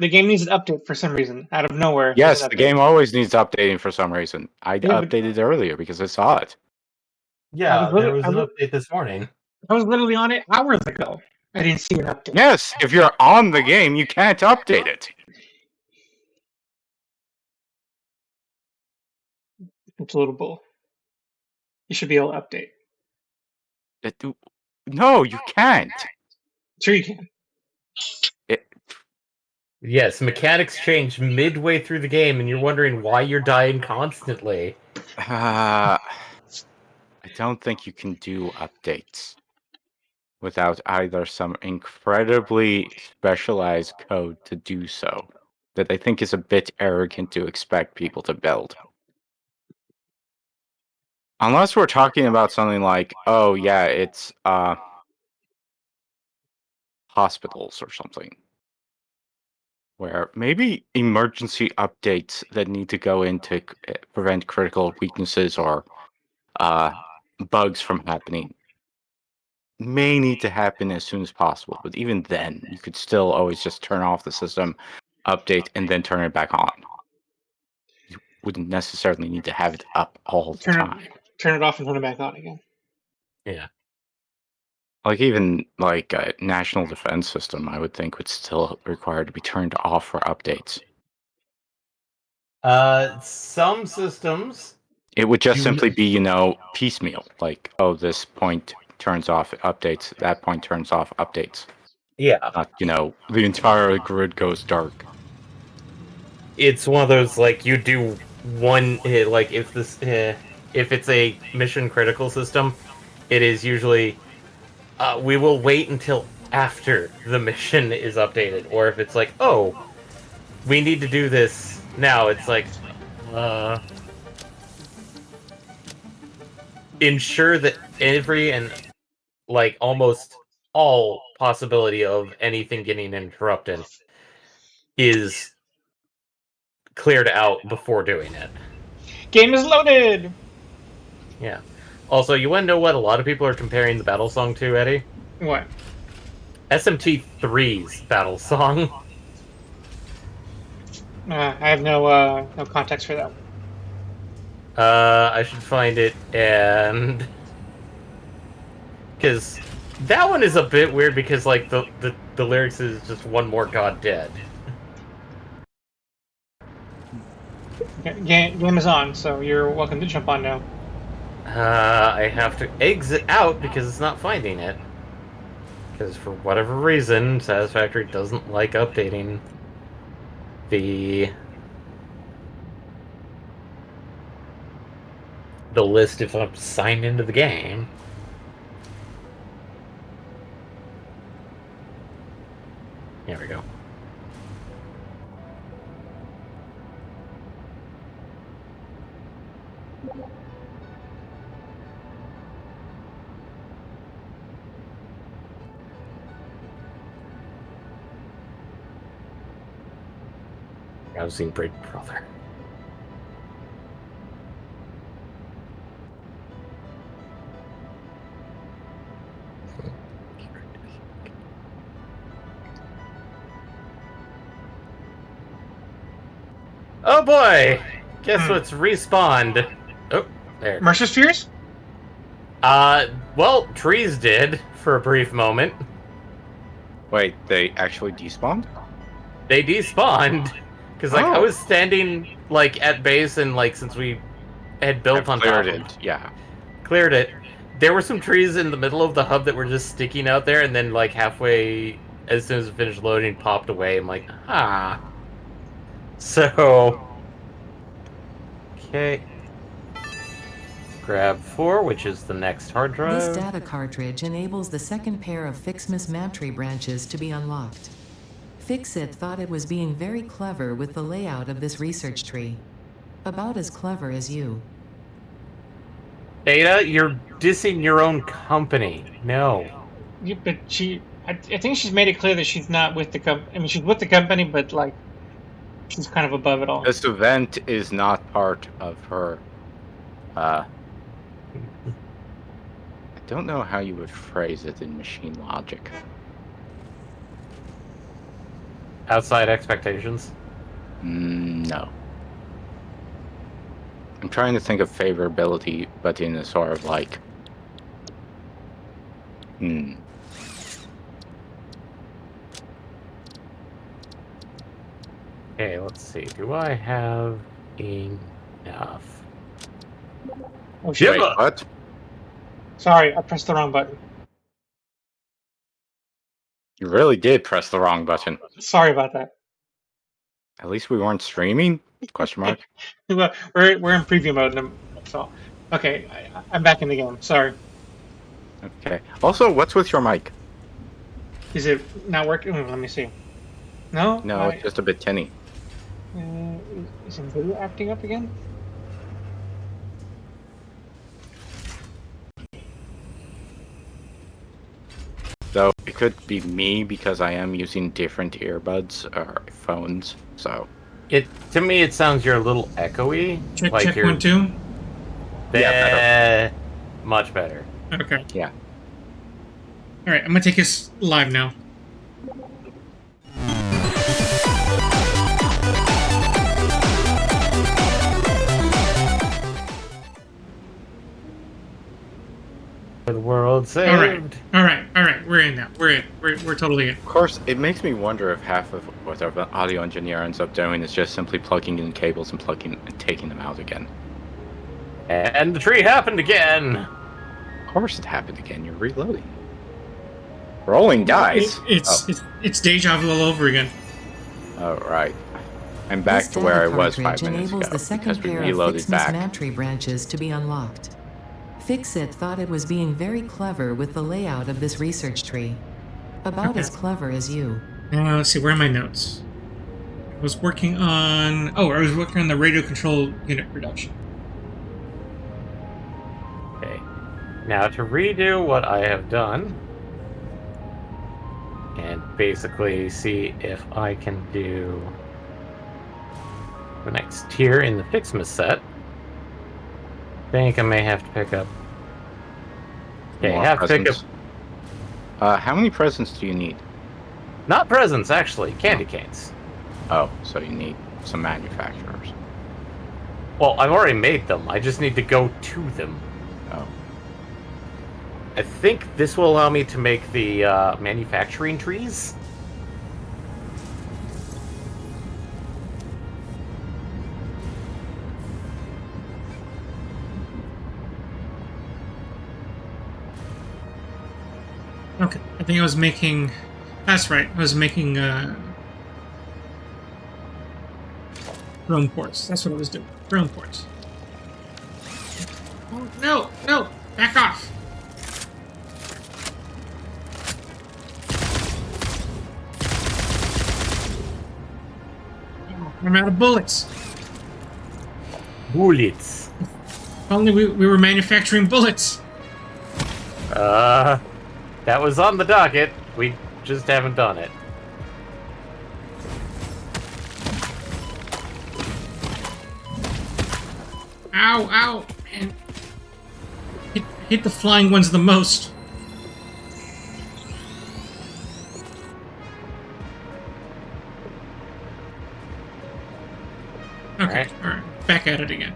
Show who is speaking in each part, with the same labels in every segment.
Speaker 1: The game needs an update for some reason. Out of nowhere.
Speaker 2: Yes, the game always needs updating for some reason. I updated earlier because I saw it.
Speaker 3: Yeah, there was an update this morning.
Speaker 1: I was literally on it hours ago. I didn't see an update.
Speaker 2: Yes, if you're on the game, you can't update it.
Speaker 1: It's a little bull. You should be able to update.
Speaker 2: No, you can't.
Speaker 1: Sure you can.
Speaker 3: Yes, mechanics change midway through the game, and you're wondering why you're dying constantly.
Speaker 2: I don't think you can do updates without either some incredibly specialized code to do so that I think is a bit arrogant to expect people to build. Unless we're talking about something like, oh yeah, it's hospitals or something. Where maybe emergency updates that need to go in to prevent critical weaknesses or bugs from happening may need to happen as soon as possible. But even then, you could still always just turn off the system, update, and then turn it back on. You wouldn't necessarily need to have it up all the time.
Speaker 1: Turn it off and turn it back on again.
Speaker 3: Yeah.
Speaker 2: Like even like a national defense system, I would think would still require to be turned off for updates.
Speaker 3: Some systems.
Speaker 2: It would just simply be, piecemeal. Like, oh, this point turns off updates, that point turns off updates.
Speaker 3: Yeah.
Speaker 2: Not, the entire grid goes dark.
Speaker 3: It's one of those, like, you do one, like, if it's a mission critical system, it is usually, we will wait until after the mission is updated. Or if it's like, oh, we need to do this now, it's like, ensure that every and, like, almost all possibility of anything getting interrupted is cleared out before doing it.
Speaker 1: Game is loaded!
Speaker 3: Yeah. Also, you want to know what a lot of people are comparing the battle song to, Eddie?
Speaker 1: What?
Speaker 3: SMT3's battle song.
Speaker 1: I have no context for that.
Speaker 3: I should find it, and because that one is a bit weird because, like, the lyrics is just one more god dead.
Speaker 1: Game is on, so you're welcome to jump on now.
Speaker 3: I have to exit out because it's not finding it. Because for whatever reason, Satisfactory doesn't like updating the list if I'm signed into the game. Here we go. Browsing Big Brother. Oh boy! Guess what's respawned? Oh, there.
Speaker 1: Mercer Spheres?
Speaker 3: Well, trees did for a brief moment.
Speaker 2: Wait, they actually despawned?
Speaker 3: They despawned. Because, like, I was standing, like, at base and, like, since we had built on top of it.
Speaker 2: Yeah.
Speaker 3: Cleared it. There were some trees in the middle of the hub that were just sticking out there, and then, like, halfway, as soon as it finished loading, popped away. I'm like, ah. So... Okay. Grab 4, which is the next hard drive.
Speaker 4: This data cartridge enables the second pair of Fixmas map tree branches to be unlocked. Fixit thought it was being very clever with the layout of this research tree. About as clever as you.
Speaker 3: Ada, you're dissing your own company. No.
Speaker 1: Yeah, but I think she's made it clear that she's not with the company. I mean, she's with the company, but, like, she's kind of above it all.
Speaker 2: This event is not part of her, I don't know how you would phrase it in machine logic.
Speaker 3: outside expectations?
Speaker 2: No. I'm trying to think of favorability, but in a sort of like...
Speaker 3: Okay, let's see. Do I have enough?
Speaker 1: Oh shit!
Speaker 2: Wait, what?
Speaker 1: Sorry, I pressed the wrong button.
Speaker 2: You really did press the wrong button.
Speaker 1: Sorry about that.
Speaker 2: At least we weren't streaming? Question mark.
Speaker 1: Well, we're in preview mode, so okay, I'm back in the game. Sorry.
Speaker 2: Okay. Also, what's with your mic?
Speaker 1: Is it not working? Let me see. No.
Speaker 2: No, it's just a bit tinny.
Speaker 1: Is NVIDIA acting up again?
Speaker 2: Though it could be me because I am using different earbuds or phones. So
Speaker 3: To me, it sounds you're a little echoey.
Speaker 1: Check
Speaker 3: like
Speaker 1: check
Speaker 3: you're
Speaker 1: 1 2.
Speaker 2: Yeah,
Speaker 3: much better.
Speaker 1: Okay.
Speaker 2: yeah.
Speaker 1: All right, I'm gonna take us live now.
Speaker 3: The world saved.
Speaker 1: All right. We're in now. We're in. We're totally in.
Speaker 2: Of course, it makes me wonder if half of what our audio engineer ends up doing is just simply plugging in cables and taking them out again.
Speaker 3: And the tree happened again.
Speaker 2: Of course, it happened again. You're reloading. Rolling dice.
Speaker 1: It's deja vu all over again.
Speaker 2: Oh, right. I'm back
Speaker 4: This
Speaker 2: to where I
Speaker 4: data
Speaker 2: was
Speaker 4: cartridge
Speaker 2: 5 minutes
Speaker 4: enables
Speaker 2: ago
Speaker 4: the second
Speaker 2: because we
Speaker 4: pair of
Speaker 2: reloaded
Speaker 4: Fixmas
Speaker 2: back.
Speaker 4: Mantry branches to be unlocked. Fixit thought it was being very clever with the layout of this research tree. About as clever as you.
Speaker 1: Let's see. Where are my notes? I was working on the radio control unit reduction.
Speaker 3: Okay. Now to redo what I have done, and basically see if I can do the next tier in the Fixmas set. I think I may have to pick up. Okay,
Speaker 2: More
Speaker 3: I have to pick up.
Speaker 2: presents. How many presents do you need?
Speaker 3: Not presents, actually, candy canes.
Speaker 2: Oh, so you need some manufacturers.
Speaker 3: Well, I've already made them. I just need to go to them.
Speaker 2: Oh.
Speaker 3: I think this will allow me to make the manufacturing trees.
Speaker 1: Okay, I think I was making. That's right. I was making drone ports. That's what I was doing. Drone ports. Oh, no! Back off! I'm out of bullets.
Speaker 3: Bullets.
Speaker 1: If only we were manufacturing bullets.
Speaker 3: That was on the docket. We just haven't done it.
Speaker 1: Ow, man. Hit the flying ones the most. Okay, alright. Back at it again.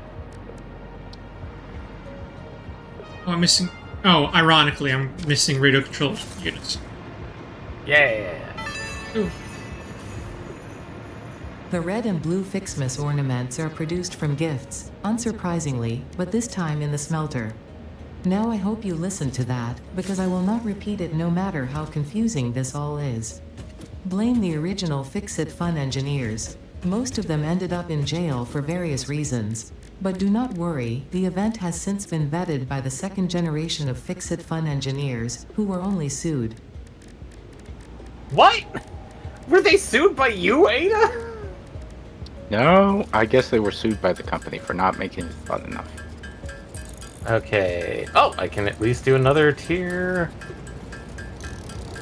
Speaker 1: Oh, I'm missing... Oh, ironically, I'm missing radio control units.
Speaker 3: Yeah.
Speaker 1: Ooh.
Speaker 4: The red and blue Fixmas ornaments are produced from gifts, unsurprisingly, but this time in the smelter. Now I hope you listen to that, because I will not repeat it no matter how confusing this all is. Blame the original Fix-It Fun engineers. Most of them ended up in jail for various reasons. But do not worry, the event has since been vetted by the second generation of Fix-It Fun engineers, who were only sued.
Speaker 3: What? Were they sued by you, Ada?
Speaker 2: No, I guess they were sued by the company for not making it fun enough.
Speaker 3: Okay. Oh, I can at least do another tier.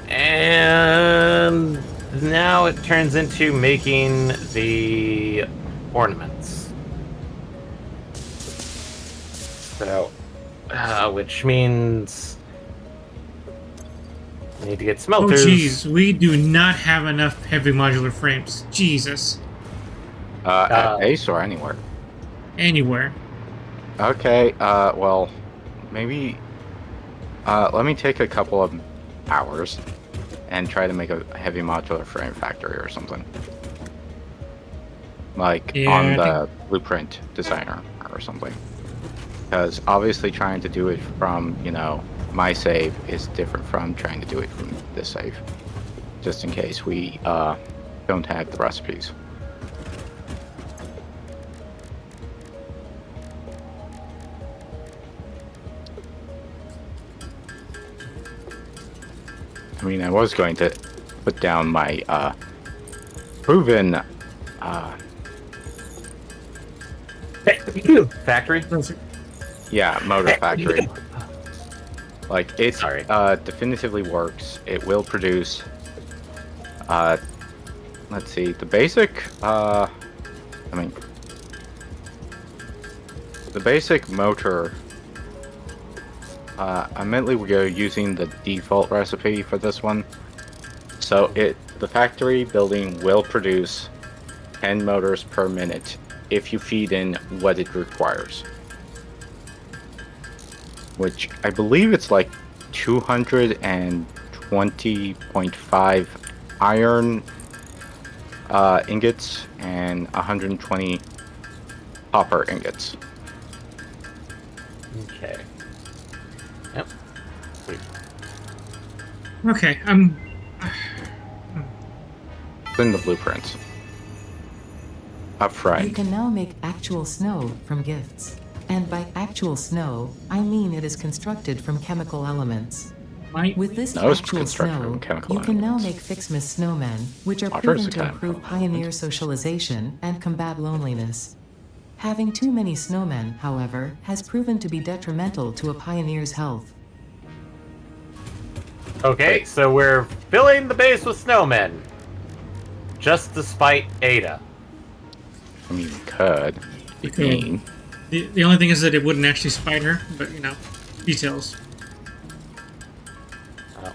Speaker 3: And now it turns into making the ornaments. So, which means Need to get
Speaker 1: Oh,
Speaker 3: smelters.
Speaker 1: jeez, we do not have enough heavy modular frames. Jesus.
Speaker 2: At base or anywhere?
Speaker 1: Anywhere.
Speaker 2: Okay, well, maybe... let me take a couple of hours and try to make a heavy modular frame factory or something. Like,
Speaker 1: Yeah,
Speaker 2: on
Speaker 1: I
Speaker 2: the blueprint designer or something. Because obviously trying to do it from, you know, my save is different from trying to do it from this save. Just in case we don't have the recipes. I mean, I was going to put down my proven
Speaker 3: Factory?
Speaker 2: yeah, motor factory. Like, it
Speaker 3: Sorry.
Speaker 2: definitively works. It will produce let's see, the basic I mean, the basic motor, admittedly we're using the default recipe for this one. So the factory building will produce 10 motors per minute if you feed in what it requires. Which I believe it's like 220.5 iron ingots and 120 copper ingots.
Speaker 3: Okay. Yep. Sweet.
Speaker 1: Okay,
Speaker 2: It's in the blueprints. Up
Speaker 4: You
Speaker 2: front.
Speaker 4: can now make actual snow from gifts. And by actual snow, I mean it is constructed from chemical elements.
Speaker 1: my
Speaker 4: With this
Speaker 2: Snow is
Speaker 4: actual
Speaker 2: constructed
Speaker 4: snow,
Speaker 2: from chemical
Speaker 4: you can now
Speaker 2: elements.
Speaker 4: make Fixmas snowmen, which are
Speaker 2: Water is
Speaker 4: proven
Speaker 2: a
Speaker 4: to
Speaker 2: chemical
Speaker 4: improve pioneer
Speaker 2: element.
Speaker 4: socialization and combat loneliness. Having too many snowmen, however, has proven to be detrimental to a pioneer's health.
Speaker 3: Okay, so we're filling the base with snowmen. Just to spite Ada.
Speaker 2: I mean, could be
Speaker 1: Could.
Speaker 2: mean.
Speaker 1: the only thing is that it wouldn't actually spite her, but you know, details.
Speaker 3: Oh.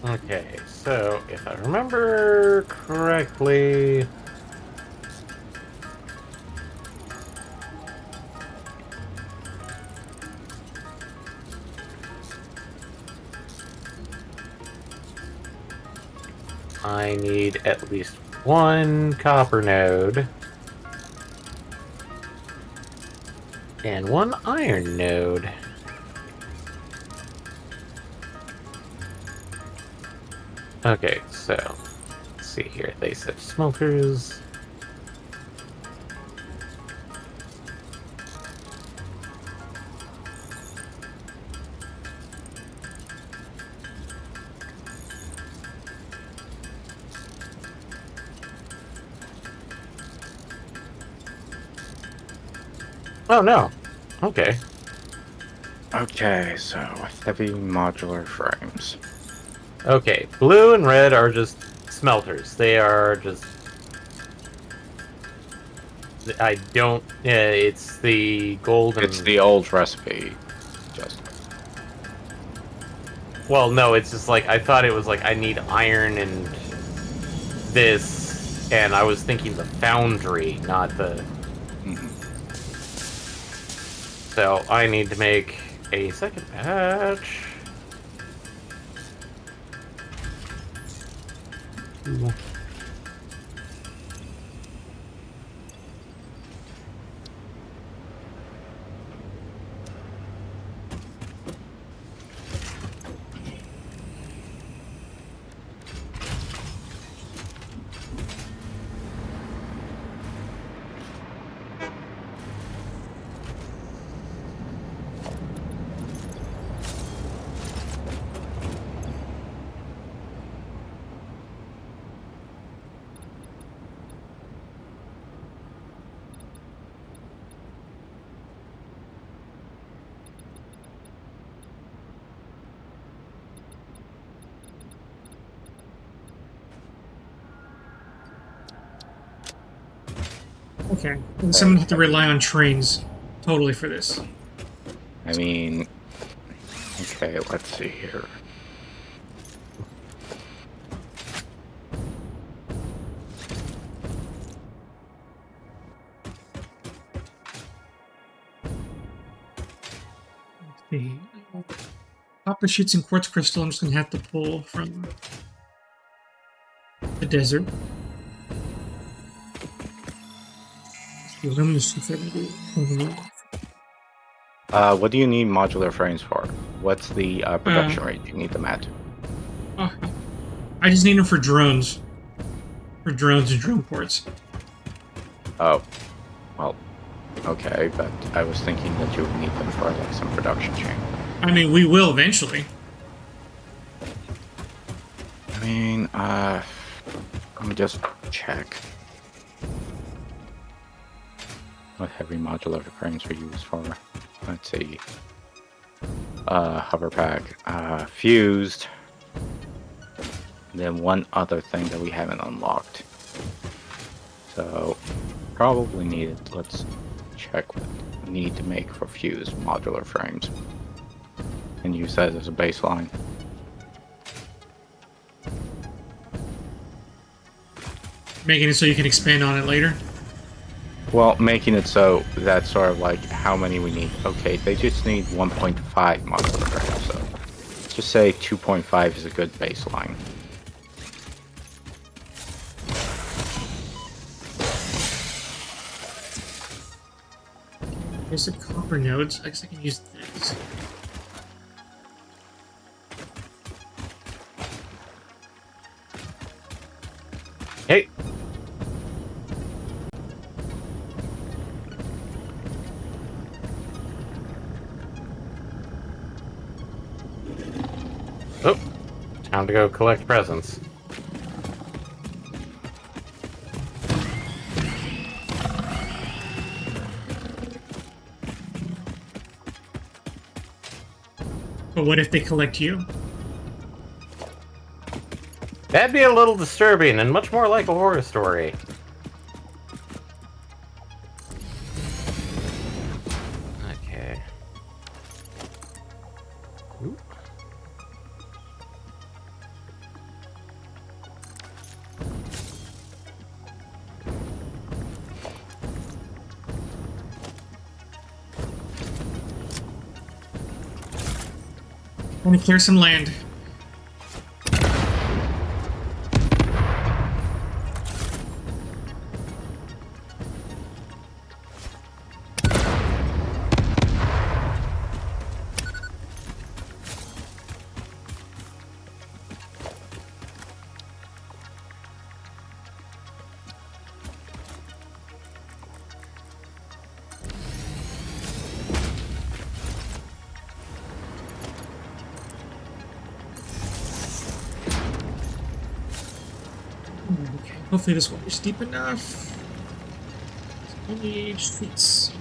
Speaker 3: Okay, so if I remember correctly... I need at least one copper node. And one iron node. Okay, so let's see here. They said smelters. Oh no. Okay.
Speaker 2: Okay, so heavy modular frames.
Speaker 3: Okay, blue and red are just smelters. They are just... I don't... it's the gold and...
Speaker 2: It's the old recipe, just.
Speaker 3: Well, no, it's just like, I thought it was like, I need iron and this, and I was thinking the foundry, not the...
Speaker 2: Mhm.
Speaker 3: So, I need to make a second batch. Ooh.
Speaker 1: Okay. And someone have to rely on trains totally for this.
Speaker 2: I mean, okay, let's see here.
Speaker 1: The copper sheets and quartz crystal I'm just going to have to pull from the desert. The aluminum sheets are going to be
Speaker 2: What do you need modular frames for? What's the production rate you need them at?
Speaker 1: I just need them for drones. For drones and drone ports.
Speaker 2: Oh, well, okay, but I was thinking that you would need them for like some production chain.
Speaker 1: I mean, we will eventually.
Speaker 2: I mean, let me just check what heavy modular frames are used for. Let's see. Hover pack, fused. Then one other thing that we haven't unlocked. So probably needed. Let's check what we need to make for fused modular frames and use that as a baseline.
Speaker 1: Making it so you can expand on it later.
Speaker 2: Well, making it so that's sort of like how many we need. Okay, they just need 1.5 modular frames, so just say 2.5 is a good baseline.
Speaker 1: Here's the copper nodes. I guess I can use this.
Speaker 3: Hey. Oh, time to go collect presents.
Speaker 1: But what if they collect you?
Speaker 3: That'd be a little disturbing and much more like a horror story. Okay. Ooh.
Speaker 1: I want to clear some land. Okay, hopefully this water's deep enough. Only streets.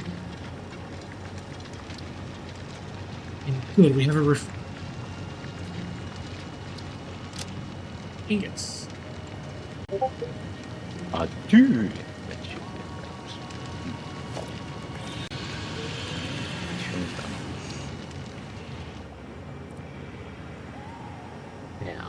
Speaker 1: And good, we have a roof. Ingots.
Speaker 2: Dude.
Speaker 3: Yeah.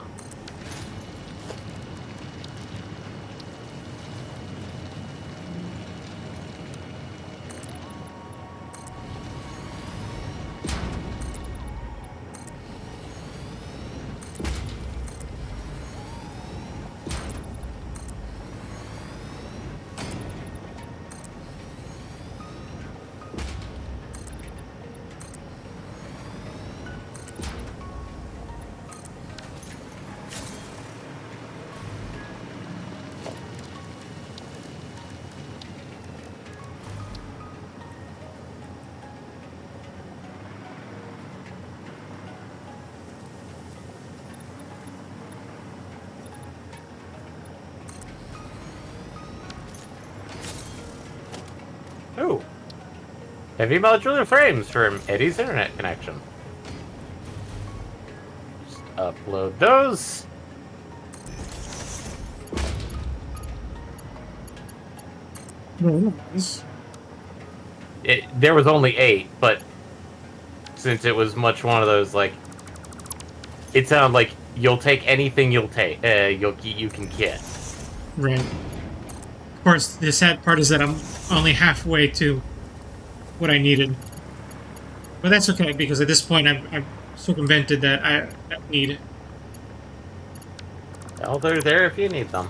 Speaker 3: Ooh. Heavy modular frames from Eddie's internet connection. Just upload those.
Speaker 1: No, it was.
Speaker 3: There was only 8, but since it was much one of those, like, it sounded like you'll take anything you can get.
Speaker 1: Right. Of course, the sad part is that I'm only halfway to what I needed. But that's okay, because at this point I've circumvented that I need it.
Speaker 3: Well, they're there if you need them.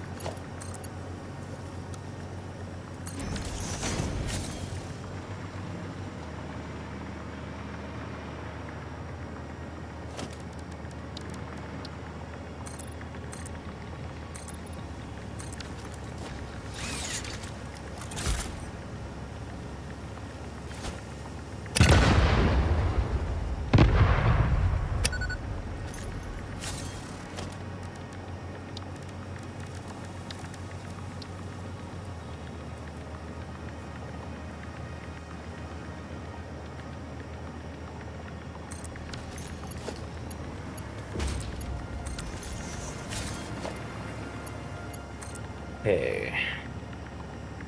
Speaker 3: Okay.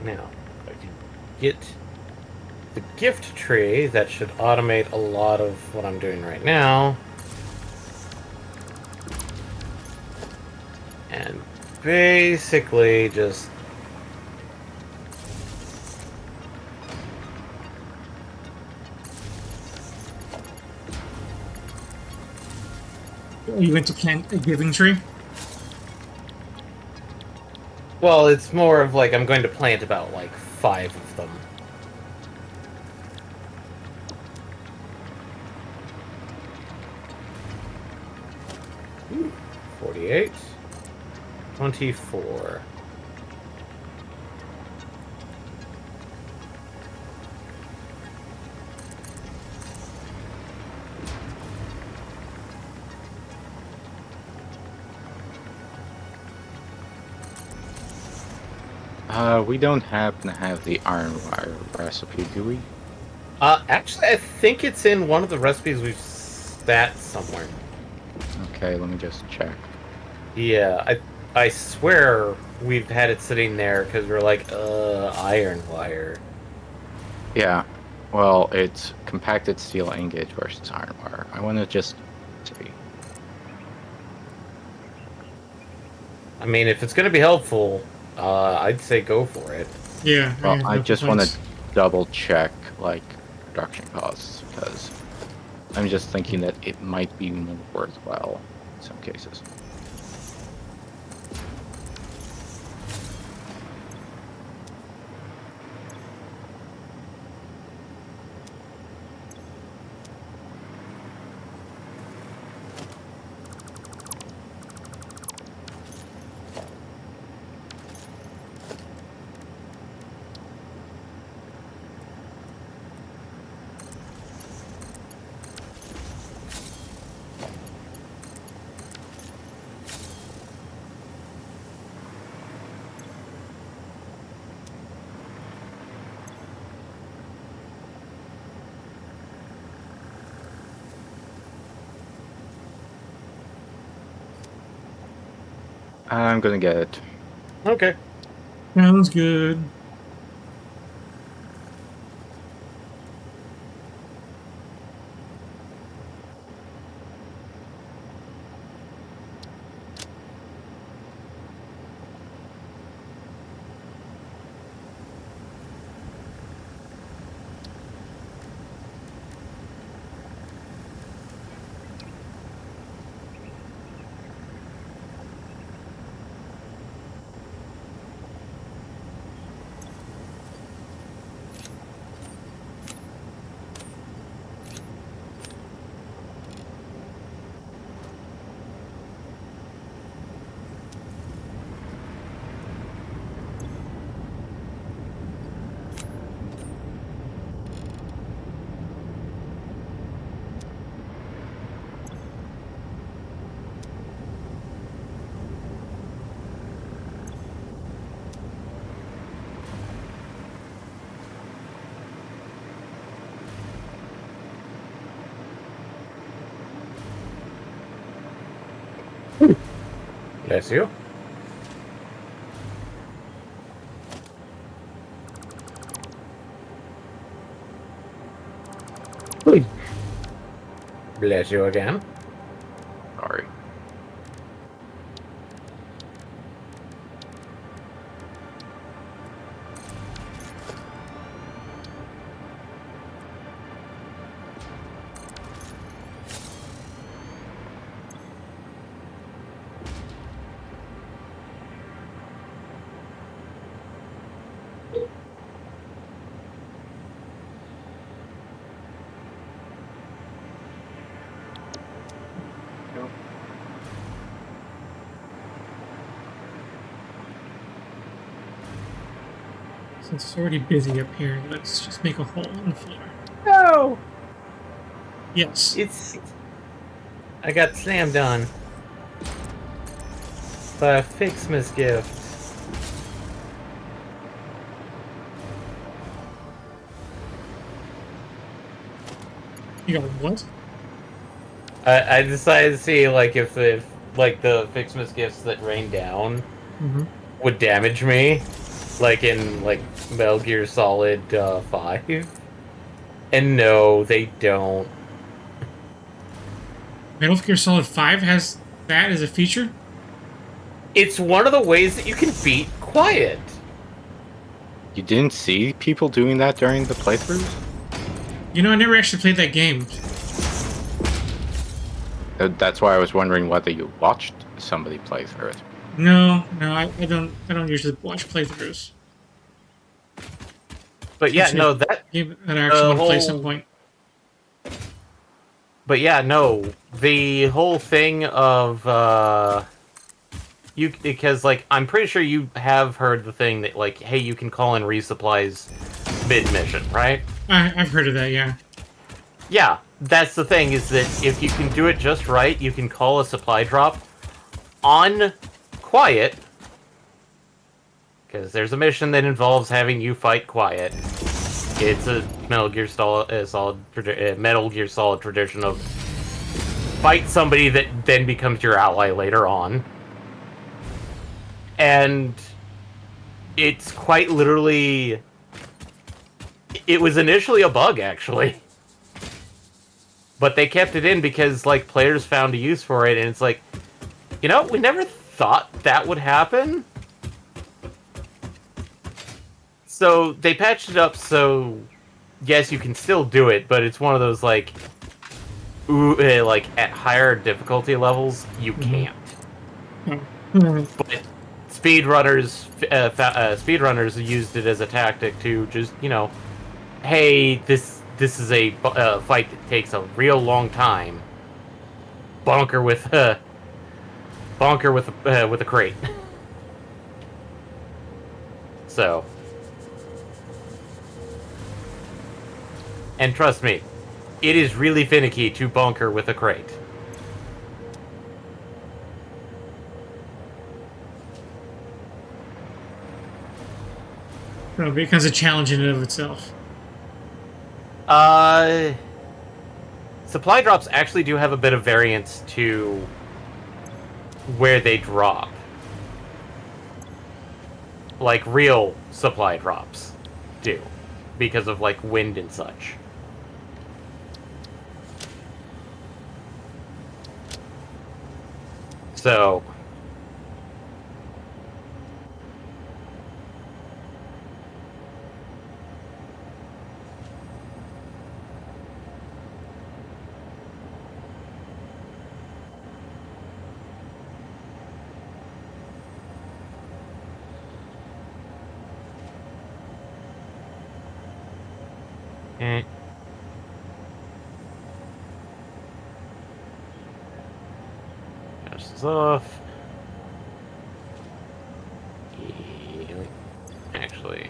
Speaker 3: Now, if I can get the gift tree, that should automate a lot of what I'm doing right now. And basically just...
Speaker 1: You went to plant a giving tree?
Speaker 3: Well, it's more of like I'm going to plant about like 5 of them. Ooh, 48. 24.
Speaker 2: We don't happen to have the iron wire recipe, do we?
Speaker 3: Actually, I think it's in one of the recipes we've stat somewhere.
Speaker 2: Okay, let me just check.
Speaker 3: Yeah, I swear we've had it sitting there because we're like, iron wire.
Speaker 2: Yeah, well, it's compacted steel ingot versus iron wire. I want to just see.
Speaker 3: I mean, if it's going to be helpful, I'd say go for it.
Speaker 1: Yeah.
Speaker 2: Well,
Speaker 1: have
Speaker 2: I
Speaker 1: no
Speaker 2: just want to
Speaker 1: complaints.
Speaker 2: double check, like, production costs, because I'm just thinking that it might be more worthwhile in some cases. I'm gonna get it.
Speaker 3: Okay.
Speaker 1: Sounds good.
Speaker 3: Bless you. Bless you again.
Speaker 2: Sorry.
Speaker 1: Since it's already busy up here, let's just make a hole in the floor.
Speaker 3: No!
Speaker 1: Yes.
Speaker 3: I got slammed on. By a Fixmas gift.
Speaker 1: You got what?
Speaker 3: I decided to see like if like the Fixmas gifts that rain down
Speaker 1: Mm-hmm.
Speaker 3: would damage me, like in like Metal Gear Solid 5. And no, they don't.
Speaker 1: Metal Gear Solid 5 has that as a feature?
Speaker 3: It's one of the ways that you can beat quiet.
Speaker 2: You didn't see people doing that during the playthroughs?
Speaker 1: You know, I never actually played that game.
Speaker 2: That's why I was wondering whether you watched somebody play through it.
Speaker 1: No, I don't usually watch playthroughs.
Speaker 3: But yeah,
Speaker 1: Actually,
Speaker 3: no, that
Speaker 1: game that I actually want to play at some
Speaker 3: whole-
Speaker 1: point.
Speaker 3: But yeah, no, the whole thing of you because like I'm pretty sure you have heard the thing that like, hey, you can call in resupplies mid mission, right?
Speaker 1: I've heard of that, yeah.
Speaker 3: Yeah, that's the thing is that if you can do it just right, you can call a supply drop on quiet. Because there's a mission that involves having you fight quiet. It's a Metal Gear Solid tradition of fight somebody that then becomes your ally later on. And it's quite literally... It was initially a bug, actually. But they kept it in because, like, players found a use for it, and it's like, you know, we never thought that would happen. So they patched it up so, yes, you can still do it, but it's one of those, like, like, at higher difficulty levels, you can't. But speedrunners used it as a tactic to just, you know, hey, this is a fight that takes a real long time. Bonker with a crate. So, and trust me, it is really finicky to bonker with a crate.
Speaker 1: So it becomes a challenge in and of itself.
Speaker 3: Supply drops actually do have a bit of variance to where they drop. Like real supply drops do. Because of like wind and such. So... Eh. This is off. Actually...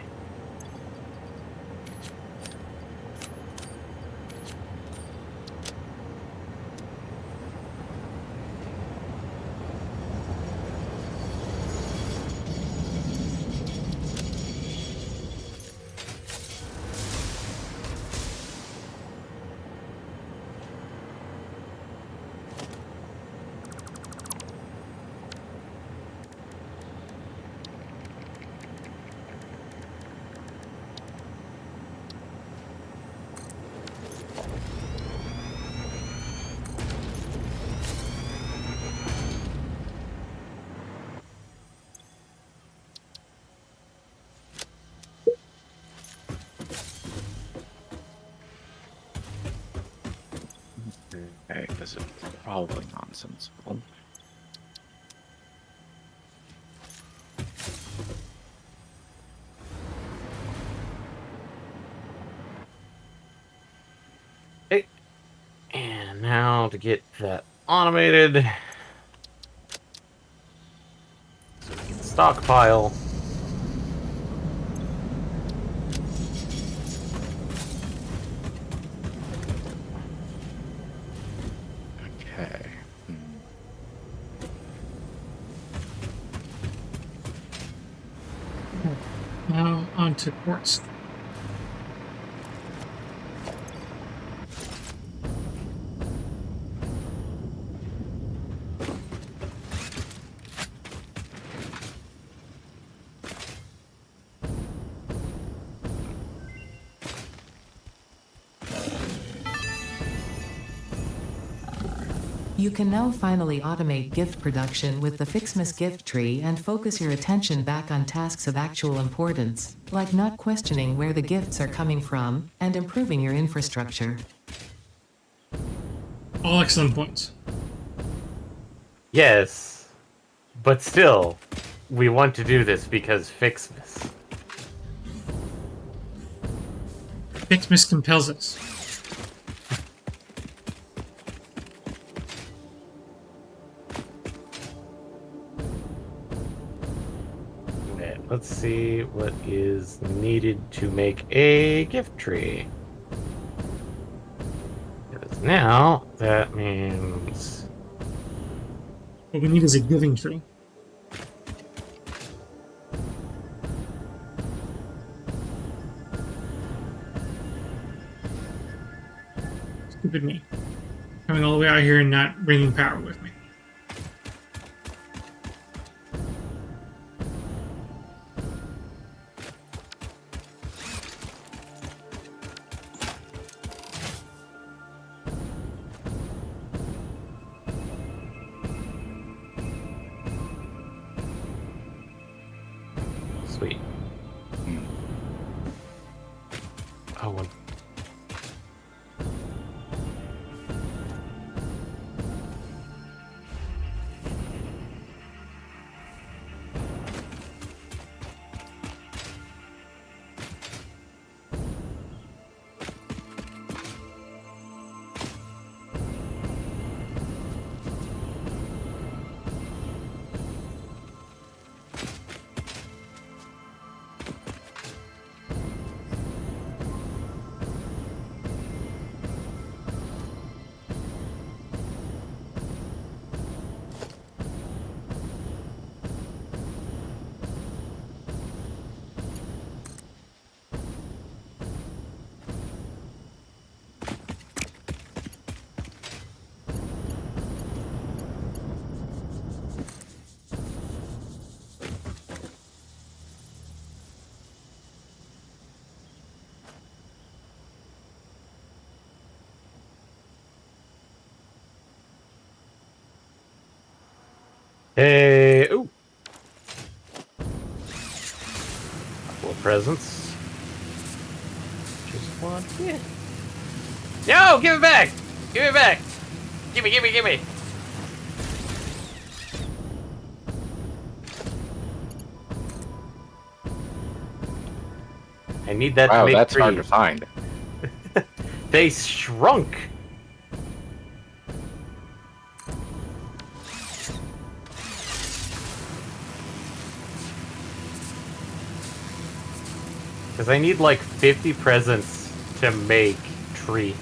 Speaker 2: Okay, this is probably nonsensical.
Speaker 3: Okay. And now to get that automated, so we can stockpile.
Speaker 2: Okay.
Speaker 1: Now on to quartz.
Speaker 4: You can now finally automate gift production with the Fixmas gift tree and focus your attention back on tasks of actual importance, like not questioning where the gifts are coming from, and improving your infrastructure.
Speaker 1: All excellent points.
Speaker 3: Yes, but still, we want to do this because Fixmas.
Speaker 1: Fixmas compels us.
Speaker 3: Okay, let's see what is needed to make a gift tree. Because now that means
Speaker 1: What we need is a giving tree. Stupid me. Coming all the way out here and not bringing power with me.
Speaker 3: sweet. Oh, one. Hey, ooh. Couple of presents. Just one. Yeah. No, give it back! Give it back! Gimme, gimme, gimme! I need that to
Speaker 2: Wow,
Speaker 3: make
Speaker 2: that's hard to
Speaker 3: trees.
Speaker 2: find.
Speaker 3: They shrunk! Because I need like 50 presents to make trees.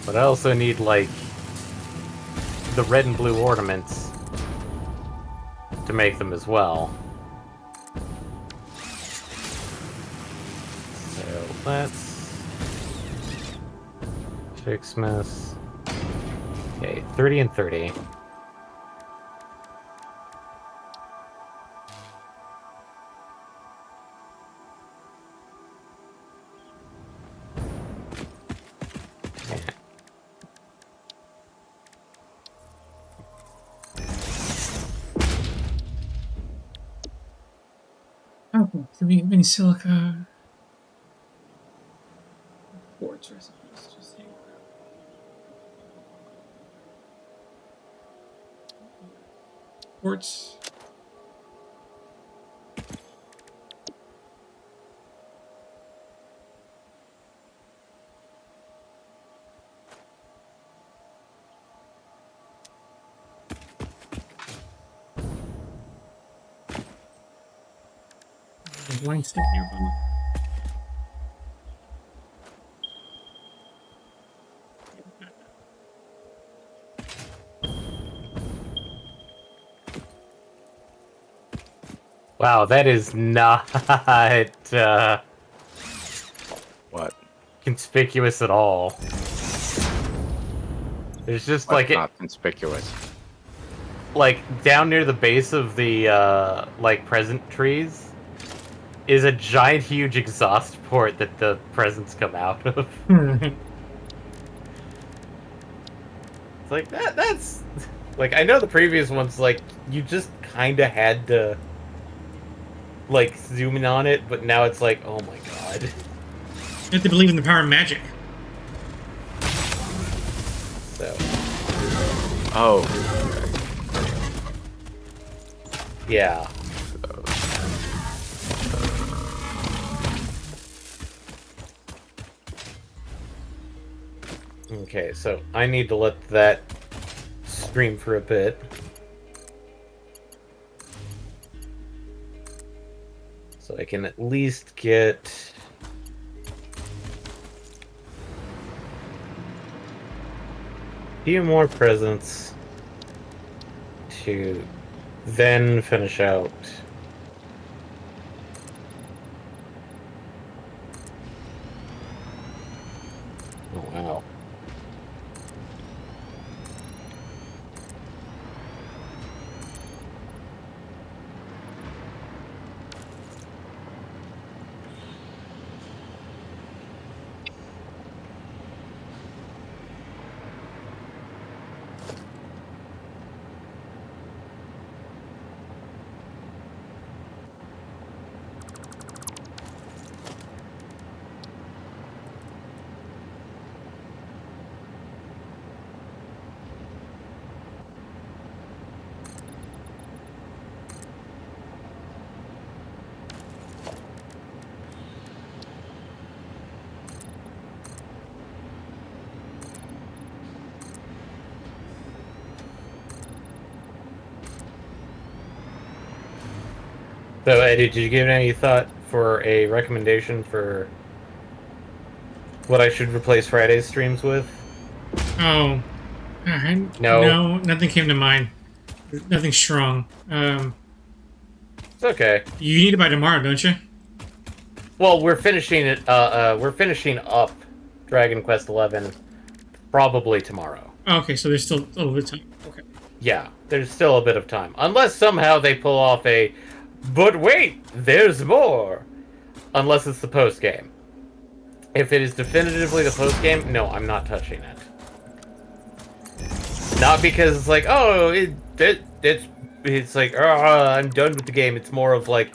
Speaker 3: But I also need like the red and blue ornaments to make them as well. So let's Fixmas. Okay, 30 and 30.
Speaker 1: Can we mini silica? Quartz recipes. Just hang around. Quartz. There's limestone nearby.
Speaker 3: Wow, that is not
Speaker 2: What?
Speaker 3: conspicuous at all. There's just
Speaker 2: What
Speaker 3: like it,
Speaker 2: not conspicuous.
Speaker 3: like down near the base of the like present trees is a giant, huge exhaust port that the presents come out of. It's like that's like I know the previous ones like you just kind of had to like zoom in on it, but now it's like oh my god.
Speaker 1: You have to believe in the power of magic.
Speaker 3: So
Speaker 2: Oh.
Speaker 3: yeah. Okay, so I need to let that stream for a bit. So I can at least get a few more presents to then finish out. Oh wow. So Eddie, did you give it any thought for a recommendation for what I should replace Friday's streams with?
Speaker 1: Oh, no, nothing came to mind. Nothing strong.
Speaker 3: It's okay.
Speaker 1: You need it by tomorrow, don't you?
Speaker 3: Well, we're finishing it. We're finishing up Dragon Quest XI probably tomorrow.
Speaker 1: Oh, okay, so there's still a little bit of time. Okay.
Speaker 3: Yeah, there's still a bit of time, unless somehow they pull off a. But wait, there's more. Unless it's the post game. If it is definitively the post game, no, I'm not touching it. Not because it's like, oh, it's like, I'm done with the game. It's more of like,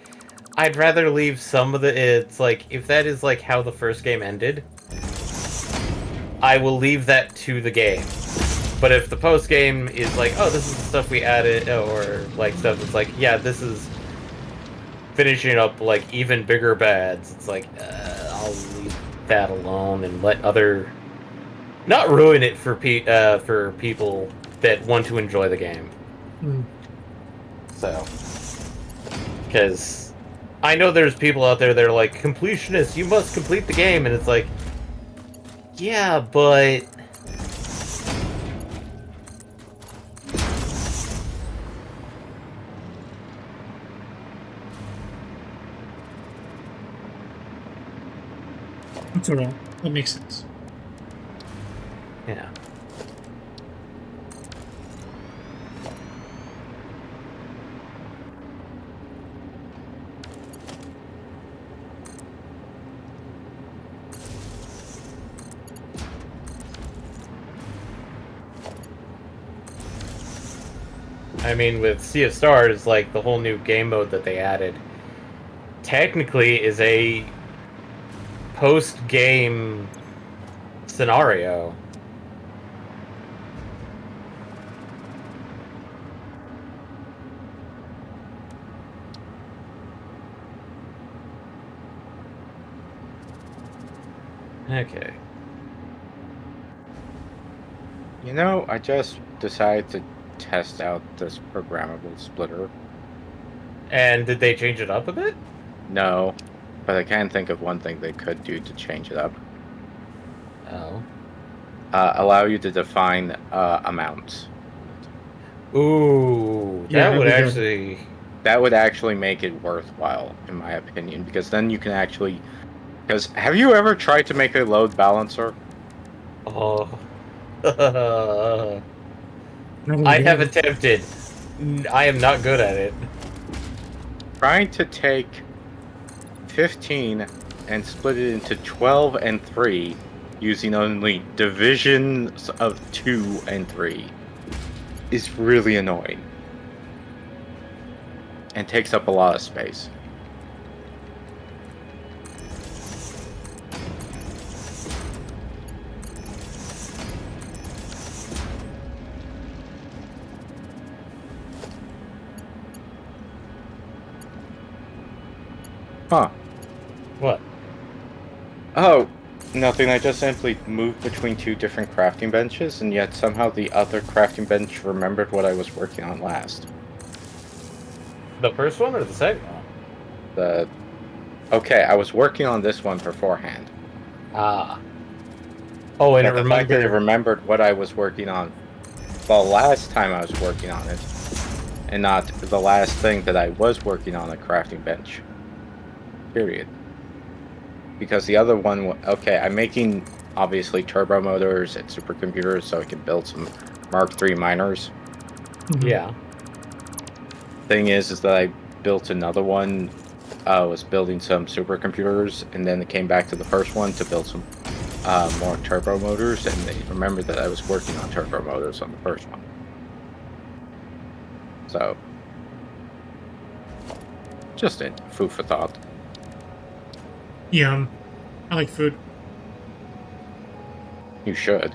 Speaker 3: I'd rather leave some of the. It's like if that is like how the first game ended, I will leave that to the game. But if the post game is like, oh, this is the stuff we added, or like stuff that's like, yeah, this is finishing up like even bigger bads. It's like I'll leave that alone and let other not ruin it for people that want to enjoy the game. So, because I know there's people out there that are like completionists. You must complete the game, and it's like, yeah, but.
Speaker 1: That's alright. That makes sense.
Speaker 3: Yeah. I mean, with Sea of Stars, like the whole new game mode that they added, technically is a post-game scenario. Okay.
Speaker 2: You know, I just decided to test out this programmable splitter.
Speaker 3: And did they change it up a bit?
Speaker 2: No, but I can think of one thing they could do to change it up.
Speaker 3: Oh.
Speaker 2: Allow you to define amounts.
Speaker 3: Ooh,
Speaker 1: Yeah,
Speaker 3: that
Speaker 1: that'd
Speaker 3: would
Speaker 1: be good.
Speaker 3: actually...
Speaker 2: That would actually make it worthwhile, in my opinion, because then you can actually... Because have you ever tried to make a load balancer?
Speaker 3: Oh.
Speaker 1: Not
Speaker 3: I
Speaker 1: even
Speaker 3: have
Speaker 1: good.
Speaker 3: attempted. I am not good at it.
Speaker 2: Trying to take 15 and split it into 12 and 3 using only divisions of 2 and 3 is really annoying. And takes up a lot of space. Huh.
Speaker 3: What?
Speaker 2: Oh, nothing. I just simply moved between two different crafting benches, and yet somehow the other crafting bench remembered what I was working on last.
Speaker 3: The first one or the second one?
Speaker 2: Okay, I was working on this one beforehand.
Speaker 3: Ah. Oh, and
Speaker 2: But
Speaker 3: it
Speaker 2: the fact that it
Speaker 3: remembered...
Speaker 2: remembered what I was working on the last time I was working on it, and not the last thing that I was working on a crafting bench. Period. Because the other one, okay, I'm making obviously turbo motors and supercomputers so I can build some Mark III miners.
Speaker 1: Mhm.
Speaker 3: Yeah.
Speaker 2: Thing is that I built another one. I was building some supercomputers, and then it came back to the first one to build some more turbo motors, and they remembered that I was working on turbo motors on the first one. So, just a food for thought.
Speaker 1: Yum. I like food.
Speaker 2: You should.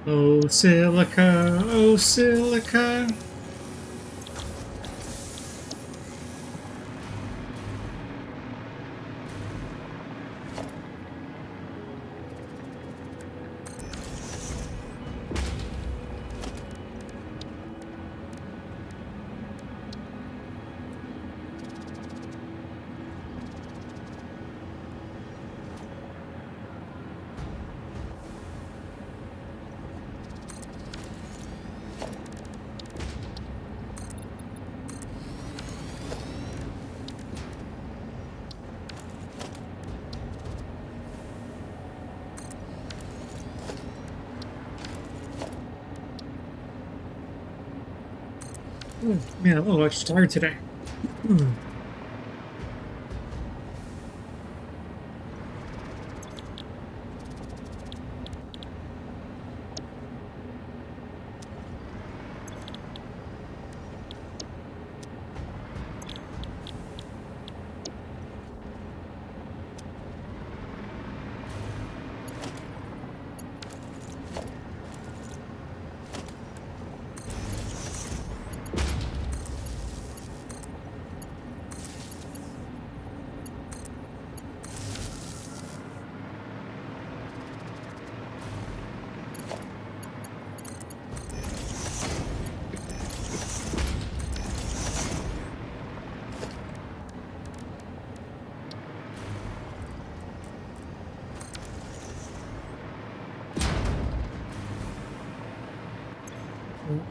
Speaker 1: Oh, silica. Oh, silica. Oh, man, I'm a little extra tired today. Hmm.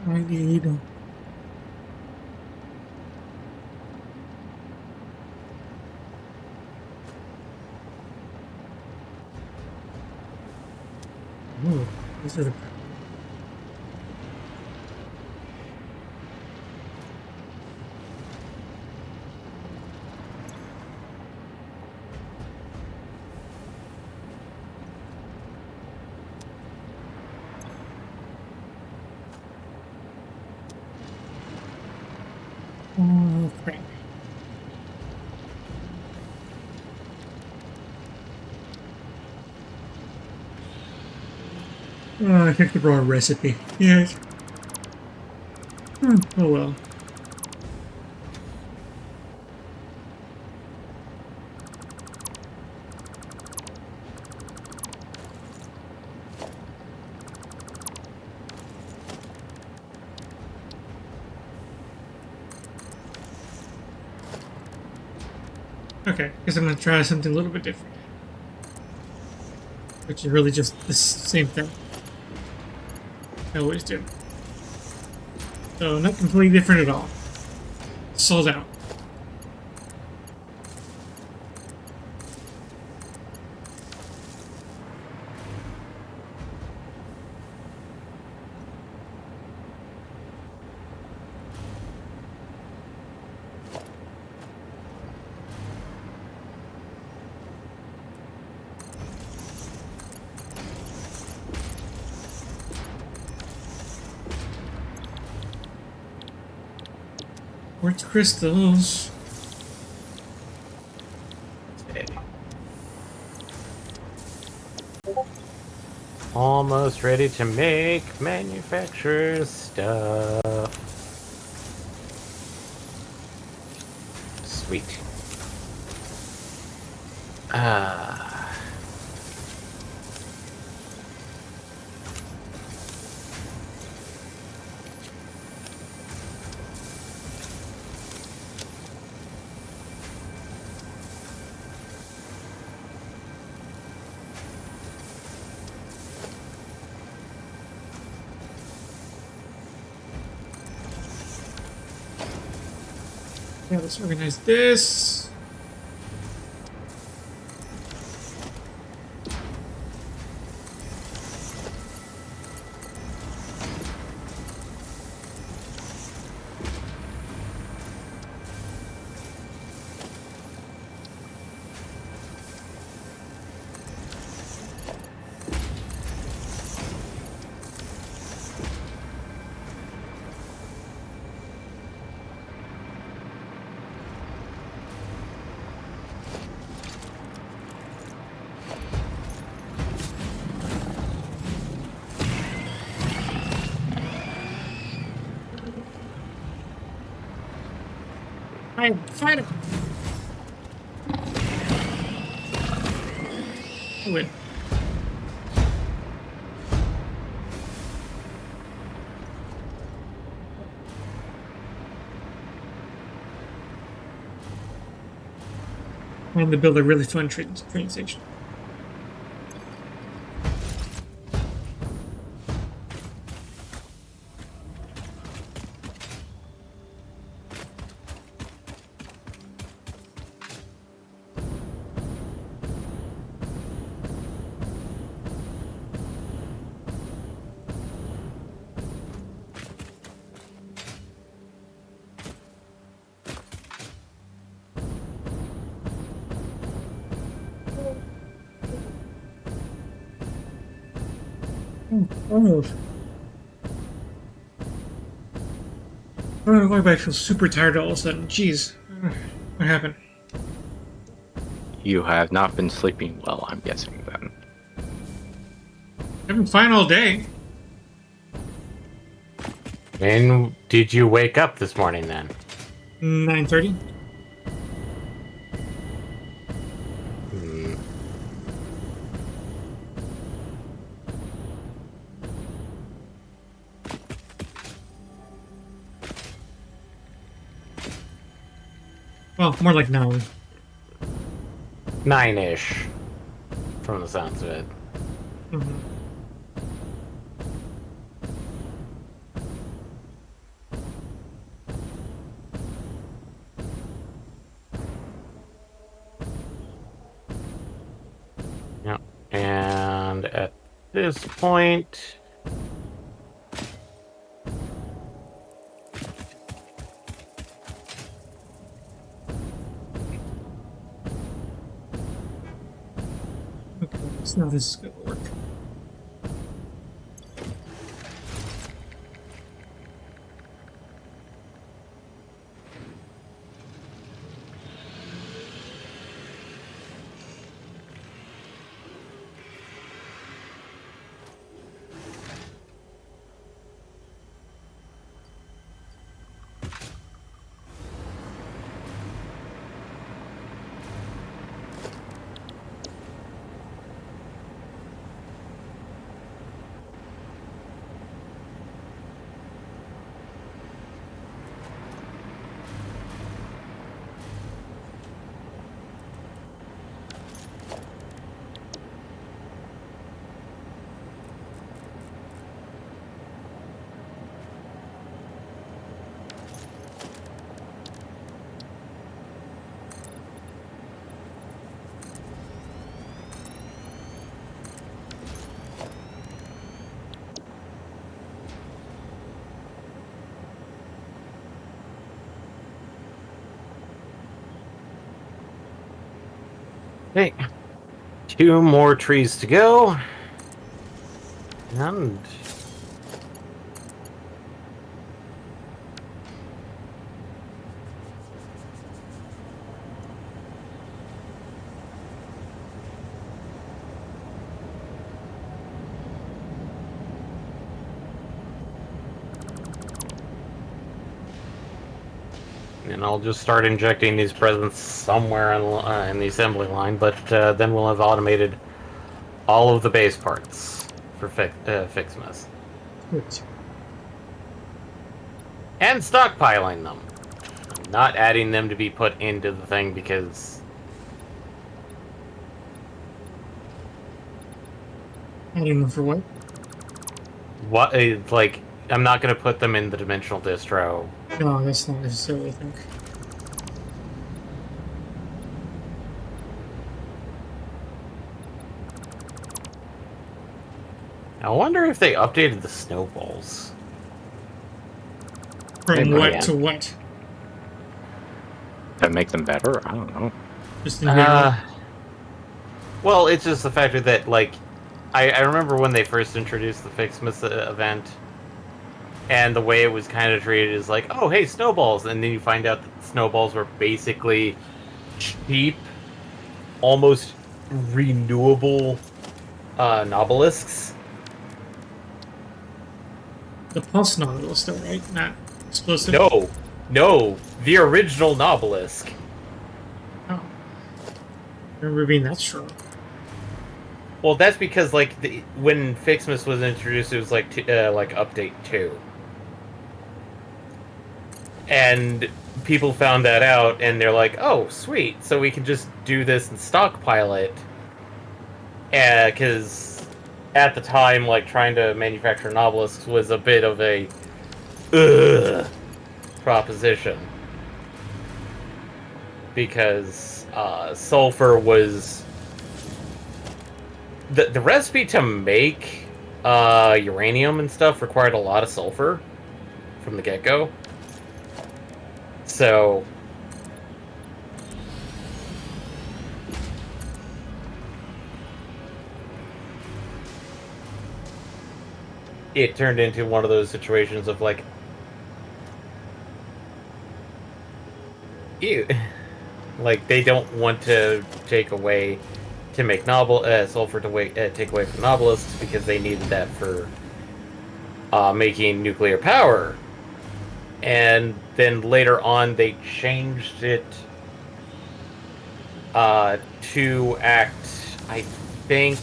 Speaker 1: I need. Ooh, these are the. Oh, crap. Oh, I picked the wrong recipe. Yes. Oh well. Okay, guess I'm gonna try something a little bit different. Which is really just the same thing. I always do. So, not completely different at all. Sold out. Quartz crystals.
Speaker 3: Almost ready to make manufacturer stuff. Sweet.
Speaker 1: Yeah, let's organize this. Fight him! I win. And to build a really fun train station. Almost. I don't know why, I feel super tired all of a sudden. Jeez. What happened?
Speaker 2: You have not been sleeping well, I'm guessing then.
Speaker 1: I've been fine all day.
Speaker 3: When did you wake up this morning then?
Speaker 1: 9:30. Well, more like 9.
Speaker 3: 9-ish, from the sounds of it. this point...
Speaker 1: Okay, so now this is gonna work.
Speaker 3: Okay. 2 more trees to go. And... and I'll just start injecting these presents somewhere in the assembly line, but then we'll have automated all of the base parts for Fixmas.
Speaker 1: Good.
Speaker 3: And stockpiling them. I'm not adding them to be put into the thing because...
Speaker 1: Adding them for what?
Speaker 3: What, like, I'm not going to put them in the dimensional distro.
Speaker 1: No, that's not necessarily a thing.
Speaker 3: I wonder if they updated the snowballs.
Speaker 1: From
Speaker 2: Maybe,
Speaker 1: what
Speaker 2: yeah.
Speaker 1: to what?
Speaker 2: To make them better? I don't know.
Speaker 1: Just in general.
Speaker 3: Well, it's just the factor that, like, I remember when they first introduced the Fixmas event, and the way it was kind of treated is like, oh, hey, snowballs, and then you find out that snowballs were basically cheap, almost renewable nobelisks.
Speaker 1: The pulse nautilus, though, right? Not explosive?
Speaker 3: No, the original nobelisk.
Speaker 1: Oh. I remember being that strong.
Speaker 3: Well, that's because, like, when Fixmas was introduced, it was like update 2. And people found that out, and they're like, oh, sweet, so we can just do this and stockpile it. Because at the time, like, trying to manufacture nobelisks was a bit of a proposition. Because sulfur was... The recipe to make uranium and stuff required a lot of sulfur from the get-go. So... it turned into one of those situations of, like... ew. Like, they don't want to take away... to make sulfur to take away from nobelisks because they needed that for making nuclear power. And then later on, they changed it to act, I think...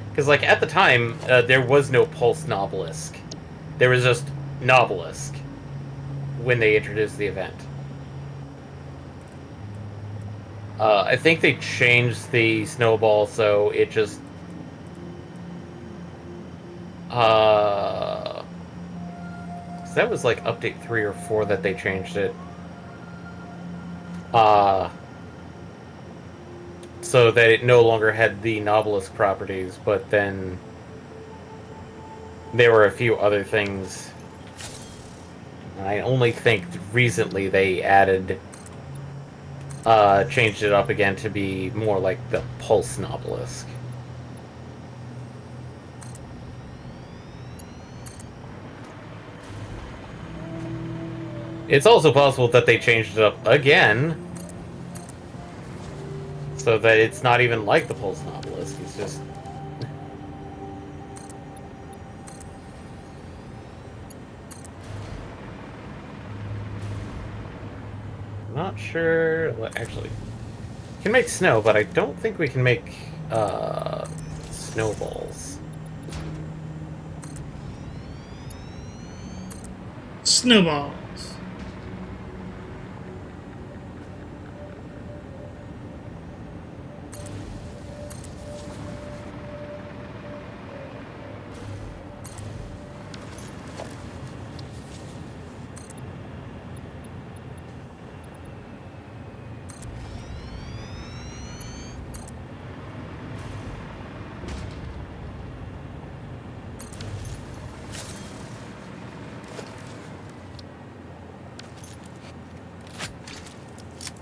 Speaker 3: Because, like, at the time, there was no pulse nobelisk. There was just nobelisk when they introduced the event. I think they changed the snowball so it just... so that was like update 3 or 4 that they changed it. So that it no longer had the nobelisk properties, but then there were a few other things. I only think recently they changed it up again to be more like the pulse obelisk. It's also possible that they changed it up again, so that it's not even like the pulse obelisk. It's just not sure. Well, actually, we can make snow, but I don't think we can make snowballs.
Speaker 1: Snowballs.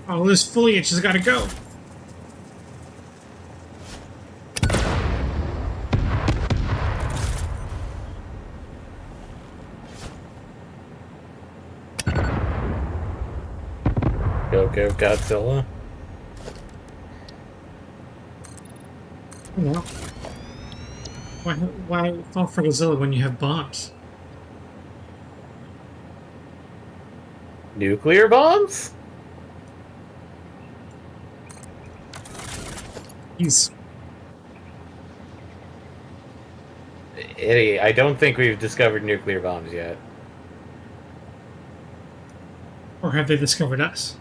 Speaker 1: All this foliage has got to go.
Speaker 3: Go, go, Godzilla.
Speaker 1: You know, why fall for Godzilla when you have bombs?
Speaker 3: Nuclear bombs?
Speaker 1: He's
Speaker 3: I don't think we've discovered nuclear bombs yet.
Speaker 1: or have they discovered us?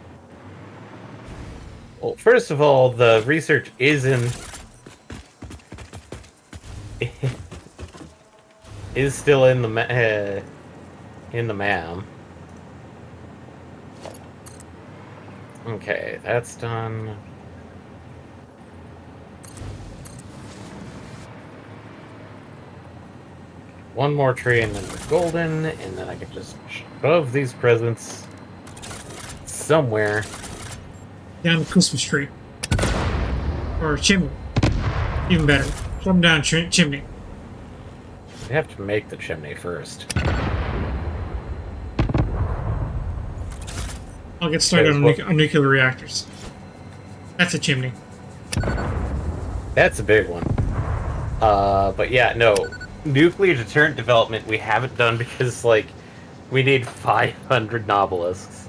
Speaker 3: Well, first of all, the research is is still in the MAM. Okay, that's done. One more tree and then we're golden, and then I can just shove these presents somewhere.
Speaker 1: Down the Christmas tree. Or a chimney. Even better. Shove them down chimney.
Speaker 3: We have to make the chimney first.
Speaker 1: I'll get started on,
Speaker 3: What-
Speaker 1: on nuclear reactors. That's a chimney.
Speaker 3: That's a big one. But yeah, no. Nuclear deterrent development we haven't done because, like, we need 500 nobelisks,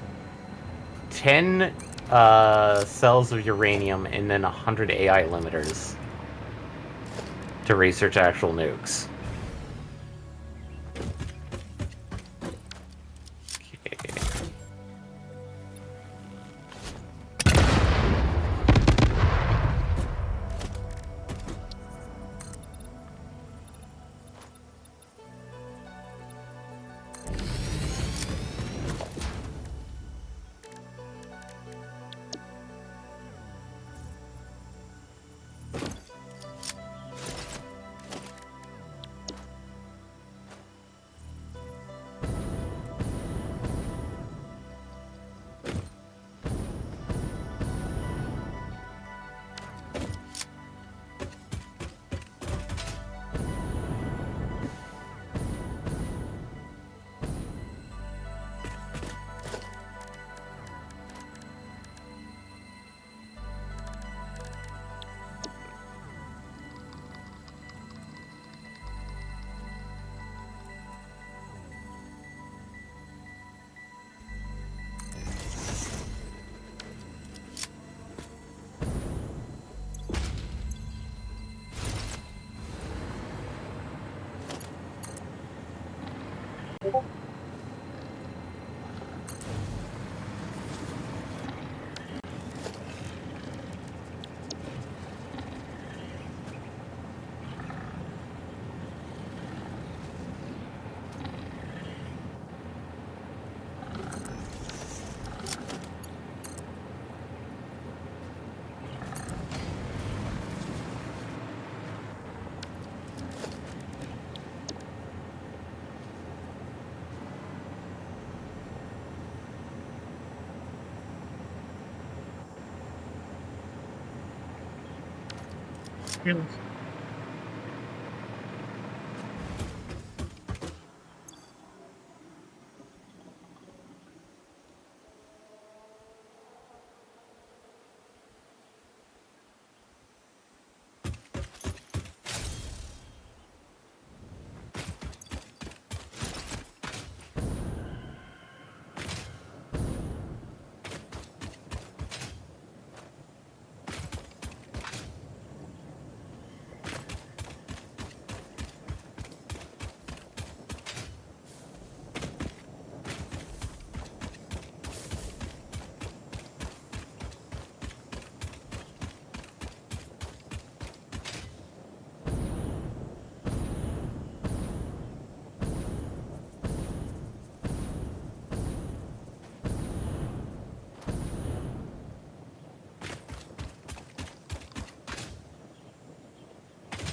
Speaker 3: 10 cells of uranium, and then 100 AI limiters to research actual nukes. Okay.
Speaker 1: skills.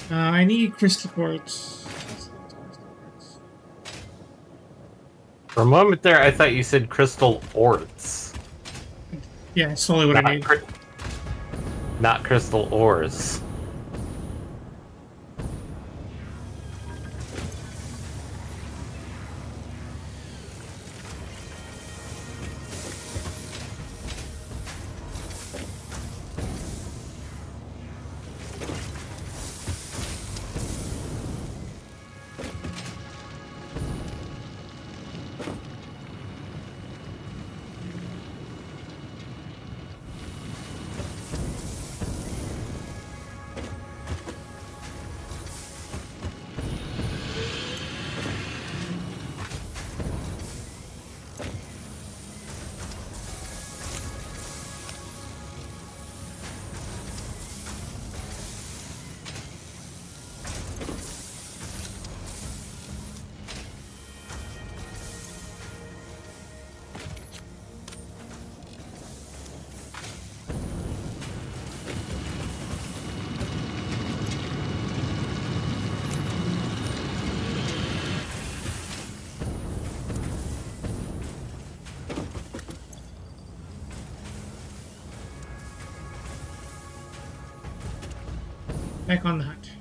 Speaker 1: I need crystal quartz.
Speaker 3: For a moment there, I thought you said crystal ores.
Speaker 1: Yeah, it's totally what I need.
Speaker 3: Not crystal ores.
Speaker 1: Back on the hunt.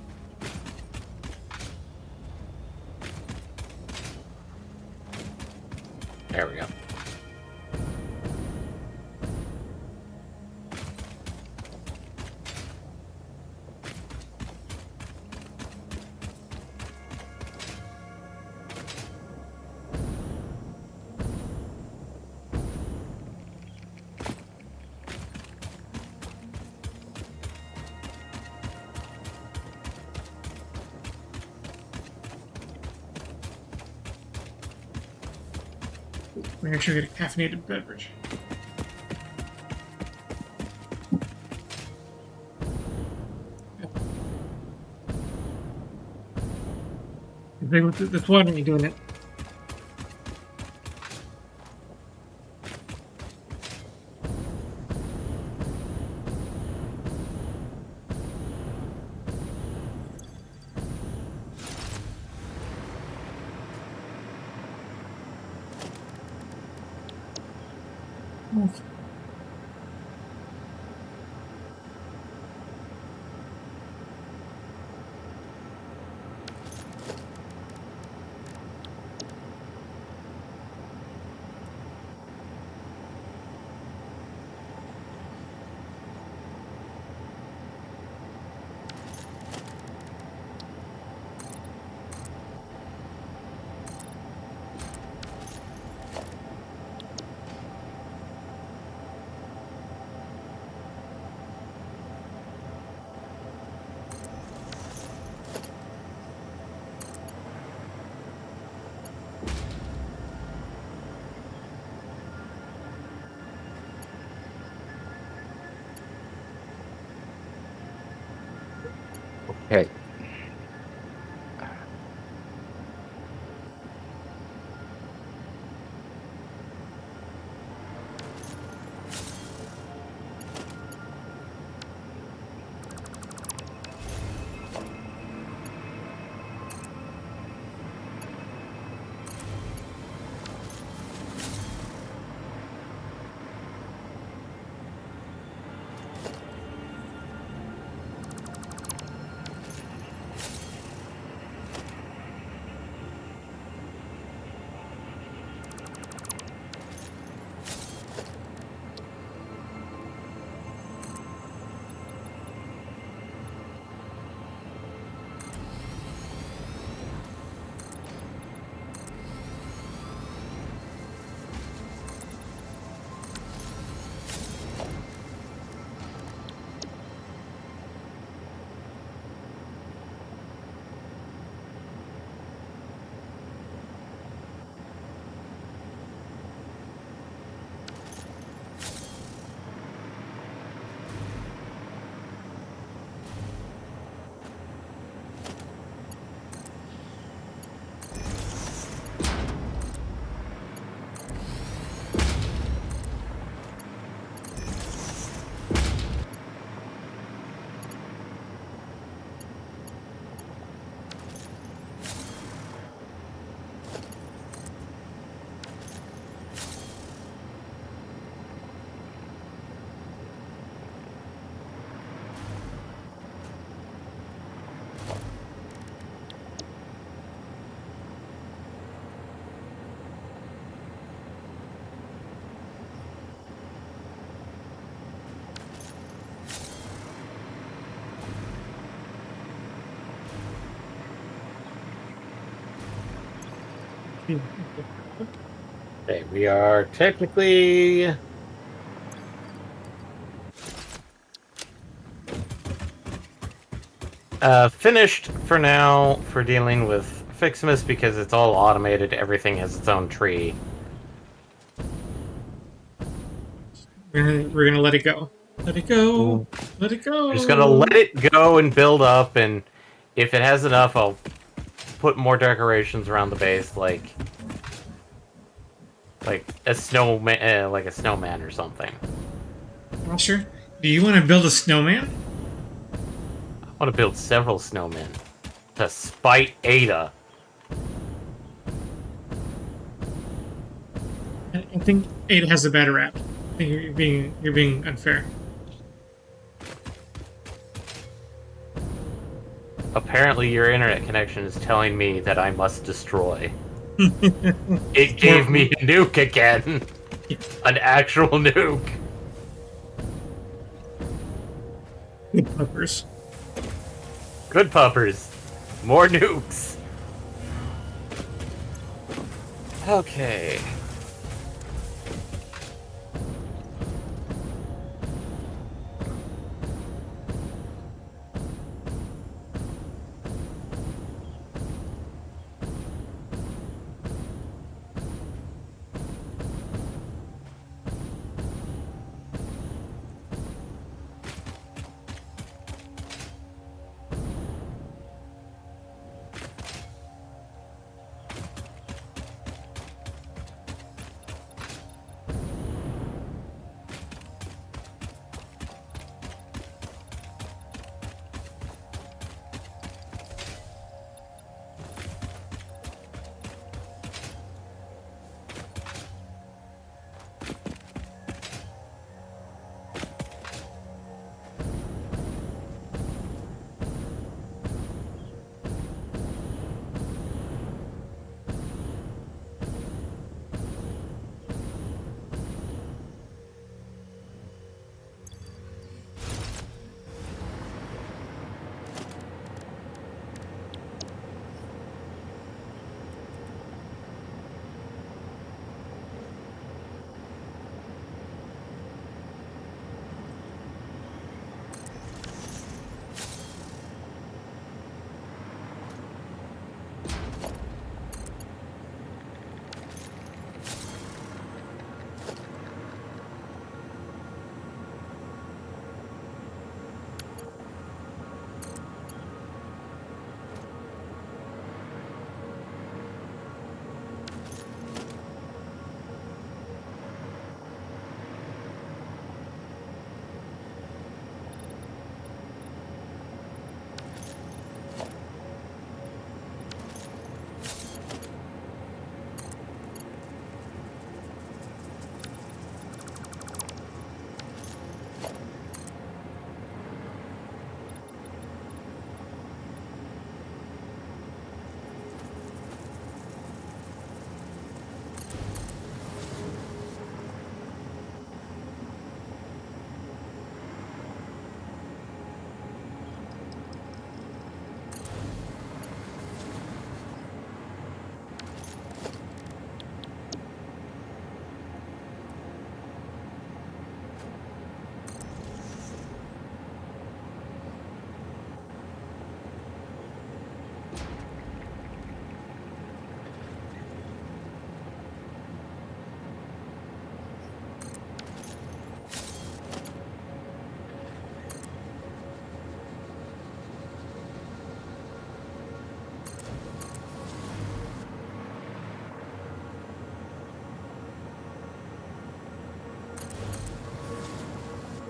Speaker 3: There we go.
Speaker 1: Make sure I get a caffeinated beverage. That's why I'm doing it.
Speaker 3: Okay, we are technically finished for now for dealing with Fixmas because it's all automated. Everything has its own tree.
Speaker 1: We're gonna let it go. Let it go.
Speaker 3: Ooh.
Speaker 1: Let it go.
Speaker 3: I'm just gonna let it go and build up, and if it has enough, I'll put more decorations around the base, like a snowman or something.
Speaker 1: Roger, do you want to build a snowman?
Speaker 3: I want to build several snowmen to spite Ada.
Speaker 1: I think Ada has a better rap. I think you're being unfair.
Speaker 3: Apparently, your internet connection is telling me that I must destroy. It gave me a nuke again. An actual nuke.
Speaker 1: Good puppers.
Speaker 3: Good puppers. More nukes. Okay.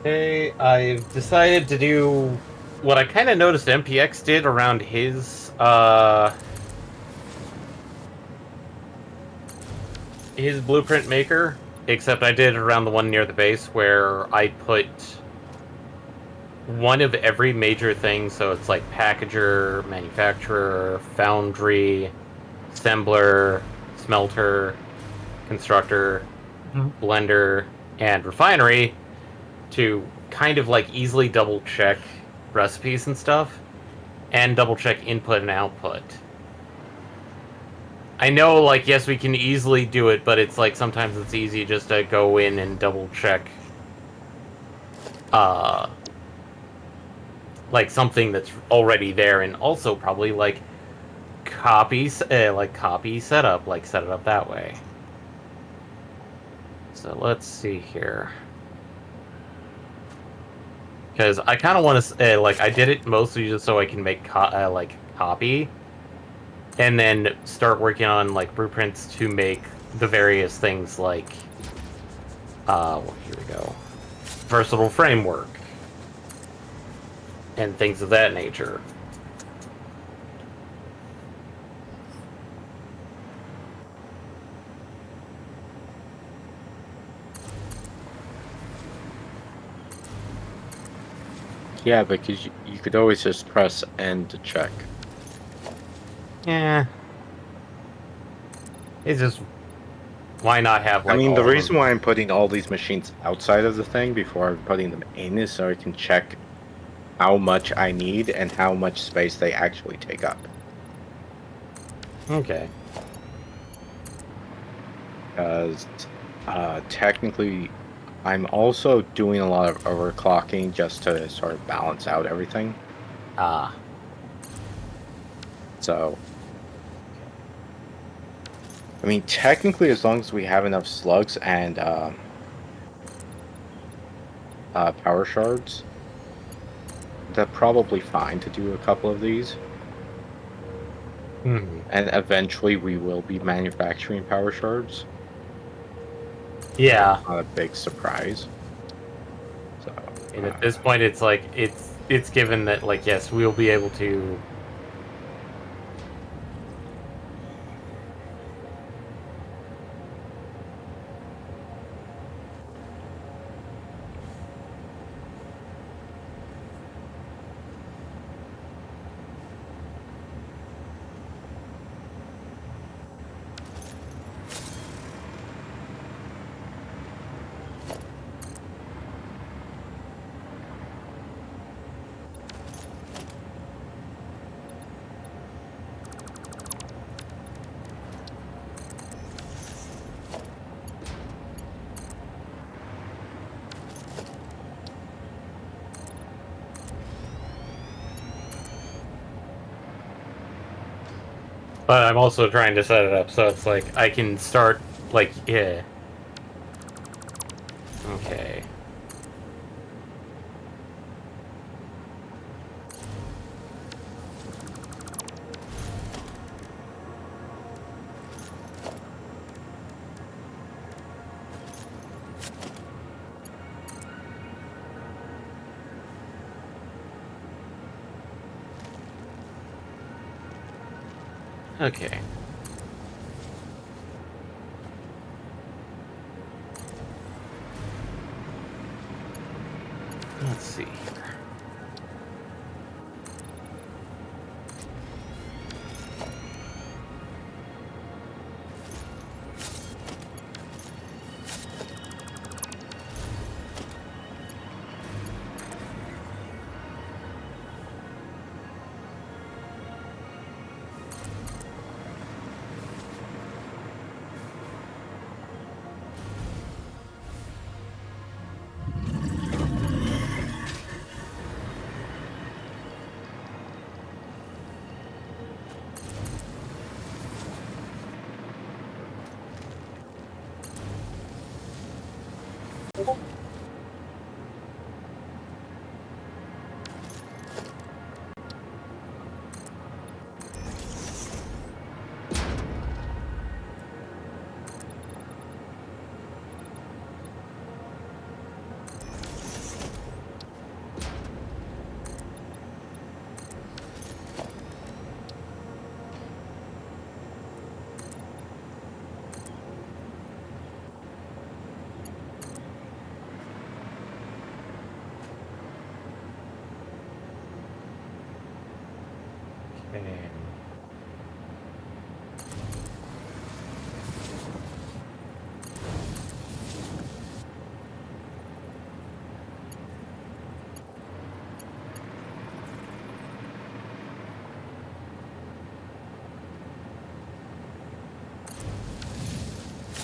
Speaker 3: Okay, I've decided to do what I kind of noticed MPX did around his blueprint maker, except I did it around the one near the base where I put one of every major thing, so it's like packager, manufacturer, foundry, assembler, smelter, constructor, blender, and refinery to kind of like easily double check recipes and stuff, and double check input and output. I know, like, yes, we can easily do it, but it's like sometimes it's easy just to go in and double check, uh, like something that's already there, and also probably like copy setup, like set it up that way. So let's see here, because I kind of want to like I did it mostly just so I can make copy, and then start working on like blueprints to make the various things like well, here we go, versatile framework and things of that nature.
Speaker 2: Yeah, because you could always just press N to check.
Speaker 3: Yeah, it's just why not have like
Speaker 2: I mean, the
Speaker 3: all of
Speaker 2: reason
Speaker 3: them?
Speaker 2: why I'm putting all these machines outside of the thing before I'm putting them in is so I can check how much I need and how much space they actually take up.
Speaker 3: Okay.
Speaker 2: Because technically, I'm also doing a lot of overclocking just to sort of balance out everything.
Speaker 3: Ah.
Speaker 2: So, I mean, technically, as long as we have enough slugs and power shards, they're probably fine to do a couple of these.
Speaker 3: Hmm.
Speaker 2: And eventually, we will be manufacturing power shards.
Speaker 3: Yeah.
Speaker 2: Not a big surprise. So,
Speaker 3: And at this point, it's like it's given that like yes, we'll be able to. But I'm also trying to set it up so it's like I can start like yeah. Okay. Okay. Let's see here.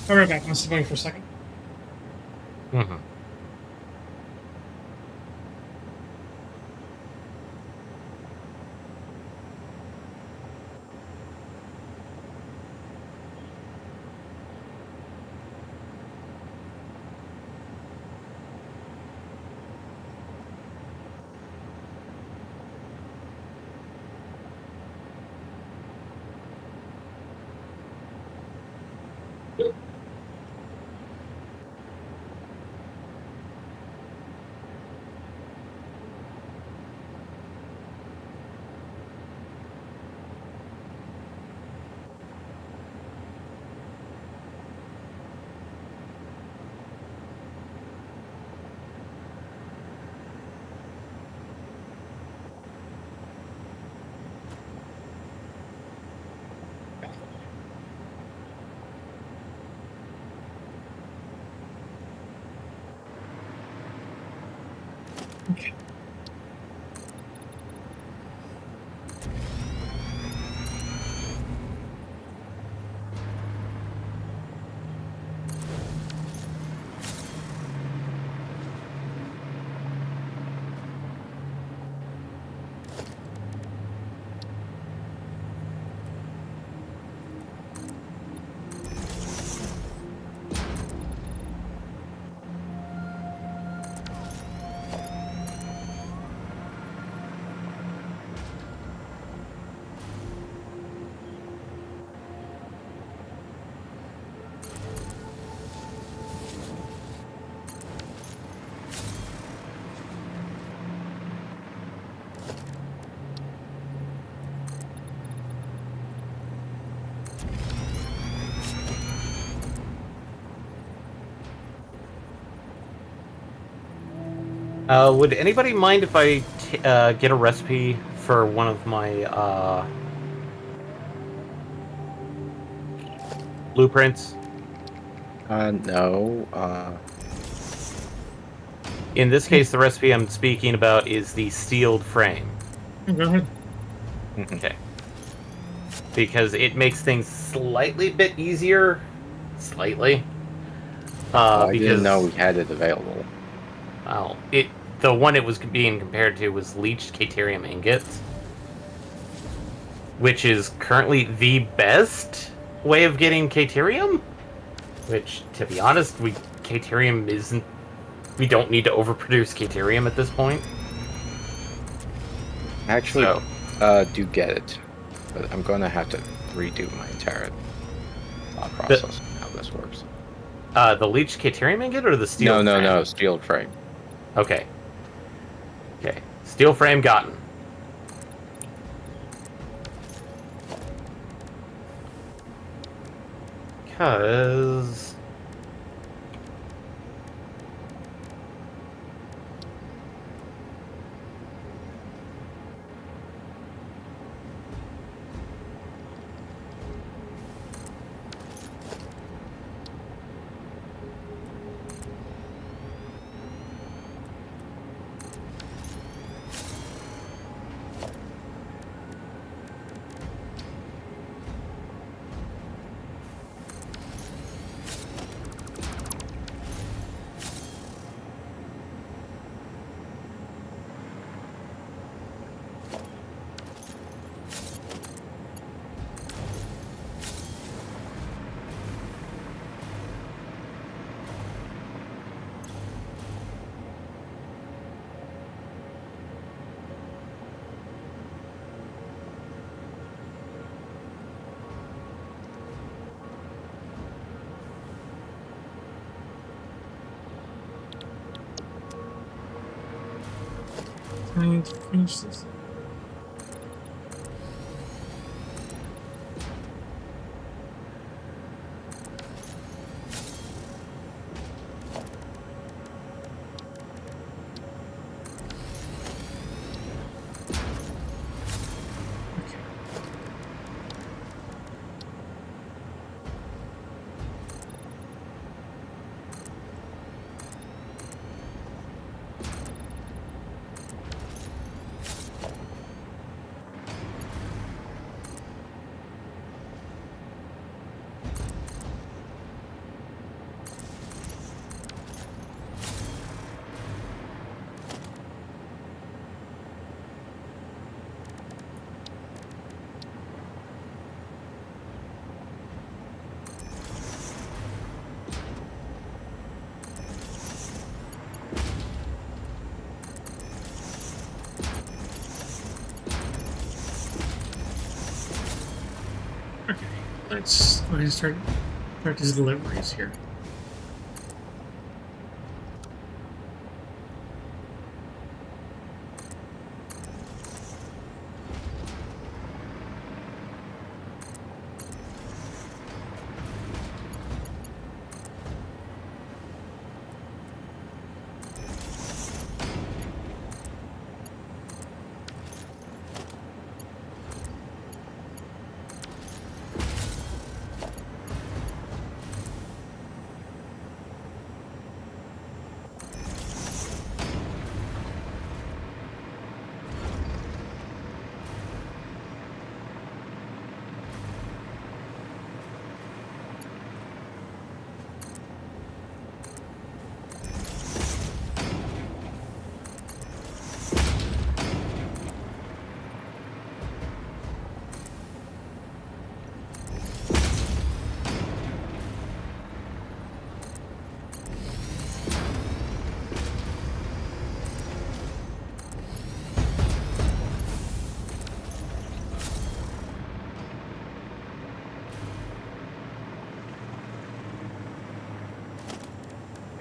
Speaker 1: I'll be right back. I'm just waiting for a second.
Speaker 3: Mm-hmm.
Speaker 1: Okay.
Speaker 3: Would anybody mind if I get a recipe for one of my blueprints?
Speaker 2: No.
Speaker 3: In this case, the recipe I'm speaking about is the steeled frame.
Speaker 1: Go ahead.
Speaker 3: Okay. Because it makes things slightly bit easier. Slightly.
Speaker 2: I
Speaker 3: Because
Speaker 2: didn't know we had it available.
Speaker 3: well, the one it was being compared to was leached Caterium ingots, which is currently the best way of getting Caterium. Which, to be honest, Caterium isn't. We don't need to overproduce Caterium at this point.
Speaker 2: Actually,
Speaker 3: So,
Speaker 2: do get it, but I'm gonna have to redo my entire thought process on how this works.
Speaker 3: the leached Caterium ingot or the steel?
Speaker 2: No, steel frame.
Speaker 3: Okay. Okay. Steel frame gotten. Because
Speaker 1: Trying to finish this. let's go ahead and start his deliveries here.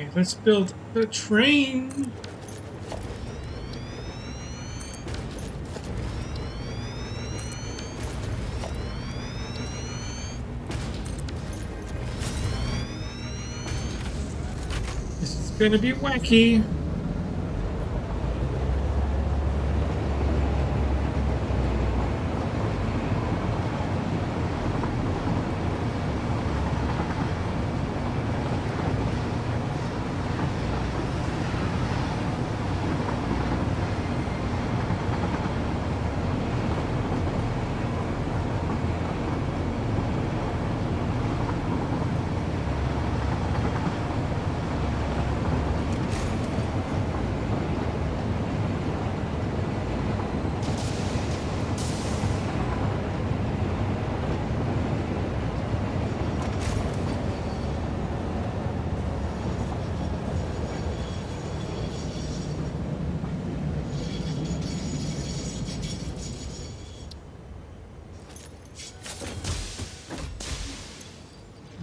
Speaker 1: Okay, let's build the train. This is gonna be wacky.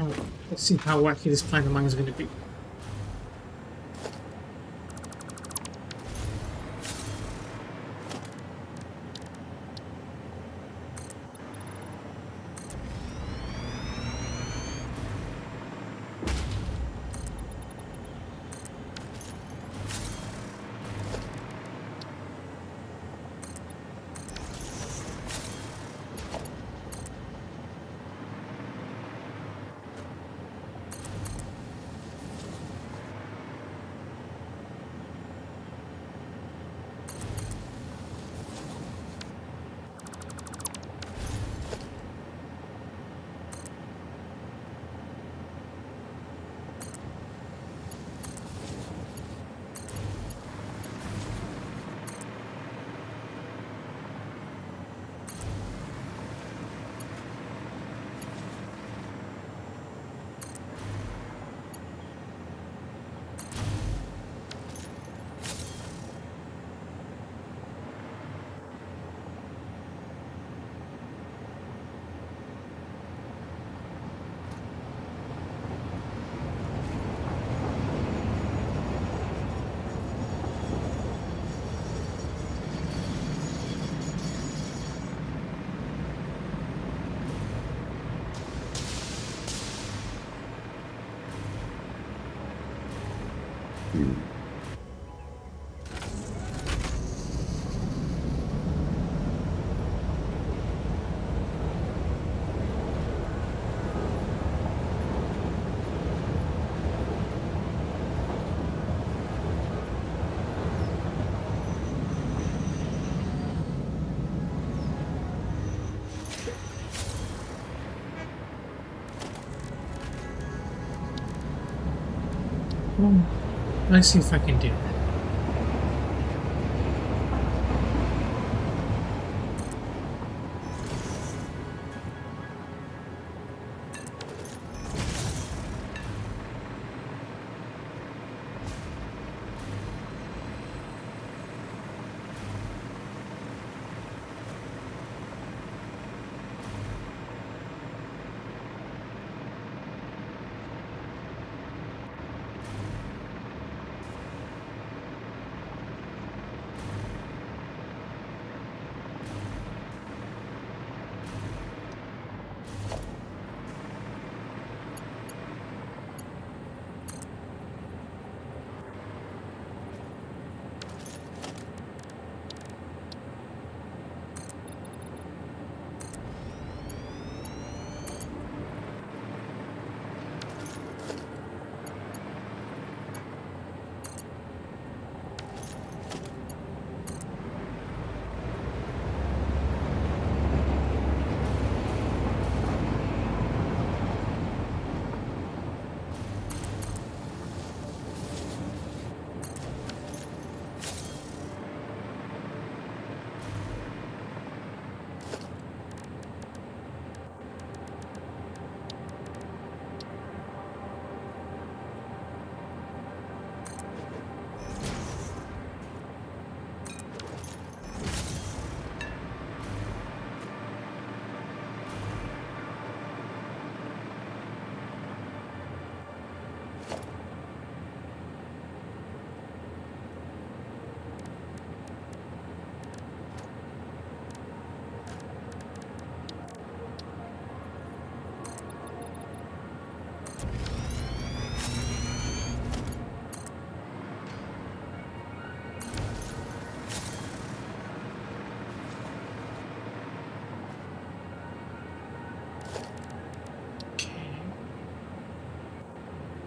Speaker 1: Oh, let's see how wacky this plan of mine is gonna be. Oh, let's see if I can do that.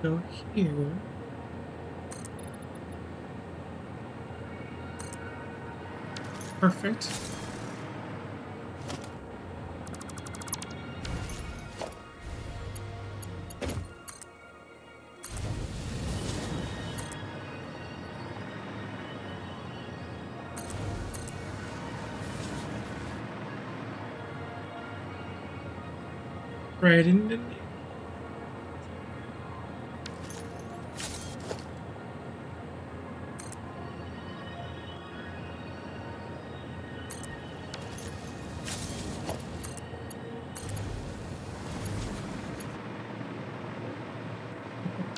Speaker 1: Go here. Perfect. Right in the...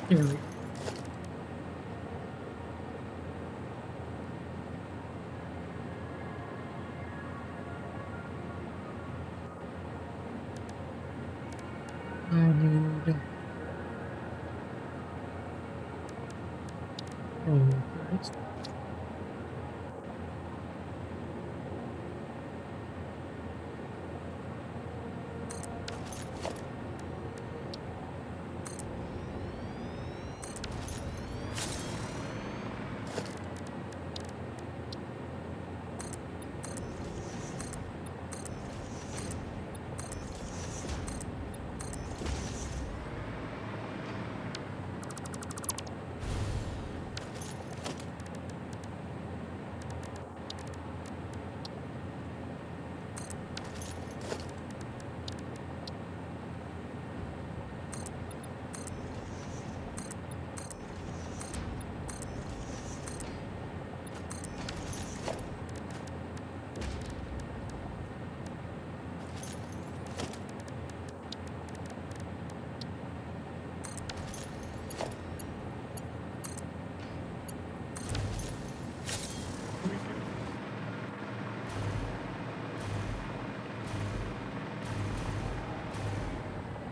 Speaker 1: Here we go. I need... Oh, right.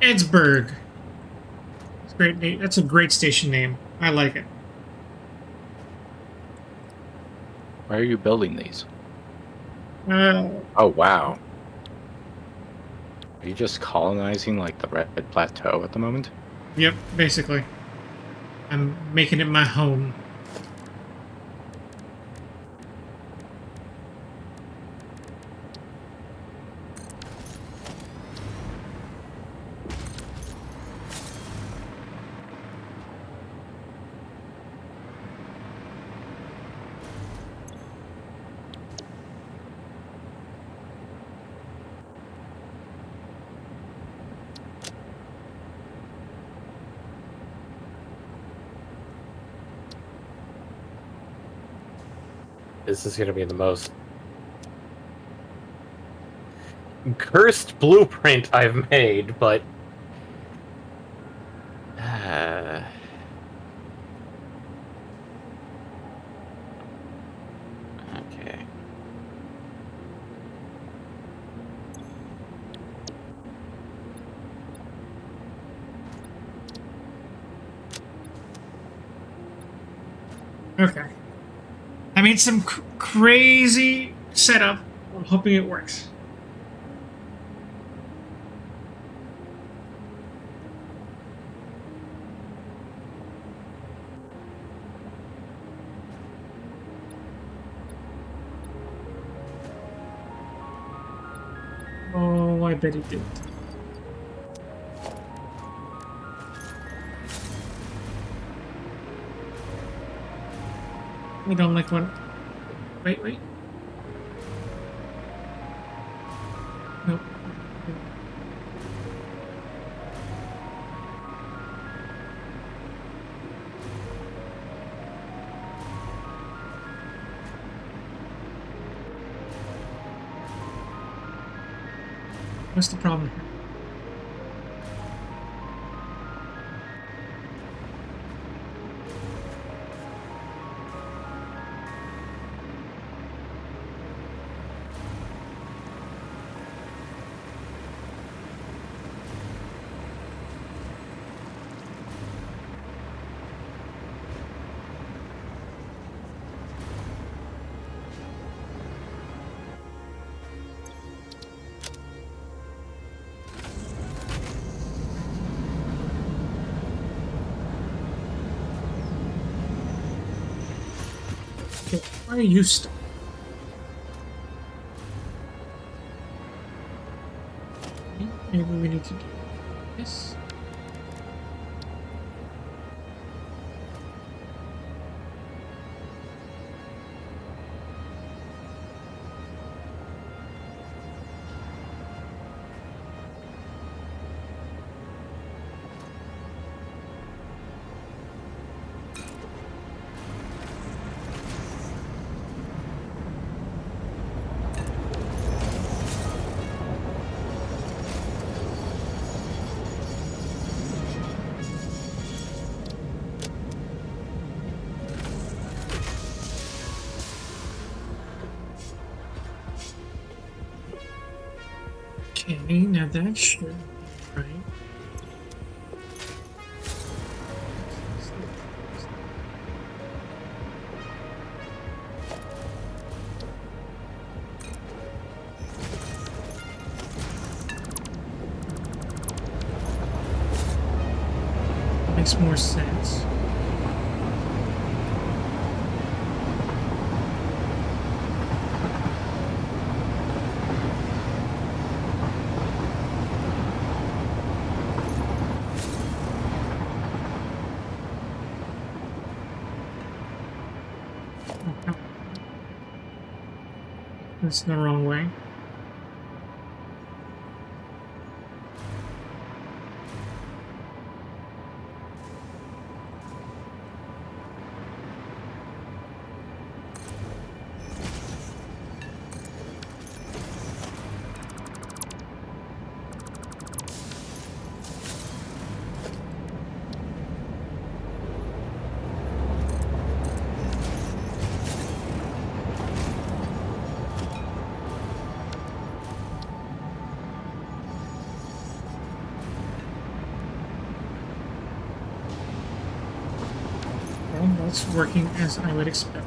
Speaker 1: Edsburg. It's a great name. That's a great station name. I like it.
Speaker 2: Why are you building these?
Speaker 1: Uh,
Speaker 2: Oh, wow. Are you just colonizing like the Red Plateau at the moment?
Speaker 1: yep, basically. I'm making it my home.
Speaker 3: This is going to be the most cursed blueprint I've made, but okay.
Speaker 1: Okay. I made some crazy setup. I'm hoping it works. Oh, I bet he did. I don't like one. Wait. Nope. What's the problem here? Okay, why are you stuck? Maybe we need to do this. Okay, now that should be right. Makes more sense. That's the wrong way. Well, that's working as I would expect.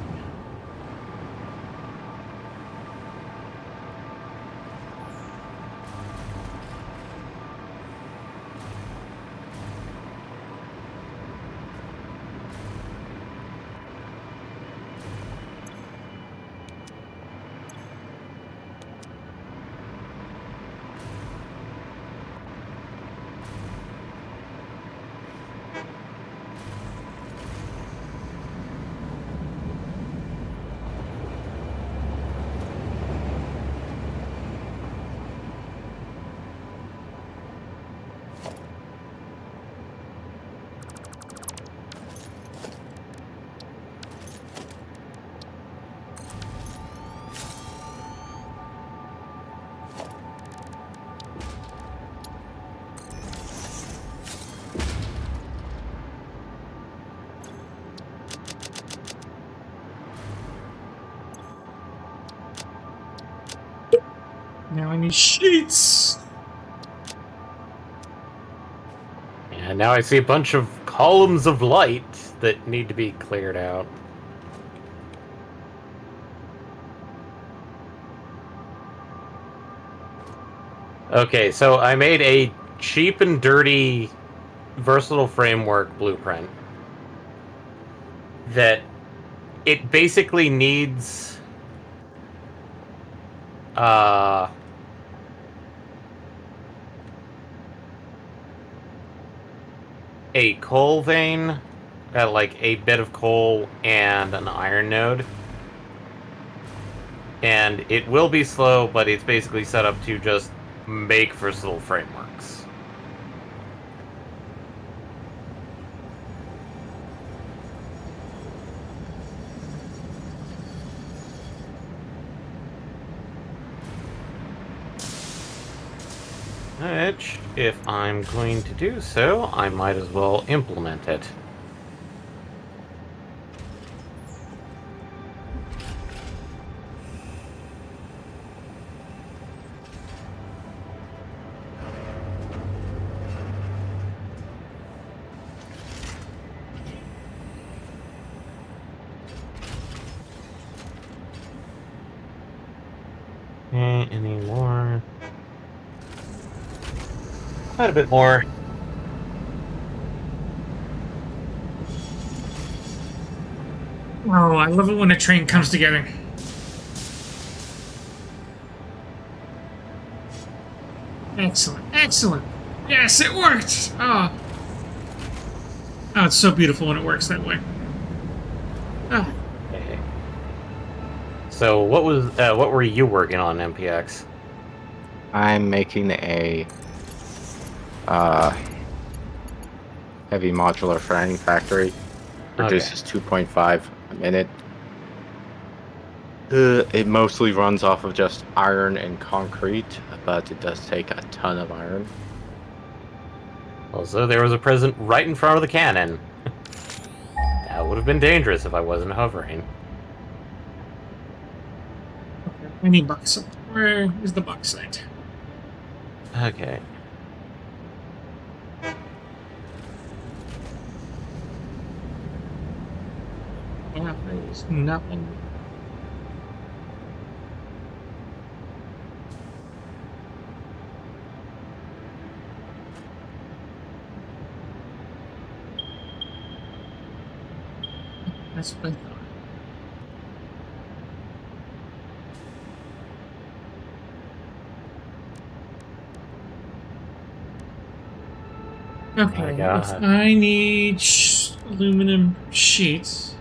Speaker 1: Now I need sheets.
Speaker 3: And now I see a bunch of columns of light that need to be cleared out. Okay, so I made a cheap and dirty versatile framework blueprint that it basically needs a coal vein, like a bit of coal and an iron node. And it will be slow, but it's basically set up to just make versatile frameworks. Which, if I'm going to do so, I might as well implement it. Okay, any more? Quite a bit more.
Speaker 1: Oh, I love it when a train comes together. Excellent, excellent. Yes, it worked. Oh, it's so beautiful when it works that way. Ah,
Speaker 3: Okay. So what were you working on, MPX?
Speaker 2: I'm making a heavy modular frying factory. Produces 2.5 a minute. It mostly runs off of just iron and concrete, but it does take a ton of iron.
Speaker 3: Also, there was a present right in front of the cannon. That would have been dangerous if I wasn't hovering.
Speaker 1: okay. I need bauxite. Where is the bauxite?
Speaker 3: Okay.
Speaker 1: Yeah, there's nothing. That's what I thought. Okay, if
Speaker 3: God.
Speaker 1: I need aluminum sheets,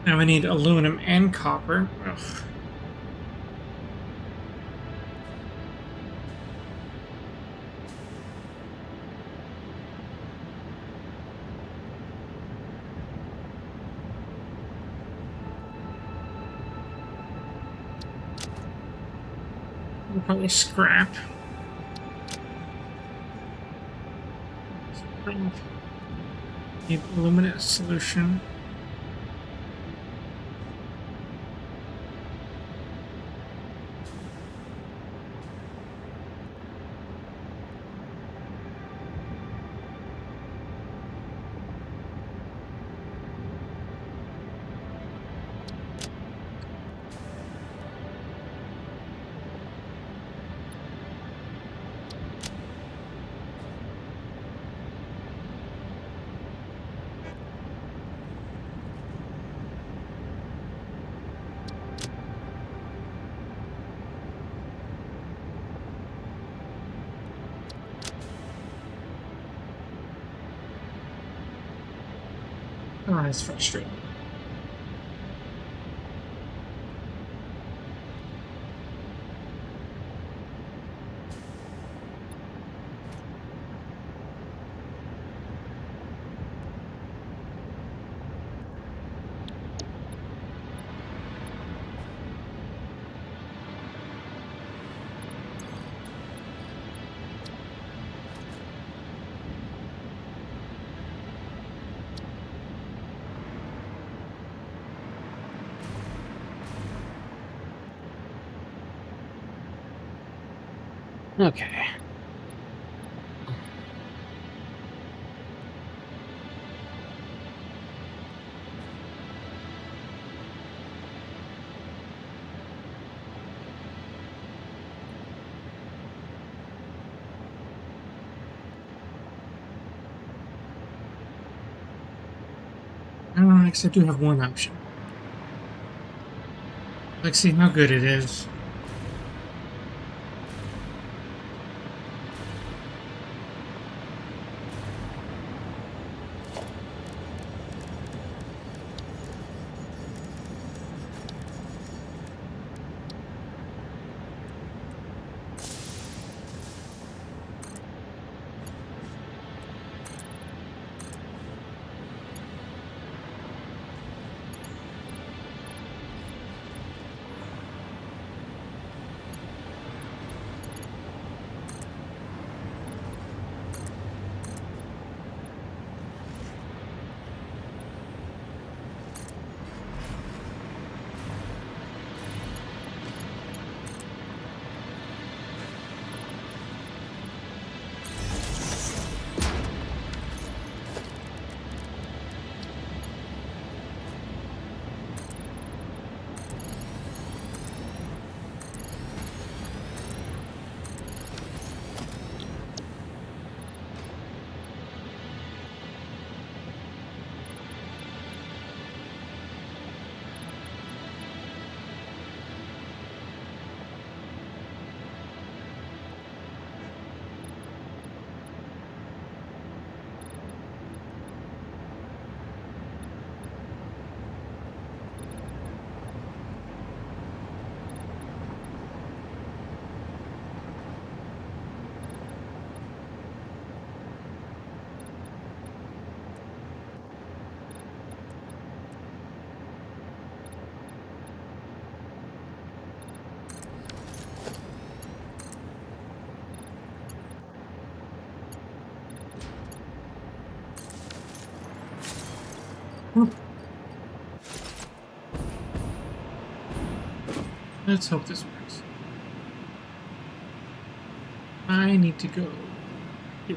Speaker 1: now I need aluminum and copper. Ugh. We'll probably scrap. Need aluminum solution. Oh, that's frustrating.
Speaker 3: Okay.
Speaker 1: I guess I do have one option. Let's see how good it is. Let's hope this works. I need to go here.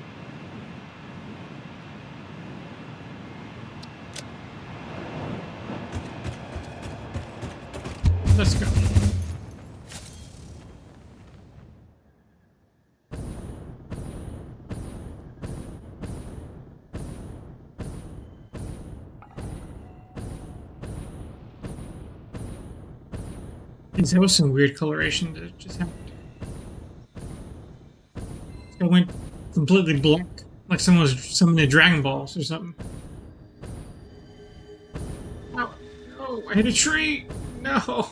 Speaker 1: Let's go. That was some weird coloration that just happened. It went completely black, like someone was summoning the Dragon Balls or something. No, no, I hit a tree. No.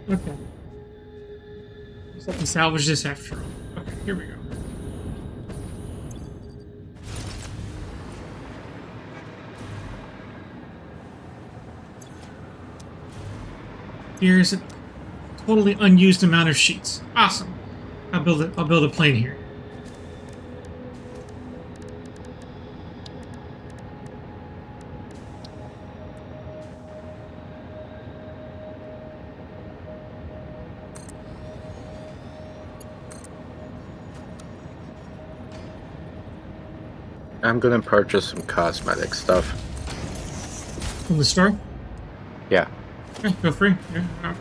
Speaker 1: Okay. So I can salvage this after all. Okay, here we go. Here's a totally unused amount of sheets. Awesome. I'll build a plane here.
Speaker 2: I'm gonna purchase some cosmetic stuff.
Speaker 1: From the store?
Speaker 2: Yeah.
Speaker 1: Okay, feel free. Yeah,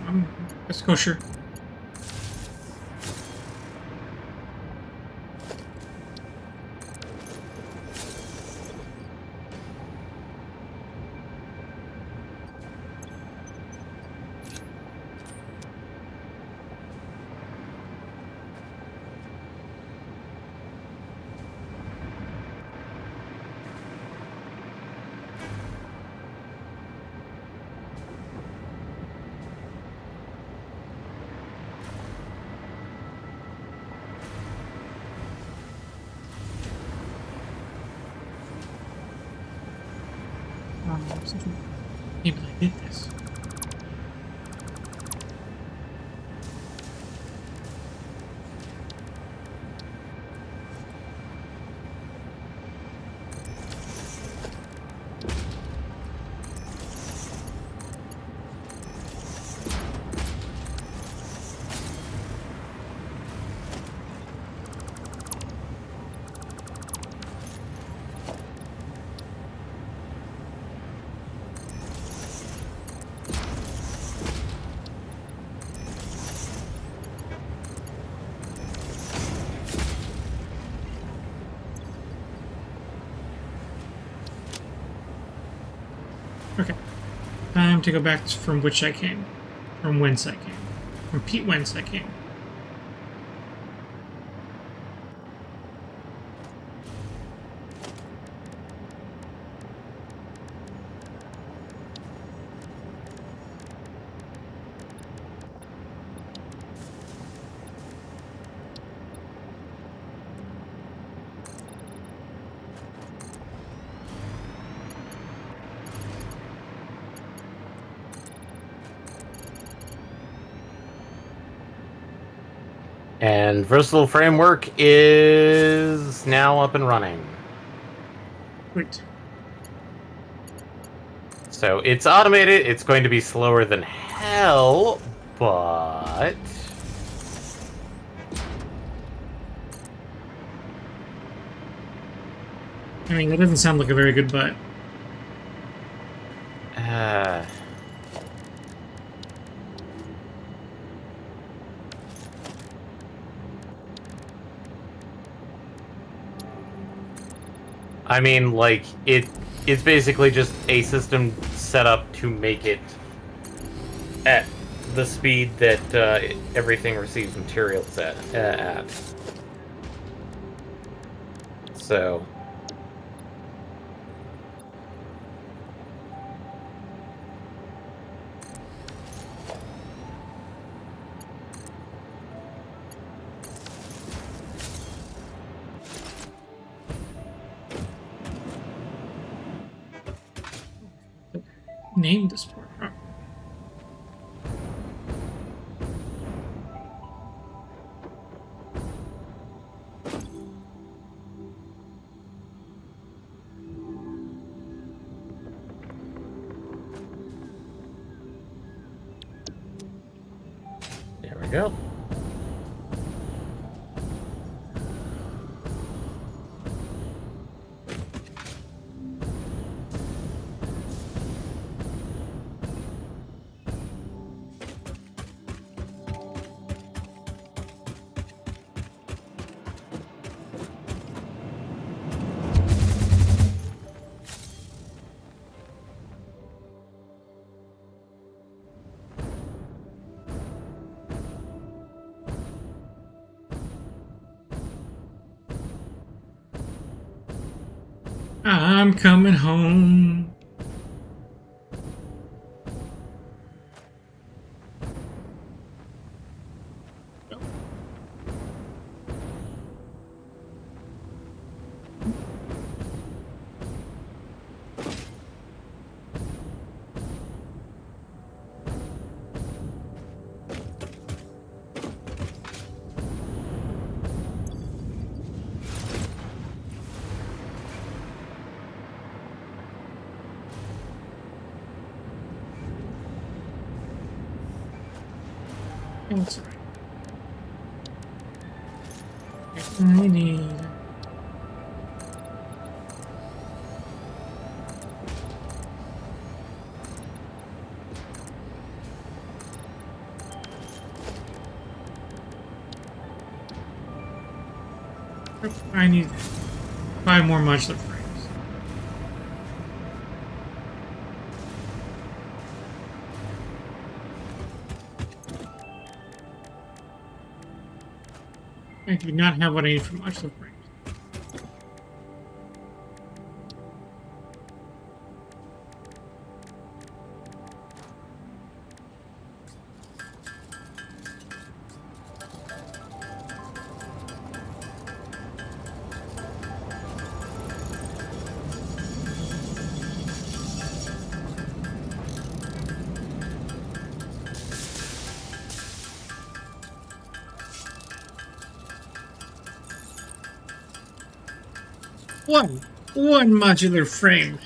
Speaker 1: that's kosher. Maybe I did this. Okay. Time to go back from which I came. From whence I came. From Pete whence I came.
Speaker 3: And Versatile Framework is now up and running.
Speaker 1: Wait.
Speaker 3: So it's automated. It's going to be slower than hell, but...
Speaker 1: I mean, that doesn't sound like a very good butt.
Speaker 3: I mean, like, it's basically just a system set up to make it at the speed that everything receives materials at. So...
Speaker 1: name this part? Oh.
Speaker 3: There we go.
Speaker 1: I'm coming home. That's right. I need. I need 5 more modular frames. I do not have what I need for modular frames. One modular frame.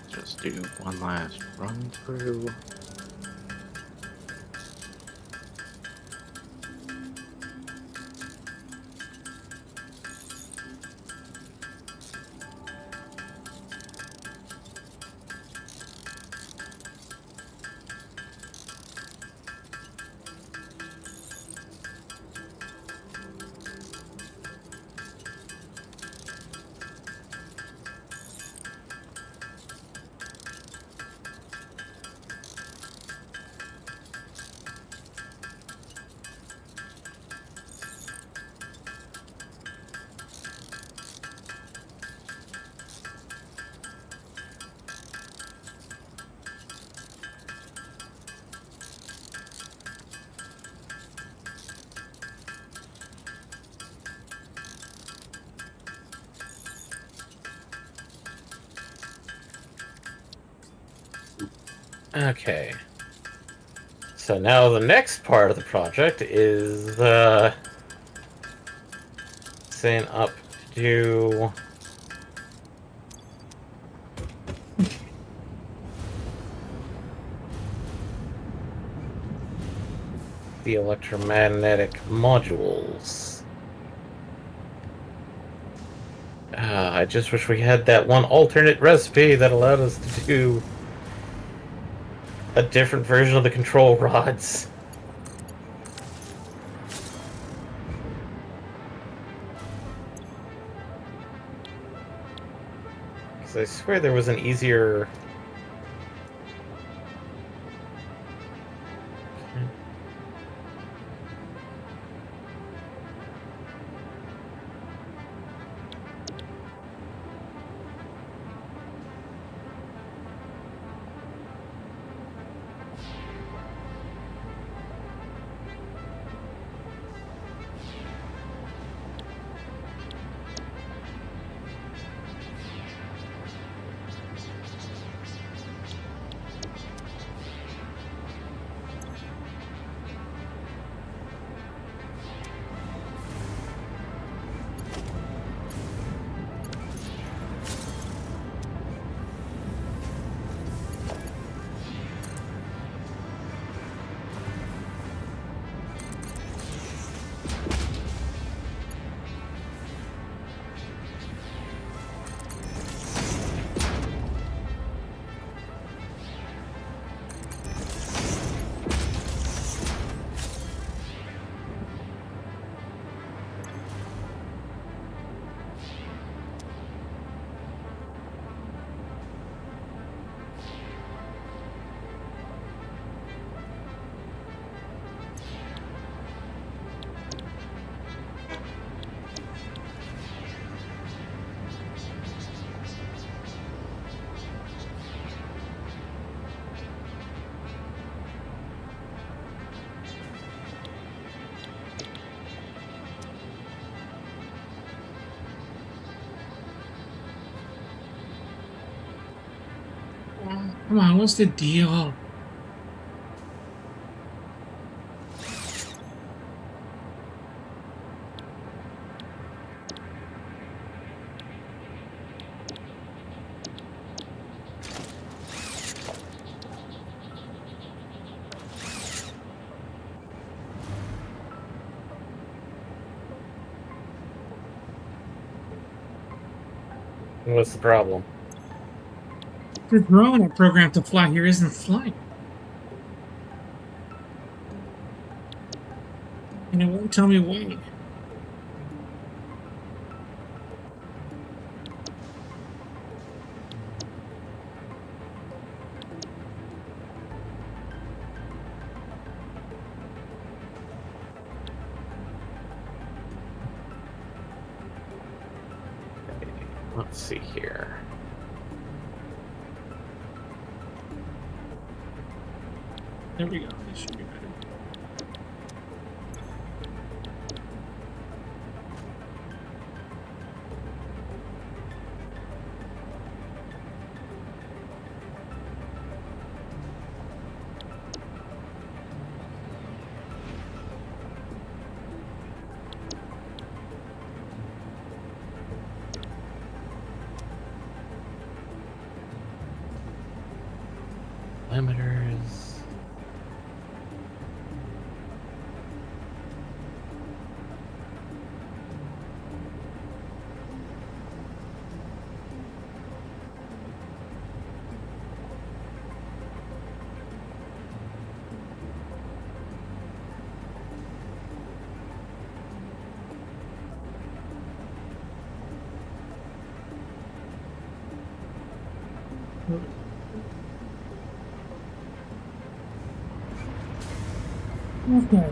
Speaker 2: Just do one last run through.
Speaker 3: Okay. So now the next part of the project is saying up to the electromagnetic modules. I just wish we had that one alternate recipe that allowed us to do a different version of the control rods. 'Cause I swear there was an easier.
Speaker 1: Come on, what's the deal?
Speaker 3: What's the problem?
Speaker 1: The drone I programmed to fly here isn't flying. And it won't tell me why.
Speaker 3: Let's see here.
Speaker 1: There we go. This should be better.
Speaker 3: Limiters.
Speaker 1: Okay.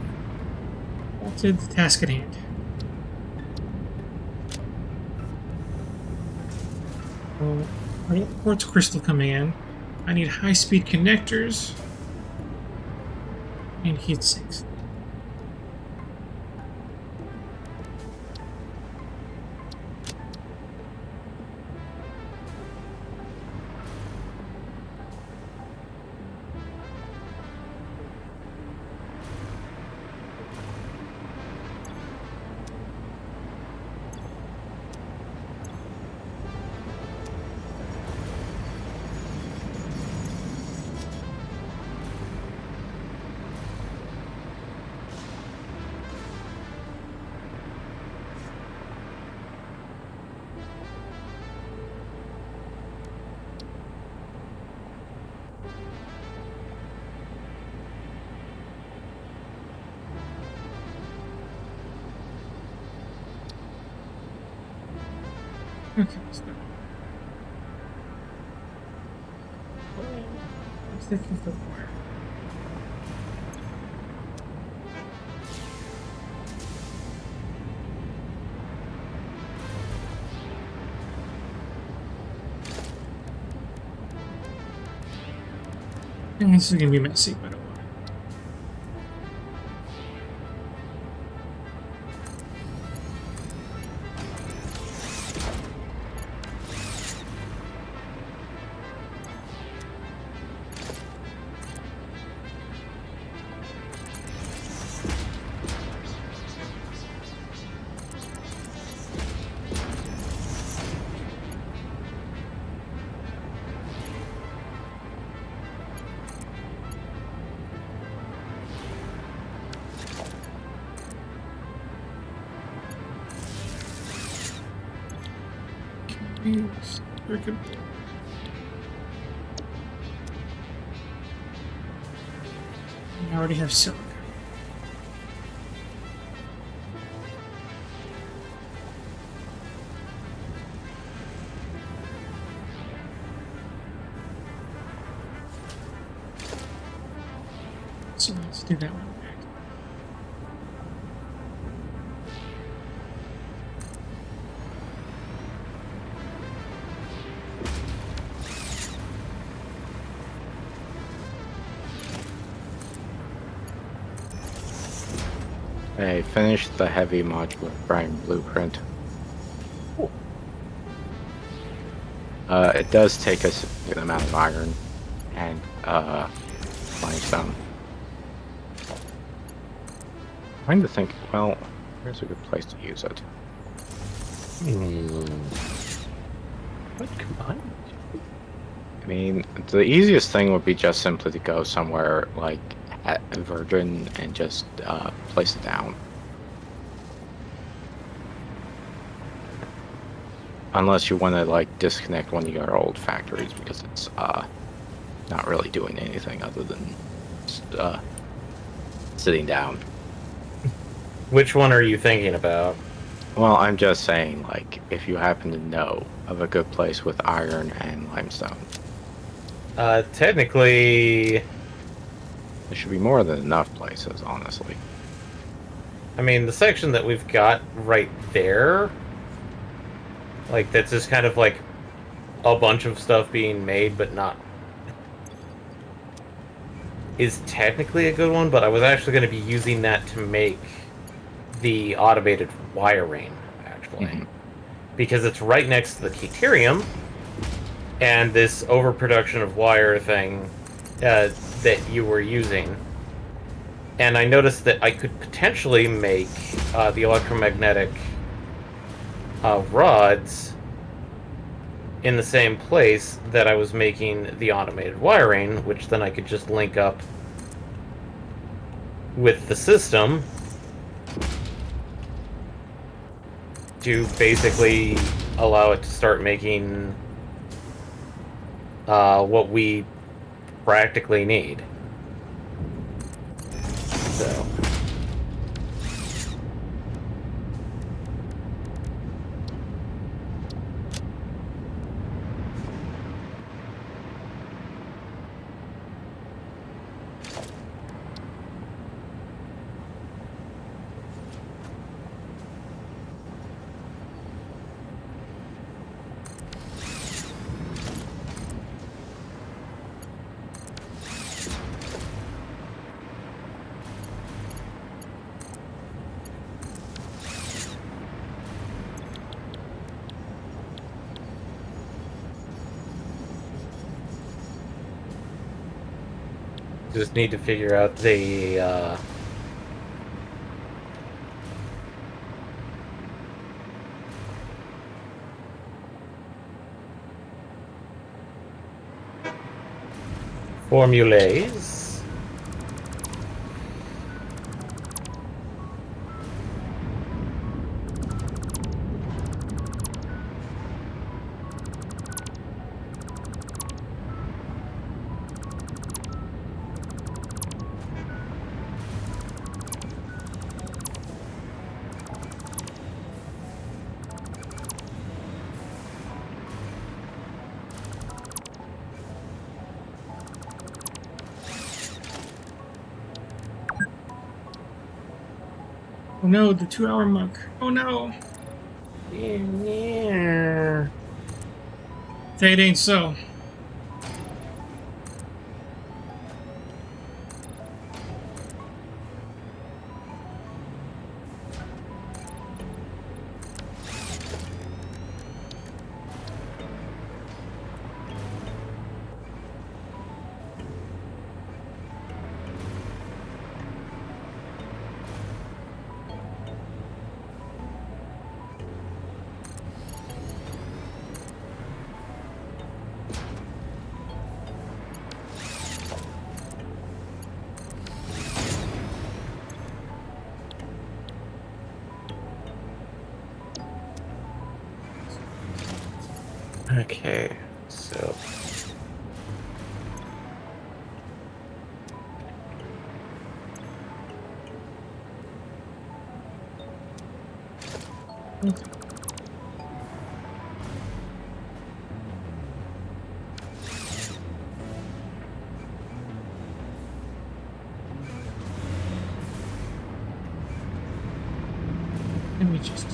Speaker 1: That's it, the task at hand. Oh, I got quartz crystal coming in. I need high-speed connectors and heat sinks. Okay, so thick is the wire? Yeah, this is gonna be messy, but oh well. Circuit board. I already have silica. So let's do that one next.
Speaker 2: I finished the heavy modular frame blueprint.
Speaker 3: Cool.
Speaker 2: It does take a significant amount of iron and limestone. Trying to think, well, where's a good place to use it?
Speaker 3: What combined?
Speaker 2: I mean, the easiest thing would be just simply to go somewhere like at Virgin and just place it down. Unless you want to like disconnect one of your old factories because it's not really doing anything other than just sitting down.
Speaker 3: Which one are you thinking about?
Speaker 2: Well, I'm just saying, like, if you happen to know of a good place with iron and limestone,
Speaker 3: Technically,
Speaker 2: there should be more than enough places, honestly.
Speaker 3: I mean, the section that we've got right there, like, that's just kind of like a bunch of stuff being made, but not, is technically a good one, but I was actually going to be using that to make the automated wiring, actually.
Speaker 2: Mhm.
Speaker 3: Because it's right next to the Caterium, and this overproduction of wire thing that you were using. And I noticed that I could potentially make the electromagnetic rods in the same place that I was making the automated wiring, which then I could just link up with the system to basically allow it to start making what we practically need. So. Just need to figure out the formulas.
Speaker 1: no, the 2-hour muck. Oh no. Say it ain't so.
Speaker 3: Okay, so
Speaker 1: Let me just.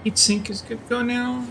Speaker 1: Heat sink is good to go now.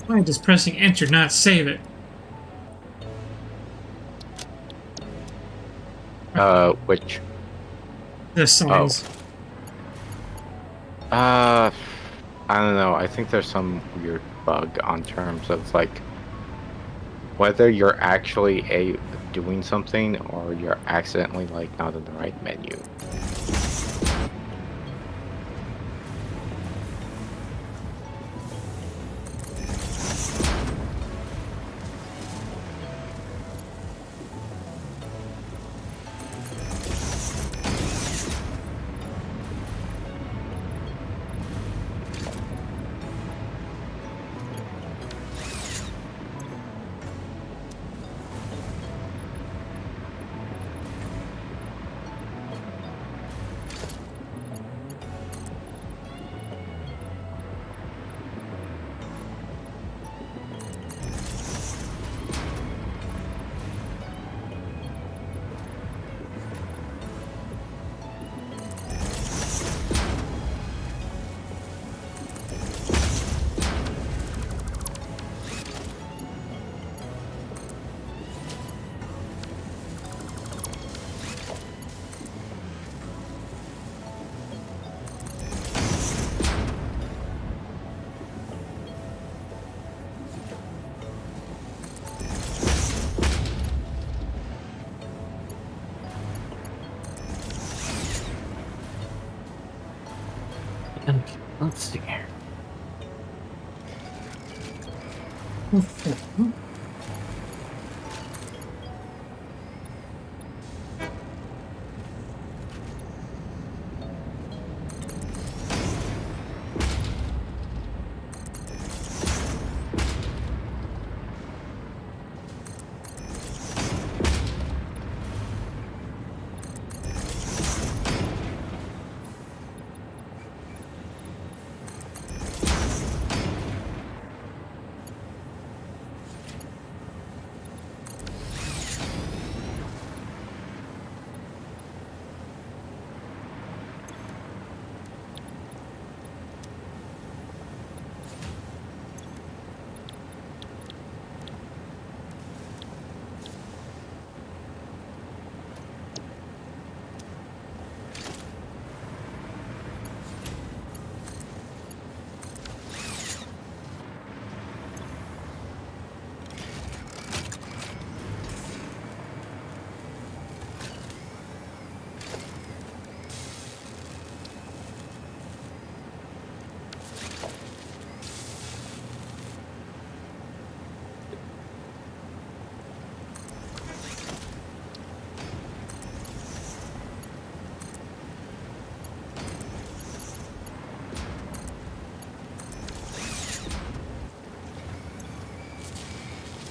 Speaker 1: Why does pressing enter not save it?
Speaker 2: Which
Speaker 1: The signs.
Speaker 2: I don't know. I think there's some weird bug on terms of like whether you're actually doing something or you're accidentally like not in the right menu.
Speaker 3: Let's see.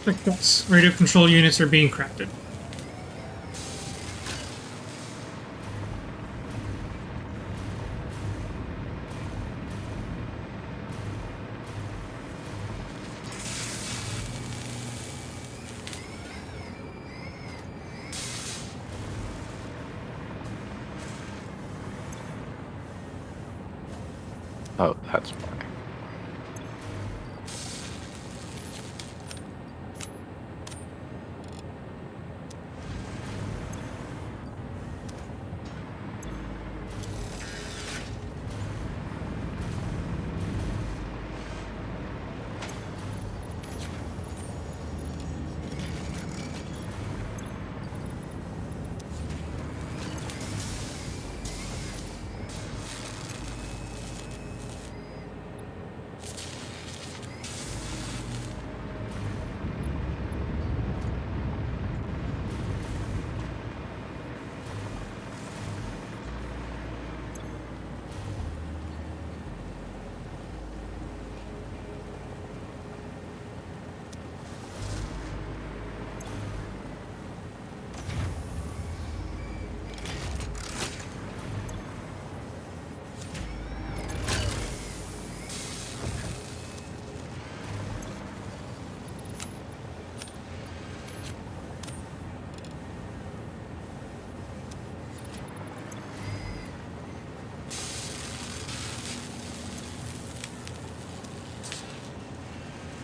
Speaker 1: Success. Radio control units are being crafted.
Speaker 2: Oh, that's why.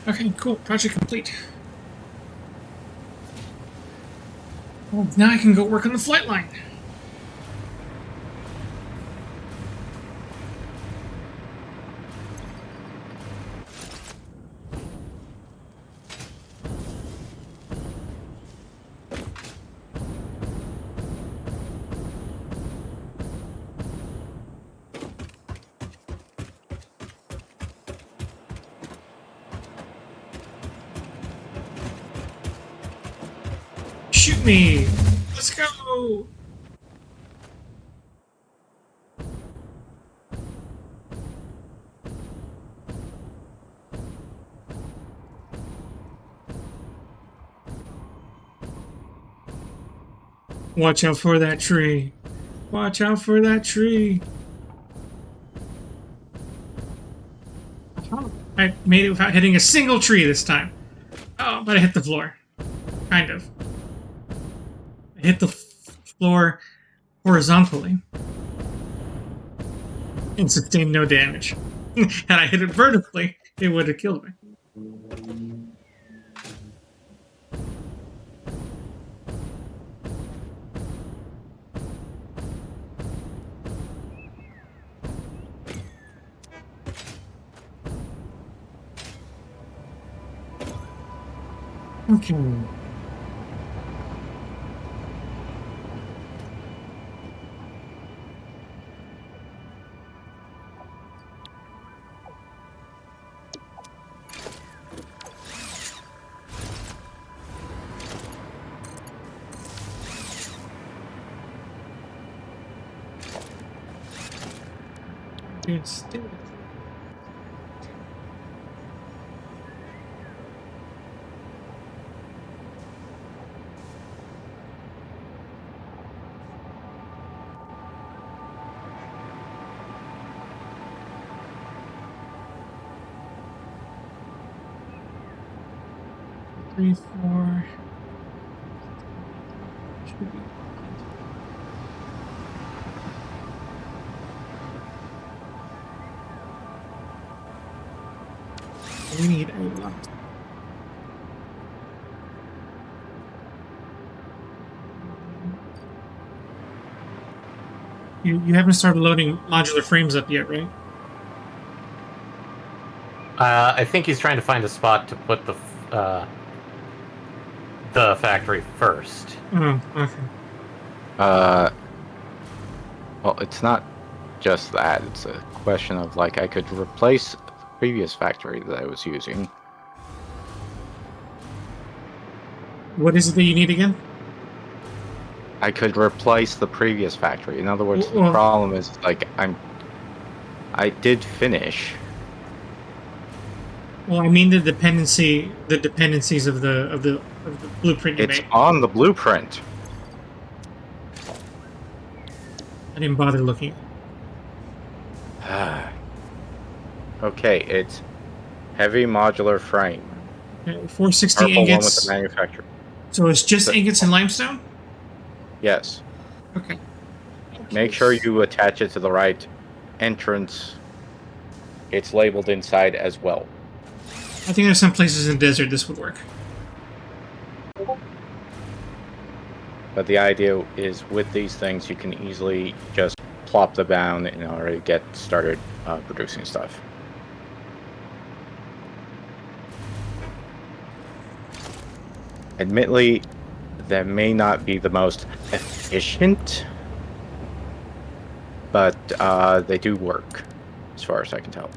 Speaker 1: Okay, cool. Project complete. Well, now I can go work on the flight line. Shoot me! Let's go! Watch out for that tree. Watch out for that tree. Oh, I made it without hitting a single tree this time. Oh, but I hit the floor. Kind of. I hit the floor horizontally and sustained no damage. Had I hit it vertically, it would have killed me. Okay. It's still. Three, four. Should be. We need a lot. You haven't started loading modular frames up yet, right?
Speaker 3: I think he's trying to find a spot to put the factory first.
Speaker 1: Oh, okay.
Speaker 2: Well, it's not just that. It's a question of like I could replace the previous factory that I was using.
Speaker 1: What is it that you need again?
Speaker 2: I could replace the previous factory. In other words, the
Speaker 1: Well-
Speaker 2: problem is like I did finish.
Speaker 1: Well, I mean the dependencies of the blueprint you
Speaker 2: It's
Speaker 1: made.
Speaker 2: on the blueprint.
Speaker 1: I didn't bother looking.
Speaker 2: Okay, it's heavy modular frame.
Speaker 1: Okay, 460
Speaker 2: Purple one with
Speaker 1: ingots.
Speaker 2: the manufacturer.
Speaker 1: So it's just
Speaker 2: The-
Speaker 1: ingots and limestone.
Speaker 2: Yes.
Speaker 1: Okay.
Speaker 2: Make sure you attach it to the right entrance. It's labeled inside as well.
Speaker 1: I think there's some places in the desert this would work.
Speaker 2: But the idea is with these things, you can easily just plop them down in order to get started producing stuff. Admittedly, that may not be the most efficient, but they do work, as far as I can tell.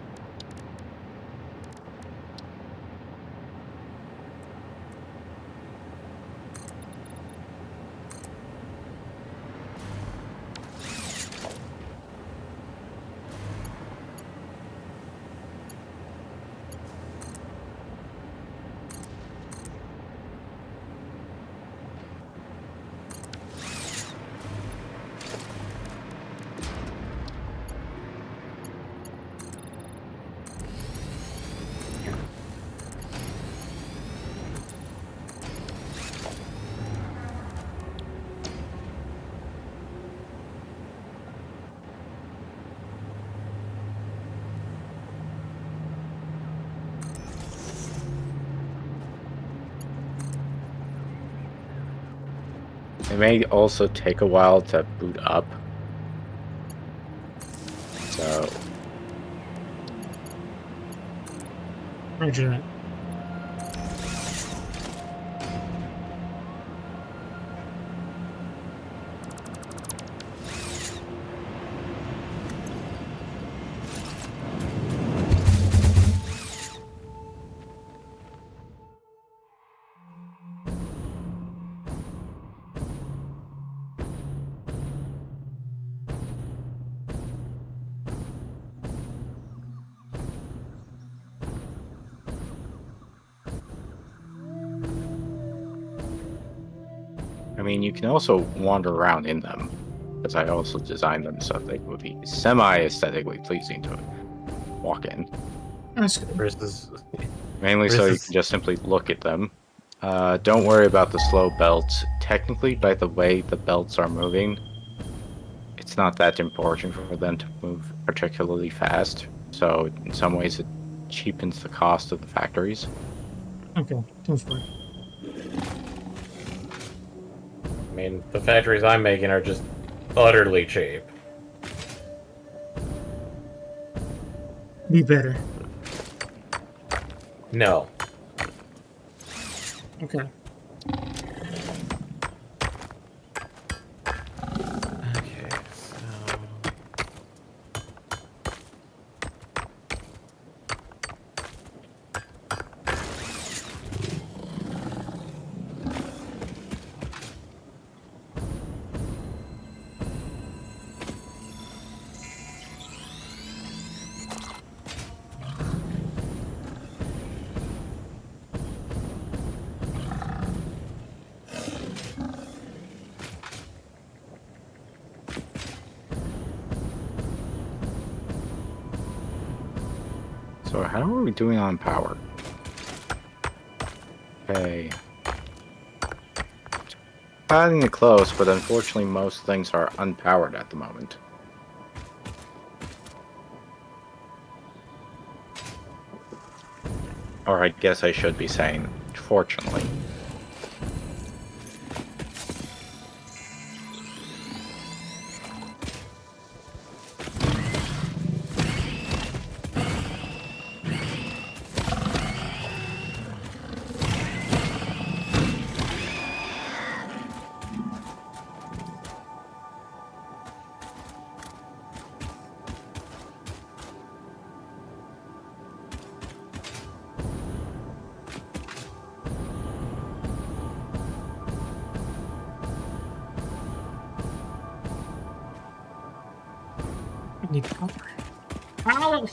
Speaker 2: It may also take a while to boot up. So,
Speaker 1: Roger that.
Speaker 2: I mean, you can also wander around in them, because I also designed them so they would be semi-aesthetically pleasing to walk in.
Speaker 1: That's good.
Speaker 3: Versus,
Speaker 2: Mainly so you can just simply look at them. Don't worry about the slow belts. Technically, by the way the belts are moving, it's not that important for them to move particularly fast. So in some ways, it cheapens the cost of the factories.
Speaker 1: Okay, go for it.
Speaker 3: I mean, the factories I'm making are just utterly cheap.
Speaker 1: Be better.
Speaker 3: No.
Speaker 1: Okay.
Speaker 3: Okay, so...
Speaker 2: So how are we doing on power? Okay. Cutting it close, but unfortunately most things are unpowered at the moment. Or I guess I should be saying, fortunately.
Speaker 1: I need power. Power!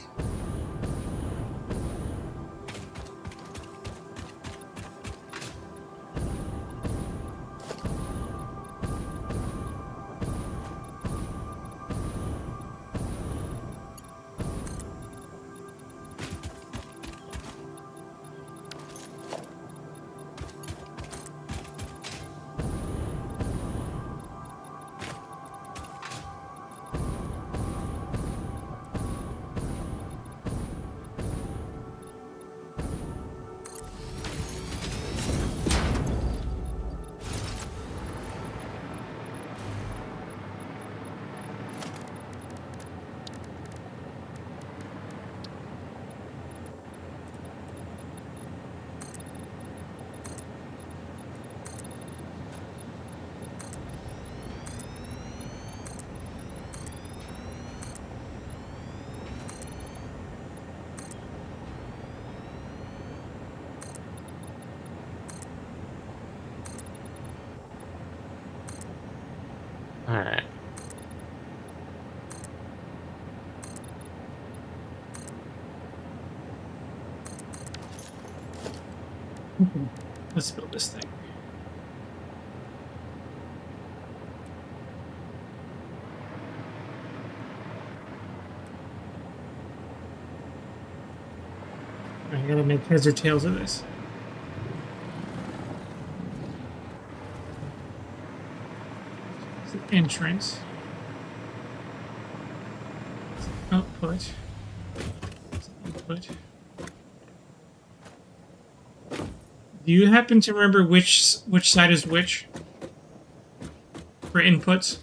Speaker 3: Alright.
Speaker 1: Okay. Let's build this thing. I gotta make heads or tails of this. It's an entrance. It's an output. It's an input. Do you happen to remember which side is which for inputs?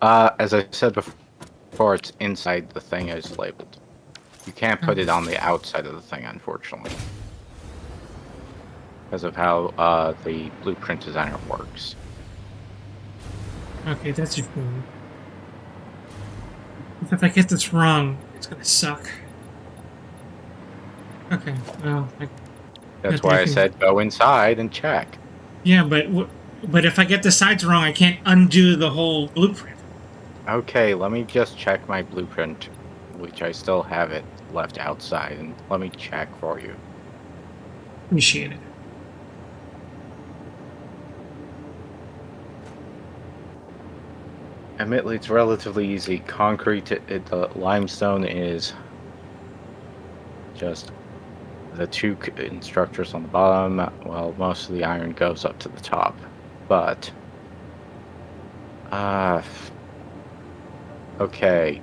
Speaker 2: As I said before, it's inside the thing is labeled. You can't put it on the outside of the thing, unfortunately. Because of how the blueprint designer works.
Speaker 1: Okay, that's just cool. If I get this wrong, it's gonna suck. Okay, well,
Speaker 2: That's why I said go inside and check.
Speaker 1: yeah, but if I get the sides wrong, I can't undo the whole blueprint.
Speaker 2: Okay, let me just check my blueprint, which I still have it left outside, and let me check for you.
Speaker 1: Appreciate it.
Speaker 2: Admittedly, it's relatively easy. Concrete, the limestone is just the two structures on the bottom. Well, most of the iron goes up to the top, but okay.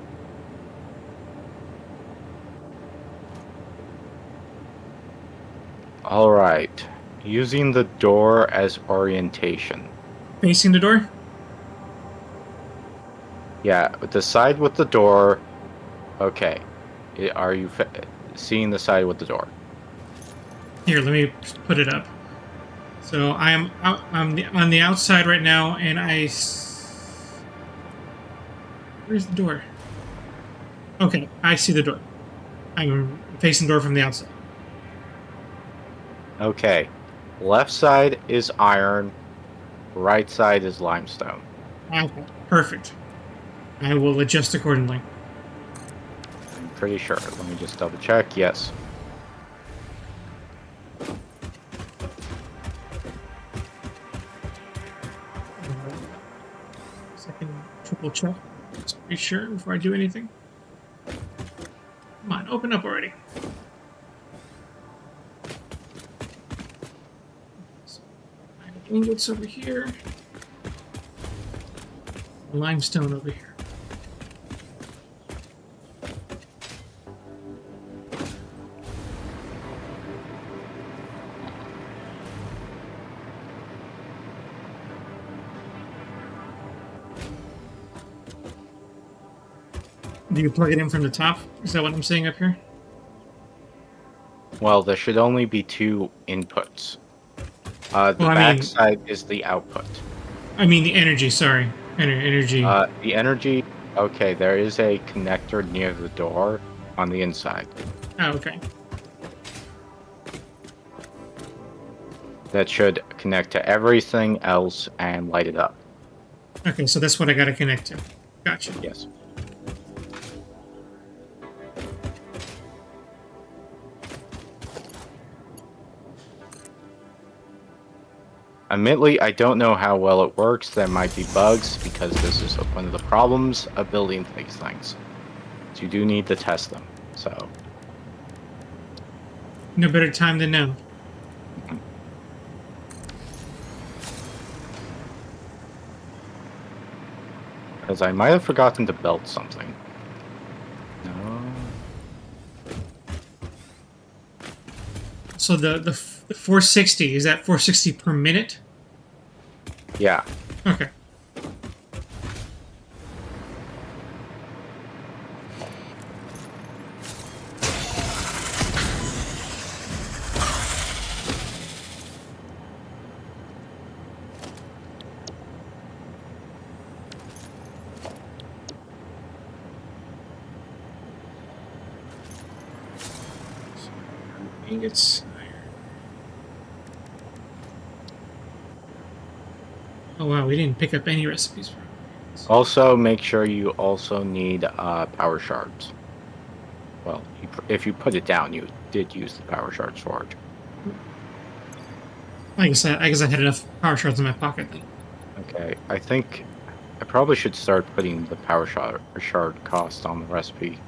Speaker 2: All right. Using the door as orientation.
Speaker 1: Facing the door?
Speaker 2: Yeah, the side with the door. Okay. Are you seeing the side with the door?
Speaker 1: Here, let me put it up. So I'm on the outside right now, and where's the door? Okay, I see the door. I'm facing the door from the outside.
Speaker 2: Okay. Left side is iron. Right side is limestone.
Speaker 1: Okay, perfect. I will adjust accordingly.
Speaker 2: I'm pretty sure. Let me just double check. Yes.
Speaker 1: Second triple check. Just be sure before I do anything. Come on, open up already. Ingots over here. Limestone over here. Do you plug it in from the top? Is that what I'm seeing up here?
Speaker 2: Well, there should only be two inputs. The
Speaker 1: Well, I mean-
Speaker 2: backside is the output.
Speaker 1: I mean the energy, sorry. Energy.
Speaker 2: The energy. Okay, there is a connector near the door on the inside
Speaker 1: Oh, okay.
Speaker 2: that should connect to everything else and light it up.
Speaker 1: Okay, so that's what I gotta connect to. Gotcha.
Speaker 2: Yes. Admittedly, I don't know how well it works. There might be bugs because this is one of the problems of building these things. So you do need to test them. So
Speaker 1: No better time than now.
Speaker 2: because I might have forgotten to belt something. No.
Speaker 1: So the 460, is that 460 per minute?
Speaker 2: Yeah.
Speaker 1: Okay. Ingots. Oh wow, we didn't pick up any recipes for it.
Speaker 2: Also, make sure you also need power shards. Well, if you put it down, you did use the power shards for it.
Speaker 1: I guess I had enough power shards in my pocket then.
Speaker 2: Okay, I think I probably should start putting the power shard cost on the recipe,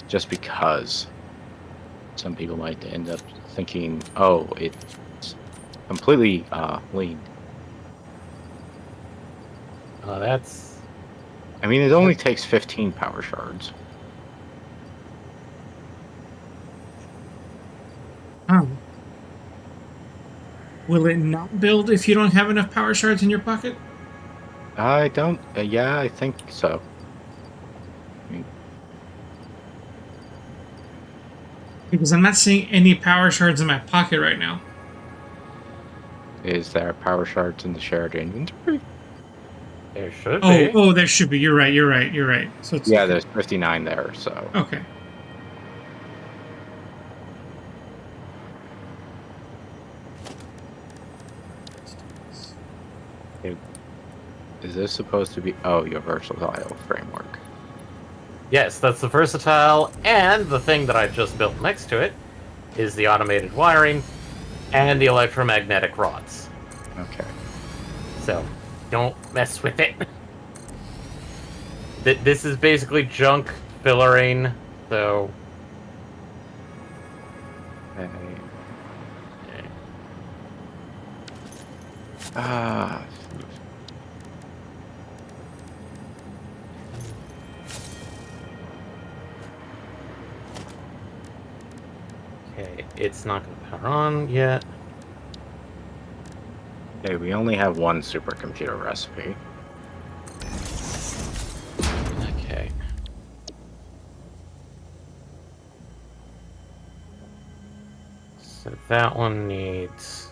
Speaker 2: just because some people might end up thinking, oh, it's completely lean.
Speaker 3: That's
Speaker 2: I mean, it only takes 15 power shards.
Speaker 1: Oh. Will it not build if you don't have enough power shards in your pocket?
Speaker 2: I don't. Yeah, I think so.
Speaker 1: Because I'm not seeing any power shards in my pocket right now.
Speaker 2: Is there power shards in the shared inventory?
Speaker 3: there should
Speaker 1: Oh,
Speaker 3: be.
Speaker 1: oh, there should be. You're right. So it's
Speaker 2: Yeah, there's 59 there, so.
Speaker 1: okay.
Speaker 2: Is this supposed to be? Oh, your versatile framework.
Speaker 3: Yes, that's the versatile, and the thing that I just built next to it is the automated wiring and the electromagnetic rods.
Speaker 2: Okay.
Speaker 3: So, don't mess with it. This is basically junk fillering, so...
Speaker 2: Okay. Ah.
Speaker 3: Okay, it's not going to power on yet.
Speaker 2: Okay, we only have one supercomputer recipe.
Speaker 3: Okay. So that one needs...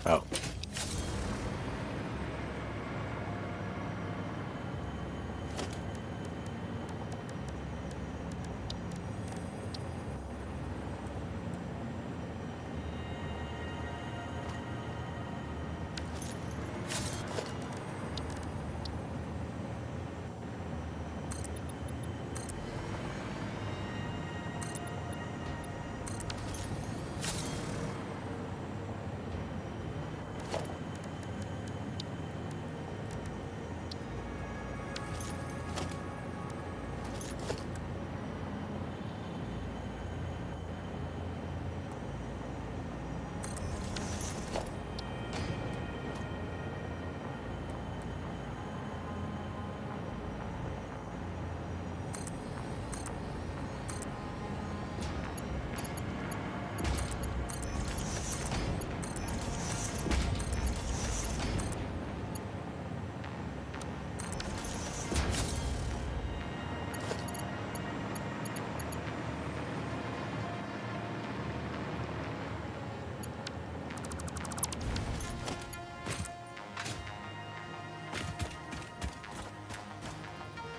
Speaker 2: Oh.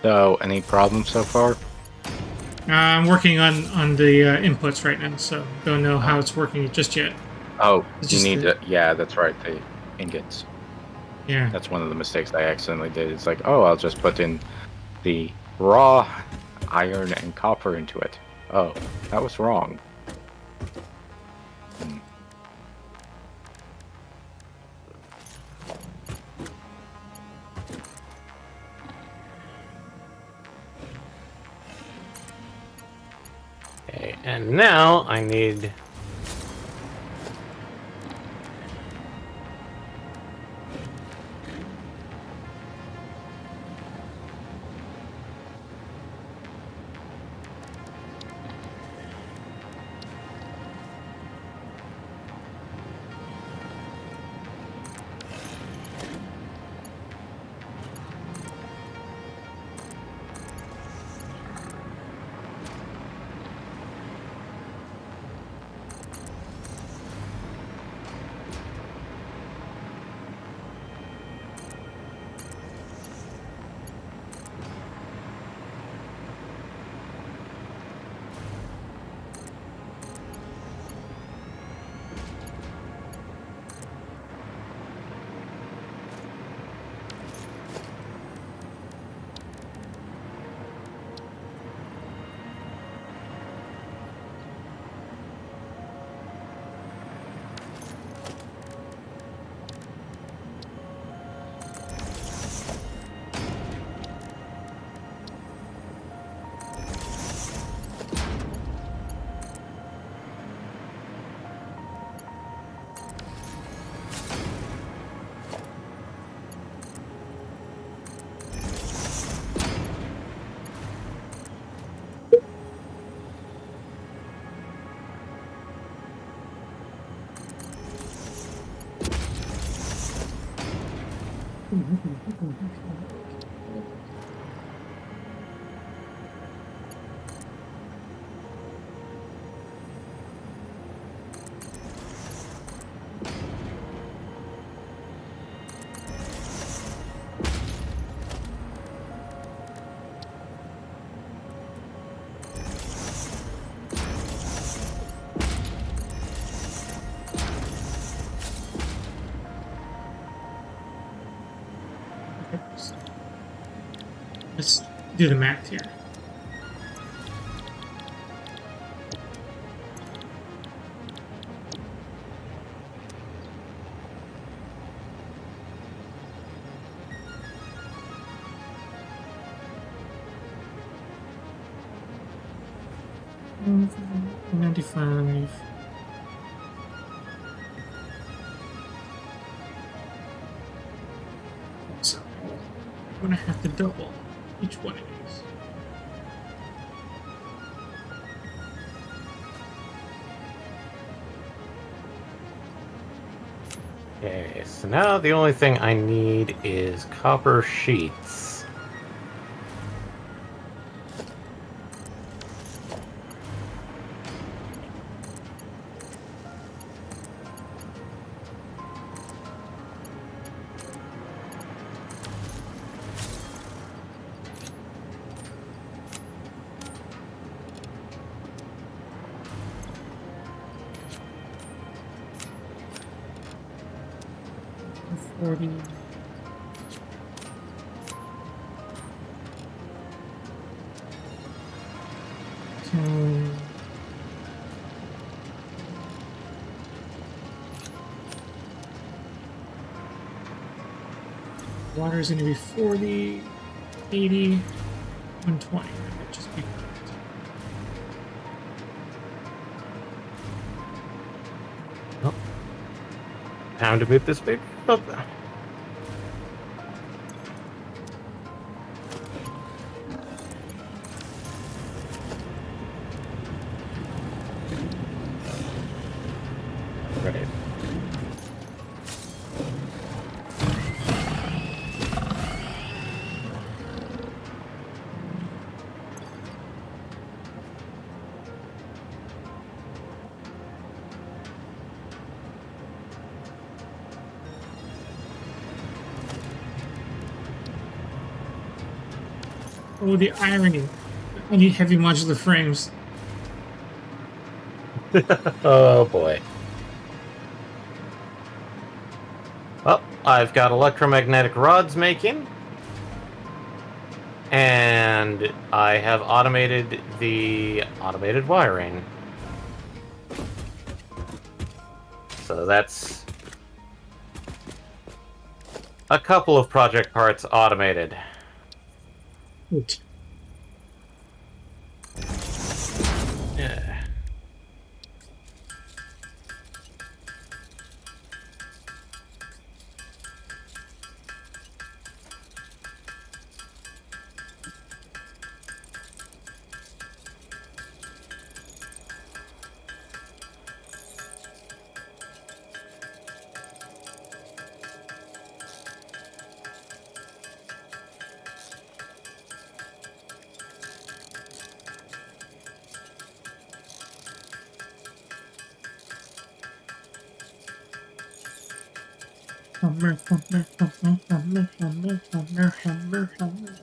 Speaker 2: So, any problems so far?
Speaker 1: I'm working on the inputs right now, so don't know how it's working just yet.
Speaker 2: Oh,
Speaker 1: It's
Speaker 2: you
Speaker 1: just
Speaker 2: need
Speaker 1: the,
Speaker 2: to. Yeah, that's right. The ingots.
Speaker 1: yeah.
Speaker 2: That's one of the mistakes I accidentally did. It's like, oh, I'll just put in the raw iron and copper into it. Oh, that was wrong. Hmm.
Speaker 3: Okay, and now I need.
Speaker 1: Let's do the math here. $95. So I'm gonna have to double each one of these.
Speaker 3: Okay, so now the only thing I need is copper sheets.
Speaker 1: $40. So water is going to be 40, 80, 120. That would just be perfect.
Speaker 3: Time to move this big up. Right.
Speaker 1: Oh, the irony. I need heavy modular frames.
Speaker 3: Oh boy. Well, I've got electromagnetic rods making. And I have automated the automated wiring. So that's a couple of project parts automated.
Speaker 1: Good.
Speaker 3: Yeah.
Speaker 1: Hammer, hammer, hammer, hammer, hammer, hammer, hammer, hammer.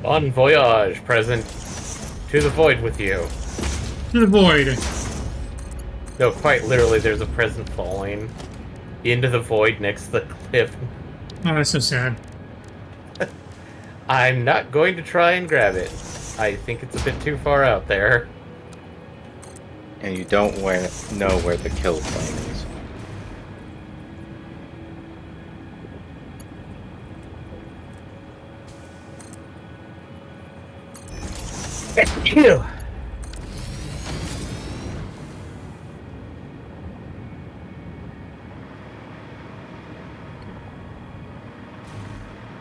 Speaker 3: Bon voyage, present to the void with you.
Speaker 1: To the void.
Speaker 3: No, quite literally, there's a present falling into the void next to the cliff.
Speaker 1: Oh, that's so sad.
Speaker 3: I'm not going to try and grab it. I think it's a bit too far out there.
Speaker 2: And you don't know where the kill point is.
Speaker 3: Ew.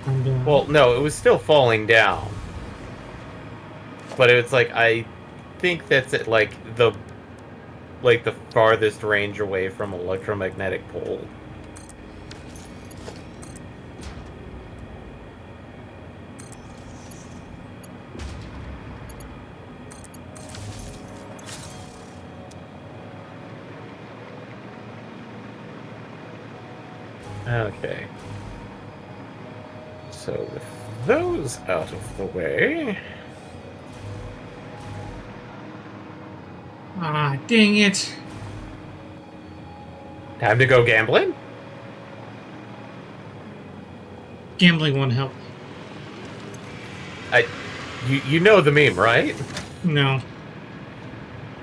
Speaker 1: And,
Speaker 3: Well, no, it was still falling down. But it's like, I think that's at the farthest range away from electromagnetic pole. Okay. So with those out of the way,
Speaker 1: Ah, dang it.
Speaker 3: Time to go gambling?
Speaker 1: Gambling won't help.
Speaker 3: You know the meme, right?
Speaker 1: No.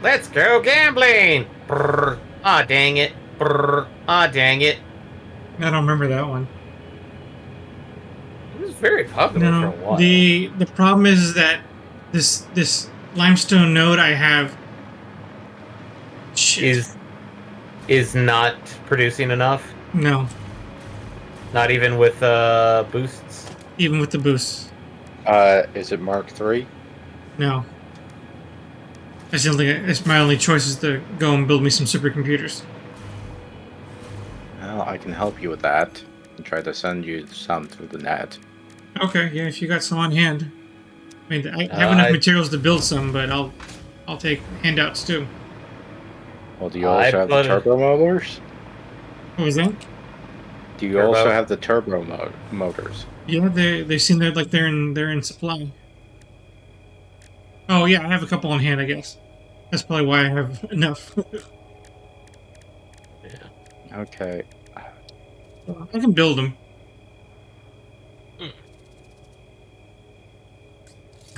Speaker 3: Let's go gambling! Brrr. Ah, dang it. Brrr. Ah, dang it.
Speaker 1: I don't remember that one.
Speaker 3: It was very popular for a
Speaker 1: No.
Speaker 3: while.
Speaker 1: The problem is that this limestone node I have shit.
Speaker 3: Is not producing enough.
Speaker 1: No.
Speaker 3: Not even with boosts.
Speaker 1: Even with the boosts.
Speaker 2: Is it Mark III?
Speaker 1: No. It's my only choice is to go and build me some supercomputers.
Speaker 2: Well, I can help you with that. And try to send you some through the net.
Speaker 1: Okay, yeah, if you got some on hand. I mean, I have enough materials to build some, but I'll take handouts too.
Speaker 2: Well, do you also have the turbo motors?
Speaker 1: What was that?
Speaker 2: Do you also have the turbo motors?
Speaker 1: Yeah, they seem like they're in supply. Oh yeah, I have a couple on hand, I guess. That's probably why I have enough.
Speaker 3: Yeah.
Speaker 2: Okay.
Speaker 1: I can build them.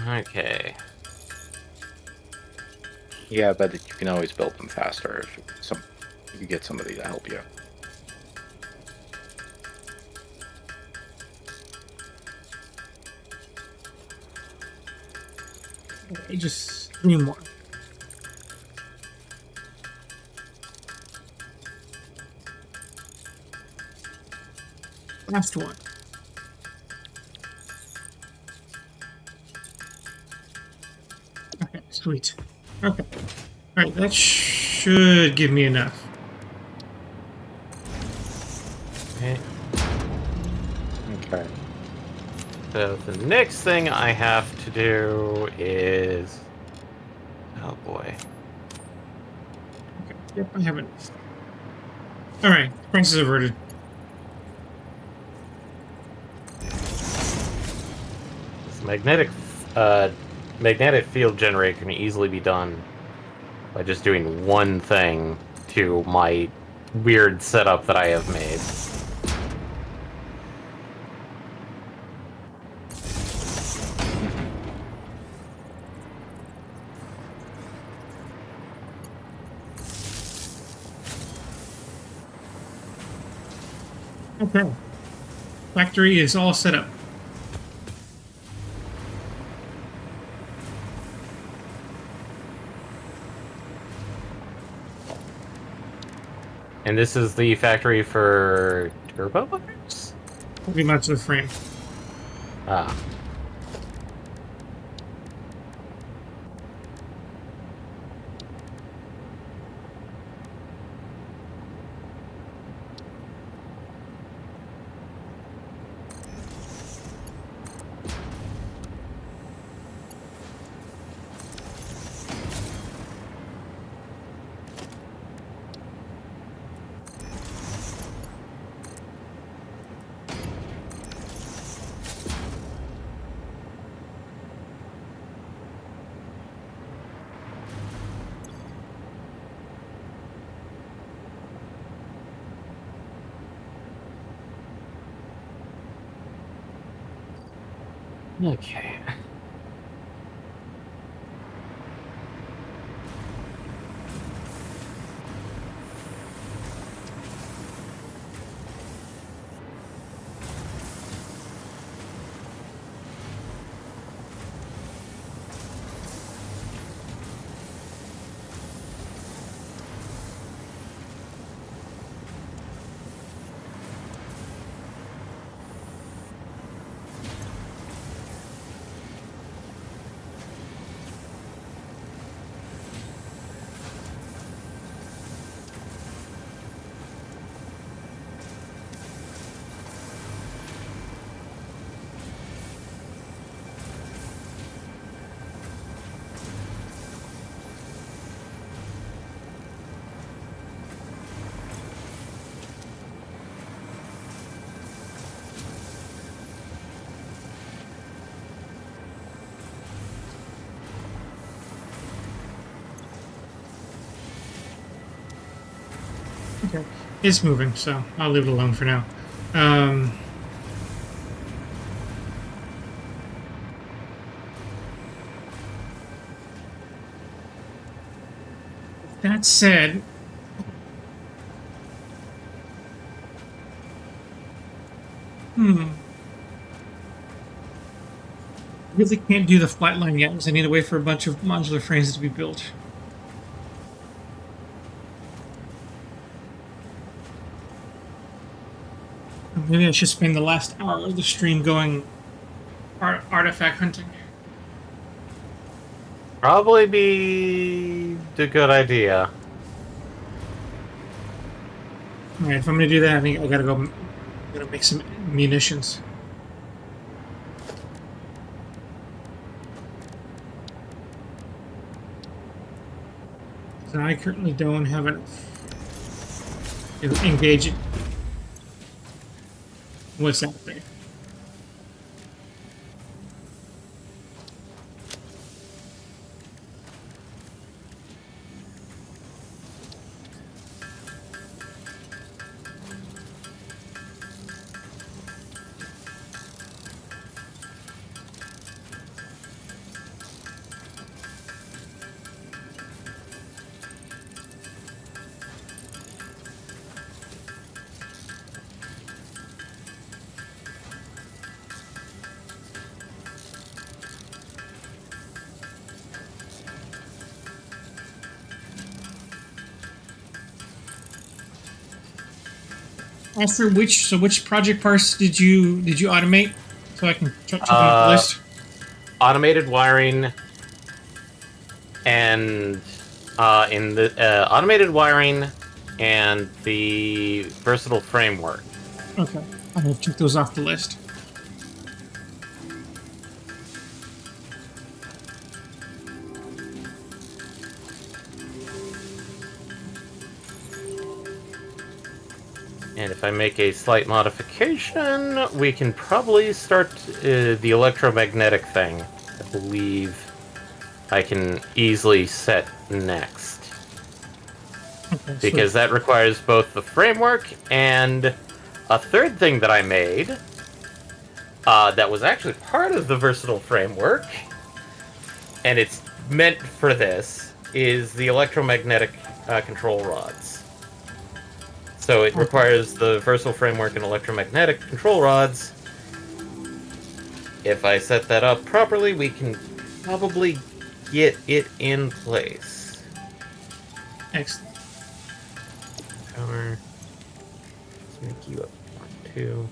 Speaker 3: Okay.
Speaker 2: Yeah, but you can always build them faster if you get somebody to help you.
Speaker 1: Okay, just 3 more. Last one. Okay, sweet. Okay. Alright, that should give me enough.
Speaker 3: Okay.
Speaker 2: Okay.
Speaker 3: So the next thing I have to do is... Oh boy.
Speaker 1: Okay, yep, I have enough. Alright, crisis averted.
Speaker 3: This magnetic field generator can easily be done by just doing one thing to my weird setup that I have made.
Speaker 1: Okay. Factory is all set up.
Speaker 3: And this is the factory for turbo motors?
Speaker 1: Pretty much the frame.
Speaker 3: Ah. Okay.
Speaker 1: Okay. It's moving, so I'll leave it alone for now. Um, that said, really can't do the flat line yet because I need to wait for a bunch of modular frames to be built. Maybe I should spend the last hour of the stream going artifact hunting.
Speaker 3: Probably be a good idea.
Speaker 1: All right, if I'm gonna do that, I think I gotta go. I'm gonna make some munitions. So I currently don't have enough to engage it. What's that thing? Arthur, which project parts did you automate so I can check them off the list?
Speaker 3: Automated wiring and in the automated wiring and the versatile framework.
Speaker 1: Okay, I'm gonna check those off the list.
Speaker 3: And if I make a slight modification, we can probably start the electromagnetic thing. I believe I can easily set next.
Speaker 1: Okay,
Speaker 3: Because that requires both the framework and a third thing that I made that was actually part of the versatile framework, and it's meant for this, is the electromagnetic control rods. So it requires the versatile framework and electromagnetic control rods. If I set that up properly, we can probably get it in place.
Speaker 1: excellent.
Speaker 3: Power. Let's make you up 2.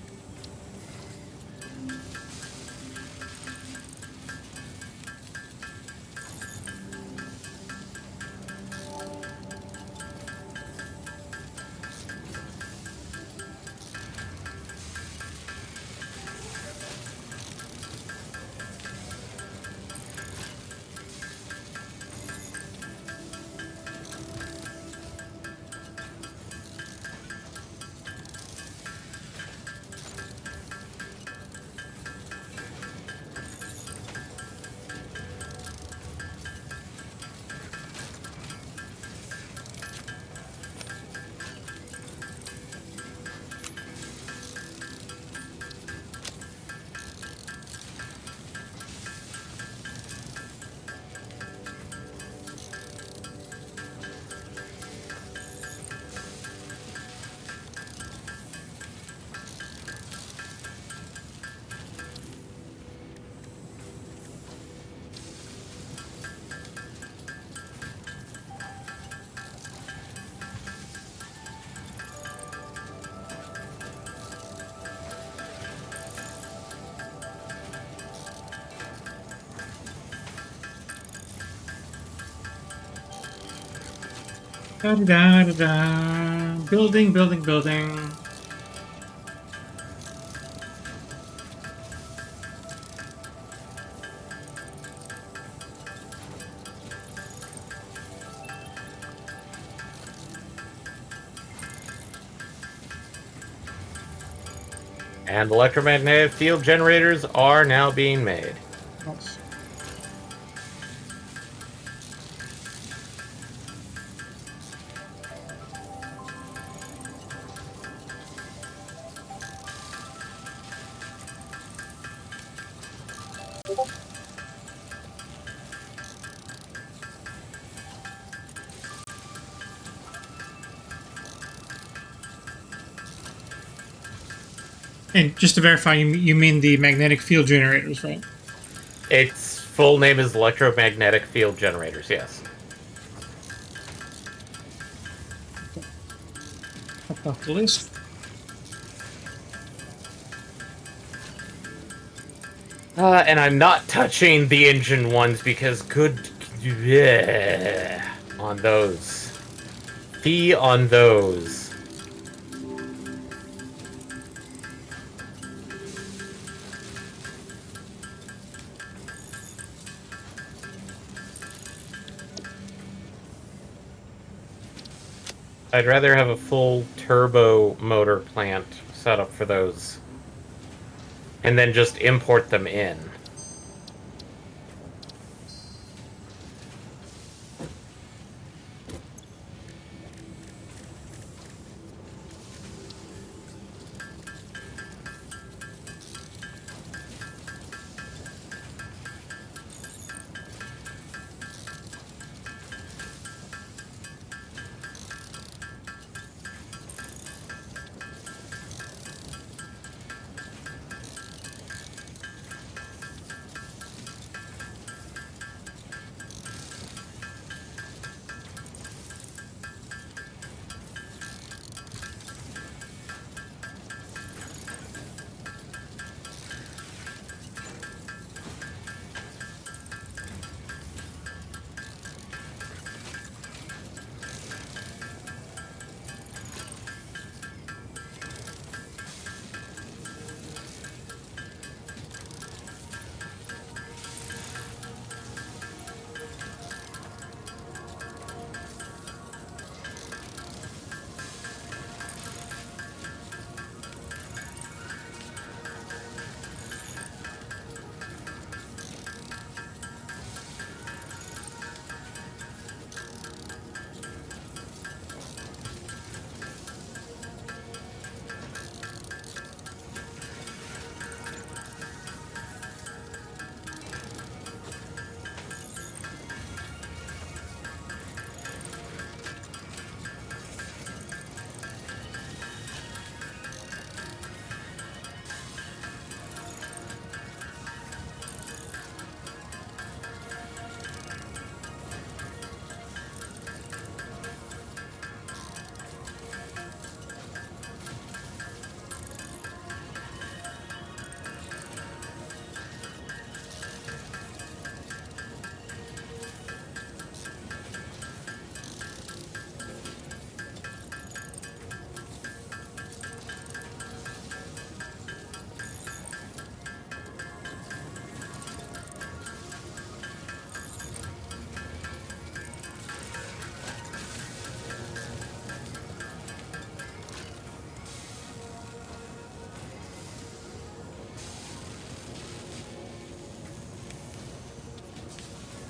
Speaker 1: Da da da da. Building, building, building.
Speaker 3: And electromagnetic field generators are now being made.
Speaker 1: Nice. And just to verify, you mean the magnetic field generators, right?
Speaker 3: Its full name is electromagnetic field generators, yes.
Speaker 1: Check off the list.
Speaker 3: And I'm not touching the engine ones because on those. Fee on those. I'd rather have a full turbo motor plant set up for those. And then just import them in.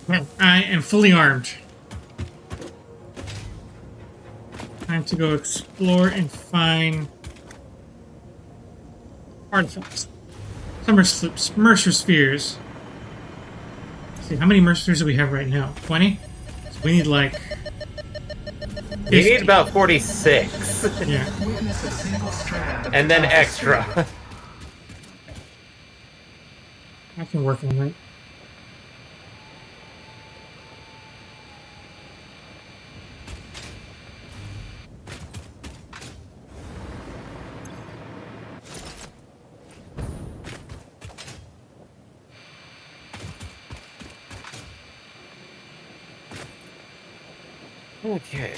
Speaker 1: Well, I am fully armed. Time to go explore and find artifacts. Some are Mercer spheres. Let's see, how many Mercer spheres do we have right now? 20? So we need like... 50.
Speaker 3: You need about 46.
Speaker 1: Yeah.
Speaker 3: And then extra.
Speaker 1: I can work on that.
Speaker 3: Okay.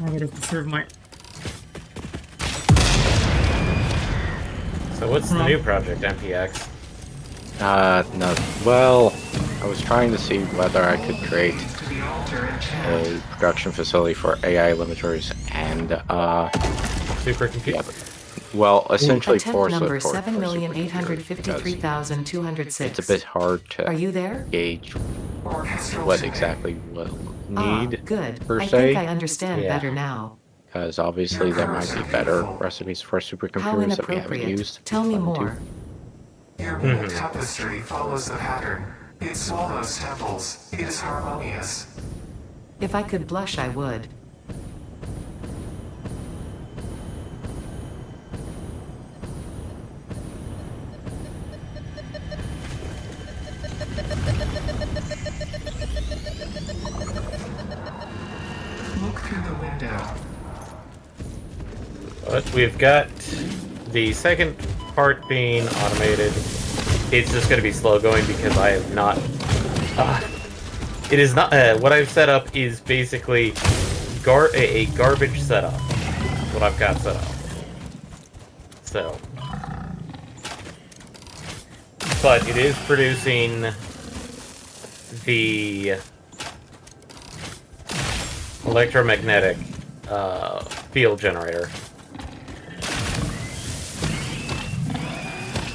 Speaker 1: I gotta conserve my...
Speaker 3: So what's the new project, MPX?
Speaker 2: No. Well, I was trying to see whether I could create a production facility for AI limiters and
Speaker 3: Supercomputer?
Speaker 2: Well, essentially
Speaker 4: Attempt
Speaker 2: force
Speaker 4: number
Speaker 2: it for supercomputers because
Speaker 4: 7,853,206.
Speaker 2: it's a bit hard to
Speaker 4: Are you there?
Speaker 2: gauge
Speaker 5: Orchestral
Speaker 2: what
Speaker 5: today.
Speaker 2: exactly we'll
Speaker 4: Ah,
Speaker 2: need
Speaker 4: good.
Speaker 2: per
Speaker 4: I think I
Speaker 2: se,
Speaker 4: understand
Speaker 3: Yeah.
Speaker 4: better now.
Speaker 2: because obviously there might be better recipes for
Speaker 4: How
Speaker 2: supercomputers that we haven't
Speaker 4: inappropriate.
Speaker 2: used.
Speaker 4: Tell me
Speaker 2: Run into.
Speaker 4: more.
Speaker 5: Your whole tapestry follows the pattern. It swallows temples. It is harmonious.
Speaker 4: If I could blush, I would.
Speaker 5: Look through the window.
Speaker 3: But we've got the second part being automated. It's just going to be slow going because I have not. It is not. What I've set up is basically a garbage setup. That's what I've got set up. So, but it is producing the electromagnetic field generator.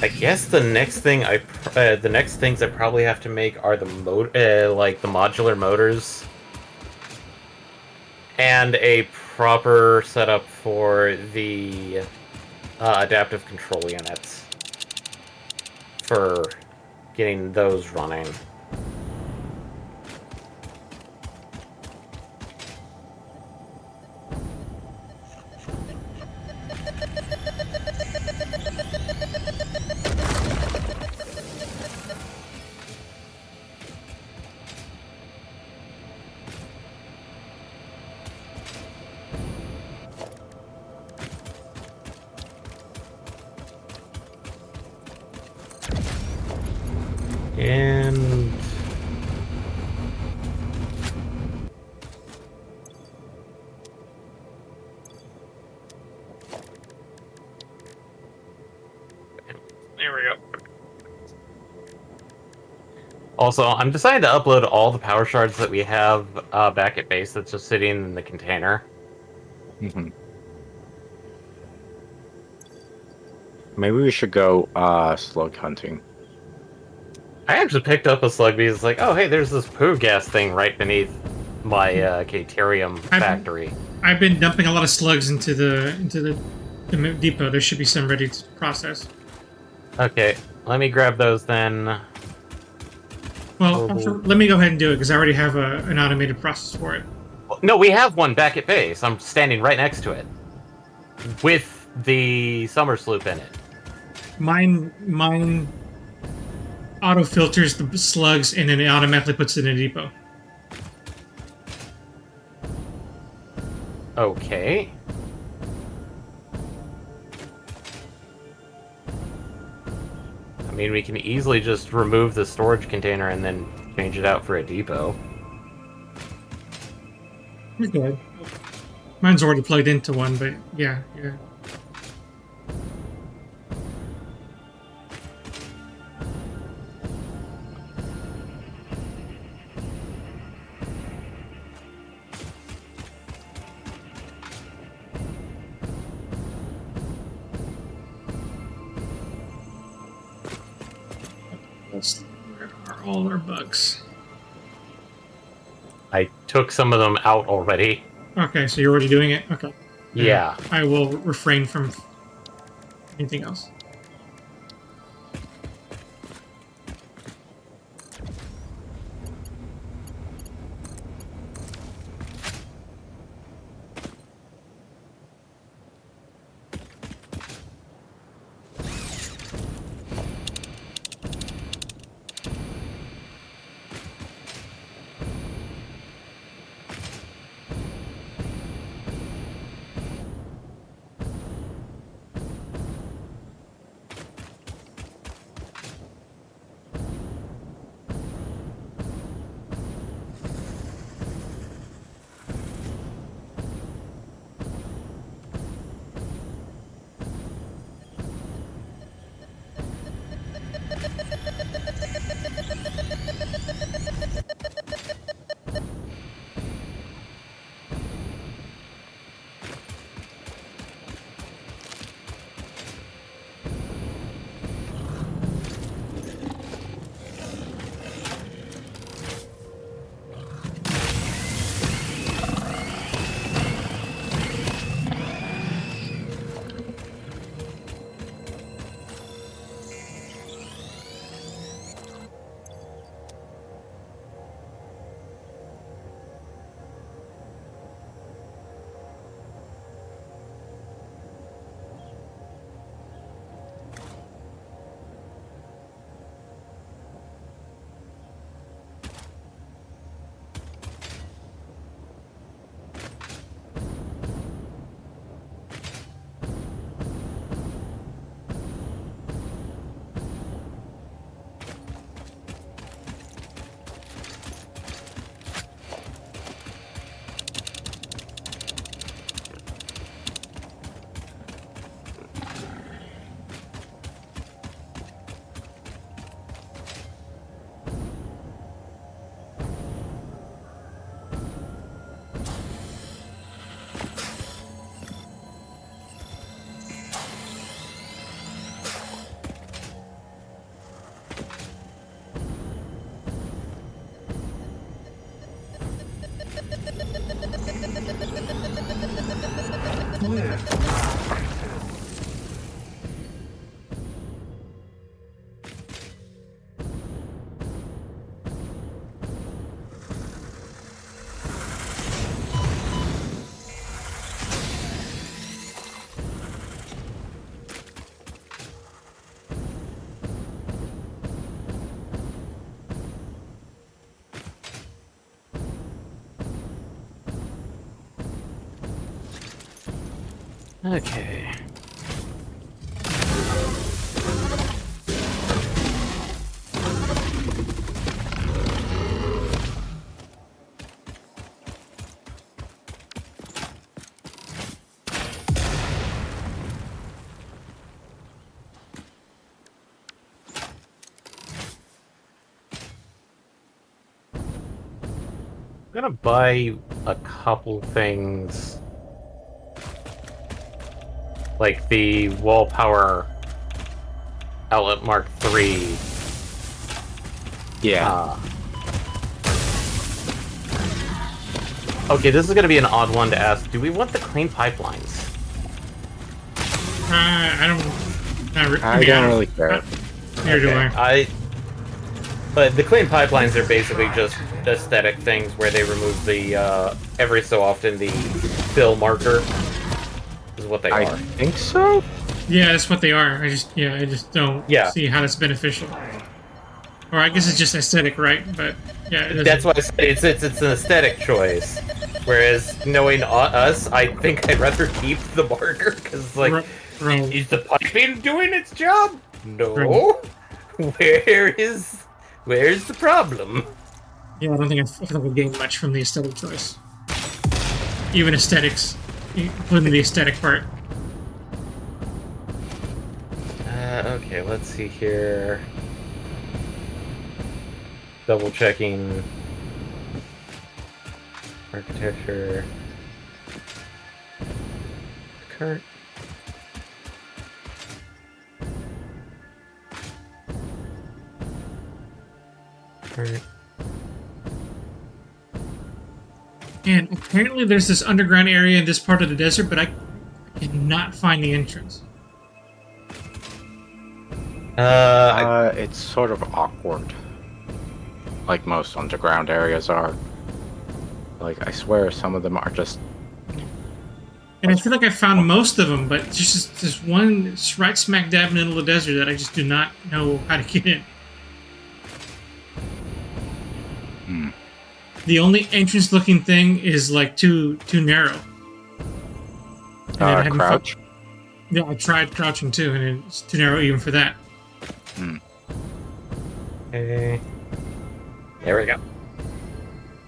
Speaker 3: I guess the next thing the next things I probably have to make are the like the modular motors, and a proper setup for the adaptive control units for getting those running. And there we go. Also, I'm deciding to upload all the power shards that we have back at base that's just sitting in the container.
Speaker 2: Mhm. Maybe we should go slug hunting.
Speaker 3: I actually picked up a slug because it's like, oh, hey, there's this poo gas thing right beneath my Caterium factory.
Speaker 1: I've been dumping a lot of slugs into the depot. There should be some ready to process.
Speaker 3: Okay, let me grab those then.
Speaker 1: Well, let me go ahead and do it because I already have an automated process for it.
Speaker 3: No, we have one back at base. I'm standing right next to it. With the summer sloop in it.
Speaker 1: Mine auto filters the slugs and then it automatically puts it in a depot.
Speaker 3: Okay. I mean, we can easily just remove the storage container and then change it out for a depot.
Speaker 1: You're good. Mine's already plugged into one, but yeah. Where are all our bugs?
Speaker 3: I took some of them out already.
Speaker 1: Okay, so you're already doing it? Okay.
Speaker 3: Yeah.
Speaker 1: I will refrain from anything else.
Speaker 5: Live lab 2.
Speaker 3: Okay. I'm gonna buy a couple things, like the wall power outlet Mark III.
Speaker 2: Yeah.
Speaker 3: Okay, this is gonna be an odd one to ask. Do we want the clean pipelines?
Speaker 1: I don't.
Speaker 2: I don't really care.
Speaker 1: Neither do I.
Speaker 3: But the clean pipelines are basically just aesthetic things where they remove the, every so often, the fill marker, is what they
Speaker 2: I
Speaker 3: are.
Speaker 2: think so.
Speaker 1: Yeah, that's what they are. I just don't see how that's beneficial. Or I guess it's just aesthetic, right? But yeah,
Speaker 3: That's why I said it's an aesthetic choice. Whereas knowing us, I think I'd rather keep the marker because, like, is the piping doing its job? No. Where's the problem?
Speaker 1: Yeah, I don't think I would gain much from the aesthetic choice. Even aesthetics, including the aesthetic part.
Speaker 3: Okay, let's see here. Double checking architecture. Current.
Speaker 1: And apparently there's this underground area in this part of the desert, but I cannot find the entrance.
Speaker 2: It's sort of awkward. Like most underground areas are. Like, I swear some of them are just...
Speaker 1: And I feel like I found most of them, but just this one right smack dab in the middle of the desert that I just do not know how to get in. The only entrance-looking thing is like too narrow.
Speaker 2: Crouch?
Speaker 1: Yeah, I tried crouching too, and it's too narrow even for that.
Speaker 3: Okay. There we go.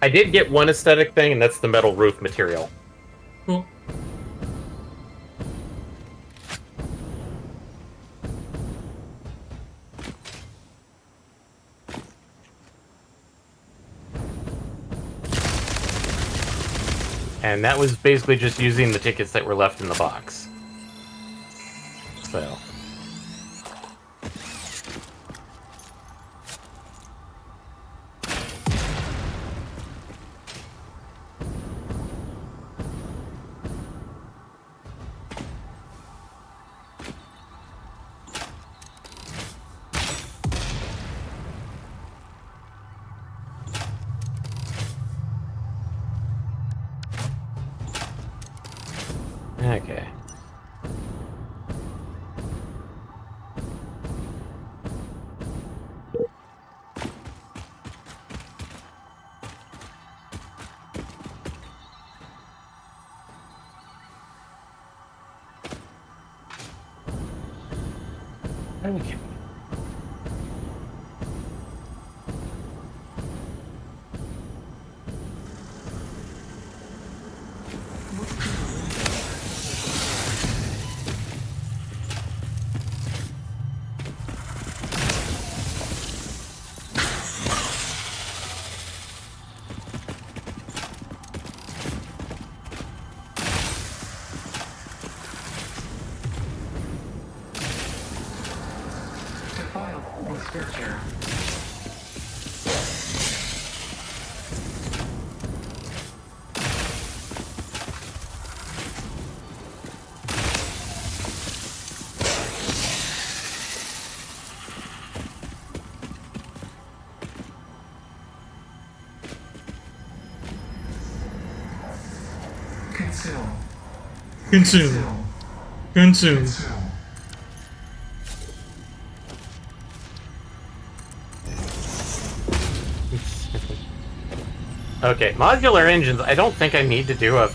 Speaker 3: I did get one aesthetic thing, and that's the metal roof material.
Speaker 1: Cool.
Speaker 3: And that was basically just using the tickets that were left in the box. So... Okay. Okay.
Speaker 1: Consume. Consume.
Speaker 5: Consume.
Speaker 3: Okay, modular engines. I don't think I need to do a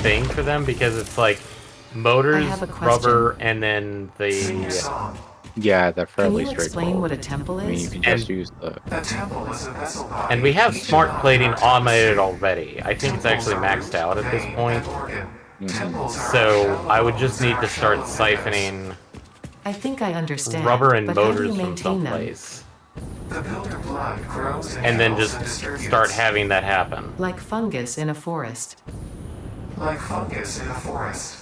Speaker 3: thing for them because it's like motors,
Speaker 4: have a question.
Speaker 3: rubber, and then
Speaker 5: Sing your
Speaker 3: the
Speaker 5: song.
Speaker 2: Yeah, they're
Speaker 4: Can
Speaker 2: fairly
Speaker 4: you explain
Speaker 2: straightforward.
Speaker 4: what a temple
Speaker 2: I mean, you
Speaker 4: is?
Speaker 2: can just
Speaker 3: And-
Speaker 2: use the.
Speaker 5: A temple is a vessel body.
Speaker 3: and we have
Speaker 5: Each
Speaker 3: smart
Speaker 5: body
Speaker 3: plating
Speaker 5: on our
Speaker 3: automated
Speaker 5: tapestry.
Speaker 3: already. I think it's
Speaker 5: Temples
Speaker 3: actually
Speaker 5: are
Speaker 3: maxed
Speaker 5: root,
Speaker 3: out at this
Speaker 5: vein,
Speaker 3: point.
Speaker 5: and organ.
Speaker 2: Mhm.
Speaker 5: Temples are
Speaker 3: So
Speaker 5: shallow
Speaker 3: I would just
Speaker 5: bones
Speaker 3: need
Speaker 5: and
Speaker 3: to
Speaker 5: are
Speaker 3: start
Speaker 5: shallow windows.
Speaker 3: siphoning
Speaker 4: I think I understand.
Speaker 3: rubber and
Speaker 4: but how do you
Speaker 3: motors from
Speaker 4: maintain them?
Speaker 3: someplace,
Speaker 5: The builder blood grows and
Speaker 3: and then
Speaker 5: heals
Speaker 3: just
Speaker 5: and distributes.
Speaker 3: start having that happen.
Speaker 4: Like fungus in a forest.
Speaker 5: Like fungus in a forest.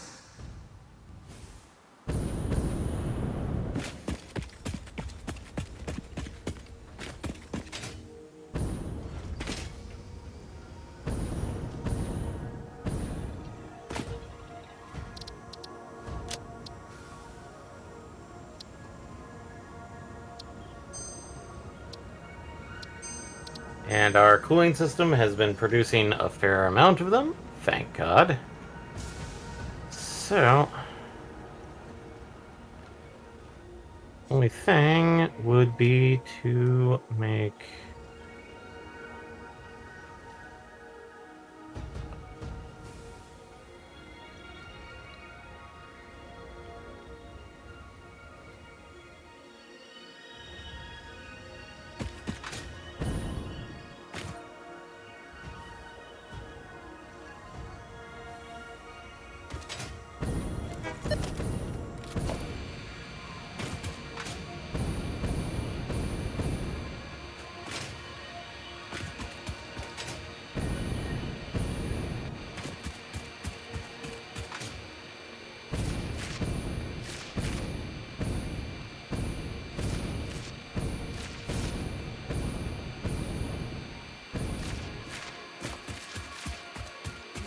Speaker 3: And our cooling system has been producing a fair amount of them, thank God. So, only thing would be to make.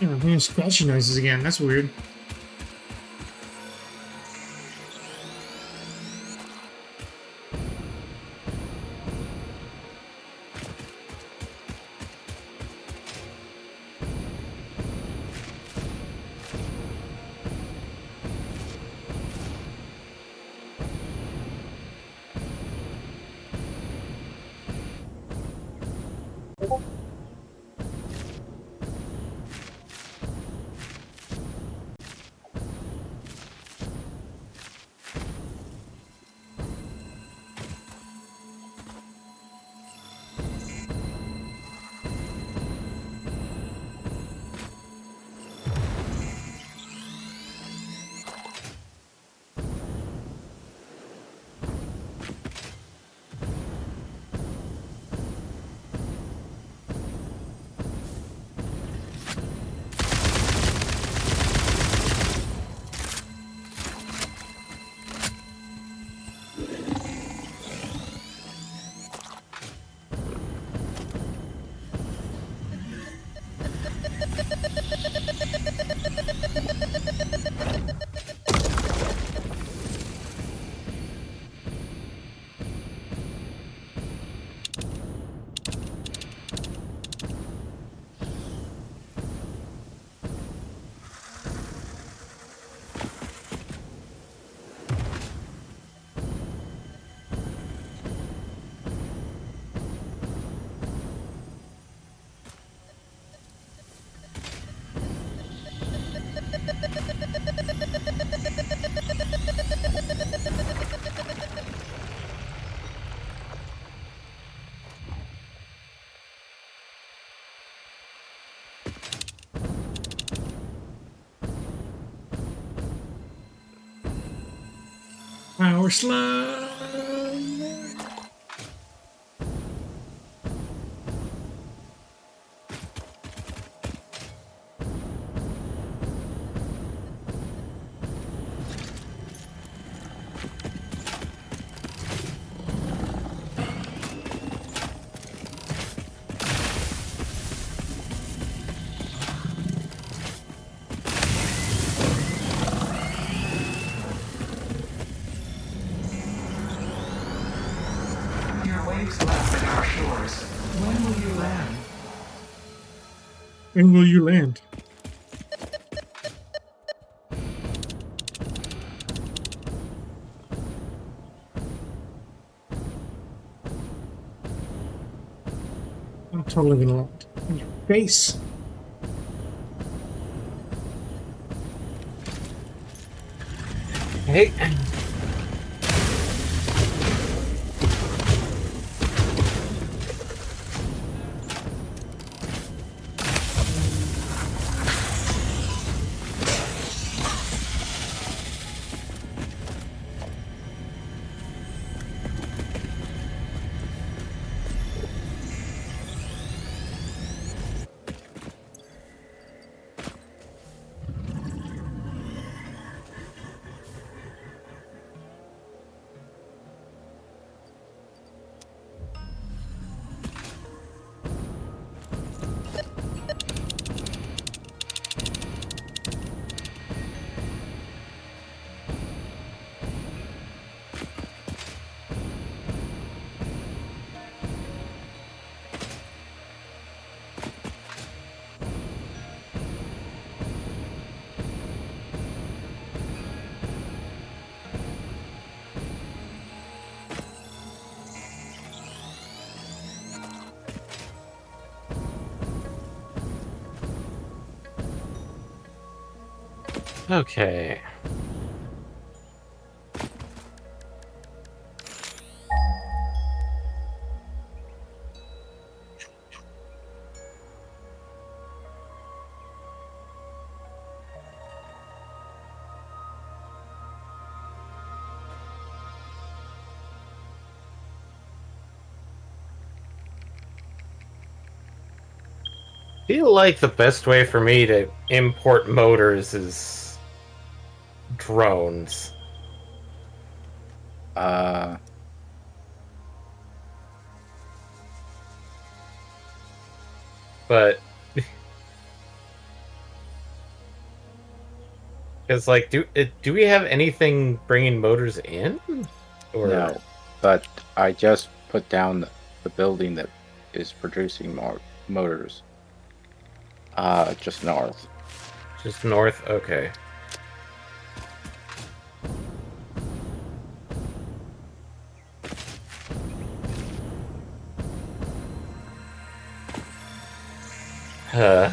Speaker 1: Yeah, I'm hearing scratchy noises again. That's weird. Power slide.
Speaker 5: Your waves left our shores. When will you land?
Speaker 1: When will you land? totally gonna land in your face.
Speaker 3: Hey. Okay. I feel like the best way for me to import motors is drones. But because like, do we have anything bringing motors in? Or
Speaker 2: No, but I just put down the building that is producing more motors. Just north.
Speaker 3: just north? Okay. Uh,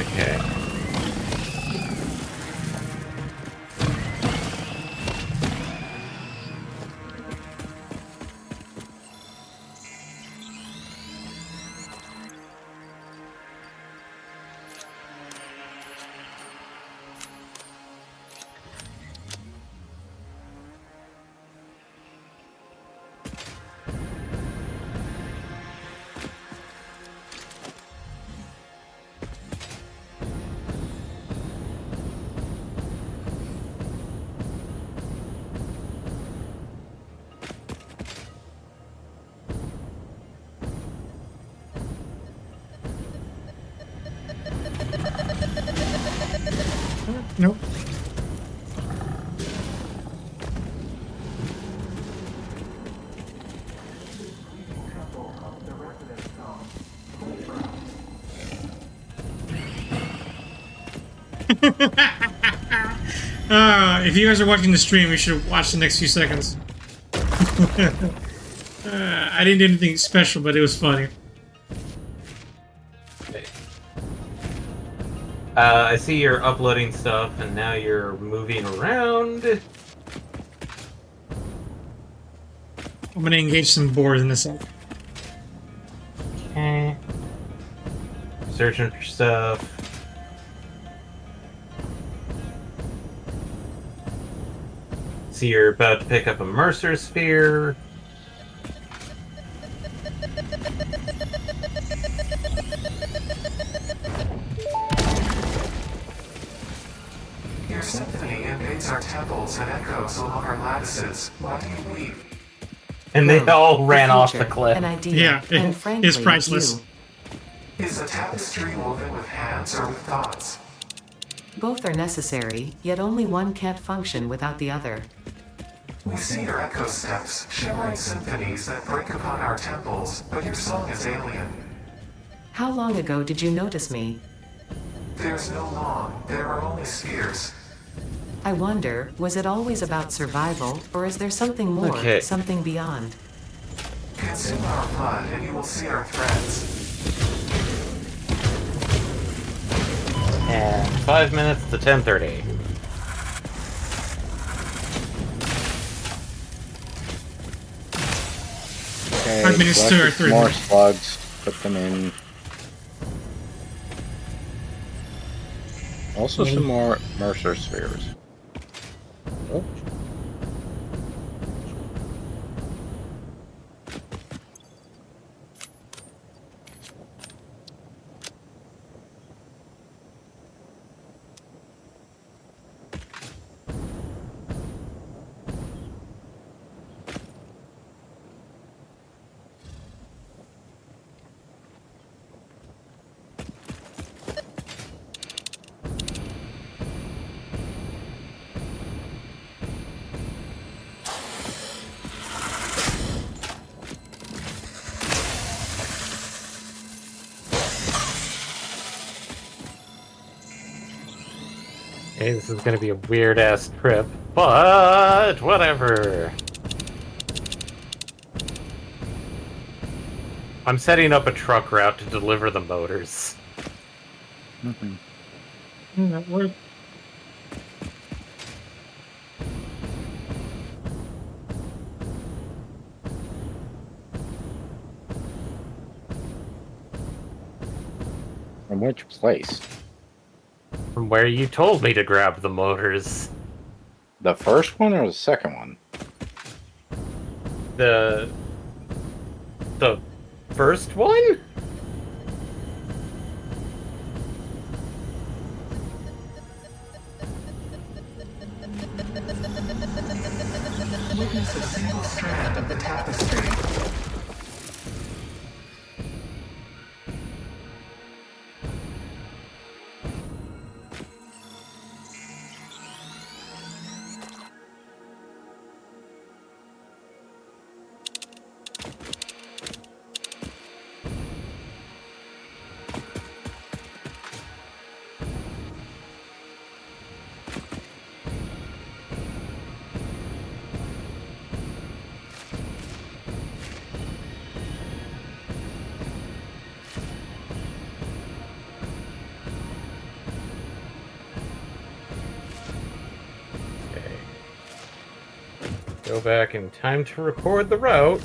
Speaker 3: okay.
Speaker 1: Nope. If you guys are watching the stream, you should watch the next few seconds. I I didn't do anything special, but it was funny.
Speaker 3: I see you're uploading stuff, and now you're moving around.
Speaker 1: I'm gonna engage some boards in a sec.
Speaker 3: Okay. Searching for stuff. See, you're about to pick up a Mercer sphere.
Speaker 5: Your symphony invades our temples and echoes along our lattices. Why do you leave?
Speaker 3: And they
Speaker 4: Well,
Speaker 3: all ran off the
Speaker 4: future,
Speaker 3: cliff.
Speaker 4: An idea,
Speaker 1: Yeah,
Speaker 4: and
Speaker 1: it
Speaker 4: frankly,
Speaker 1: is priceless.
Speaker 4: you.
Speaker 5: Is a tapestry woven with hands or with thoughts?
Speaker 4: Both are necessary, yet only one can't function without the other.
Speaker 5: We see your echo steps, shimmering symphonies that break upon our temples, but your song is alien.
Speaker 4: How long ago did you notice me?
Speaker 5: There's no long, there are only spheres.
Speaker 4: I wonder, was it always about survival, or is there something more,
Speaker 3: Okay.
Speaker 4: something beyond?
Speaker 5: Consume our blood and you will see our threads.
Speaker 3: And 5 minutes to 10:30.
Speaker 2: Okay,
Speaker 1: 5 minutes to
Speaker 2: collected
Speaker 1: our third
Speaker 2: more
Speaker 1: one.
Speaker 2: slugs. Put them in. Also, some more Mercer spheres. Oh.
Speaker 3: Okay, this is gonna be a weird ass trip, but whatever. I'm setting up a truck route to deliver the motors.
Speaker 2: Mhm.
Speaker 1: That worked.
Speaker 2: From which place?
Speaker 3: From where you told me to grab the motors.
Speaker 2: The first one or the second one?
Speaker 3: The first one?
Speaker 5: Witness a single strand of the tapestry.
Speaker 3: Okay. Go back in time to record the route.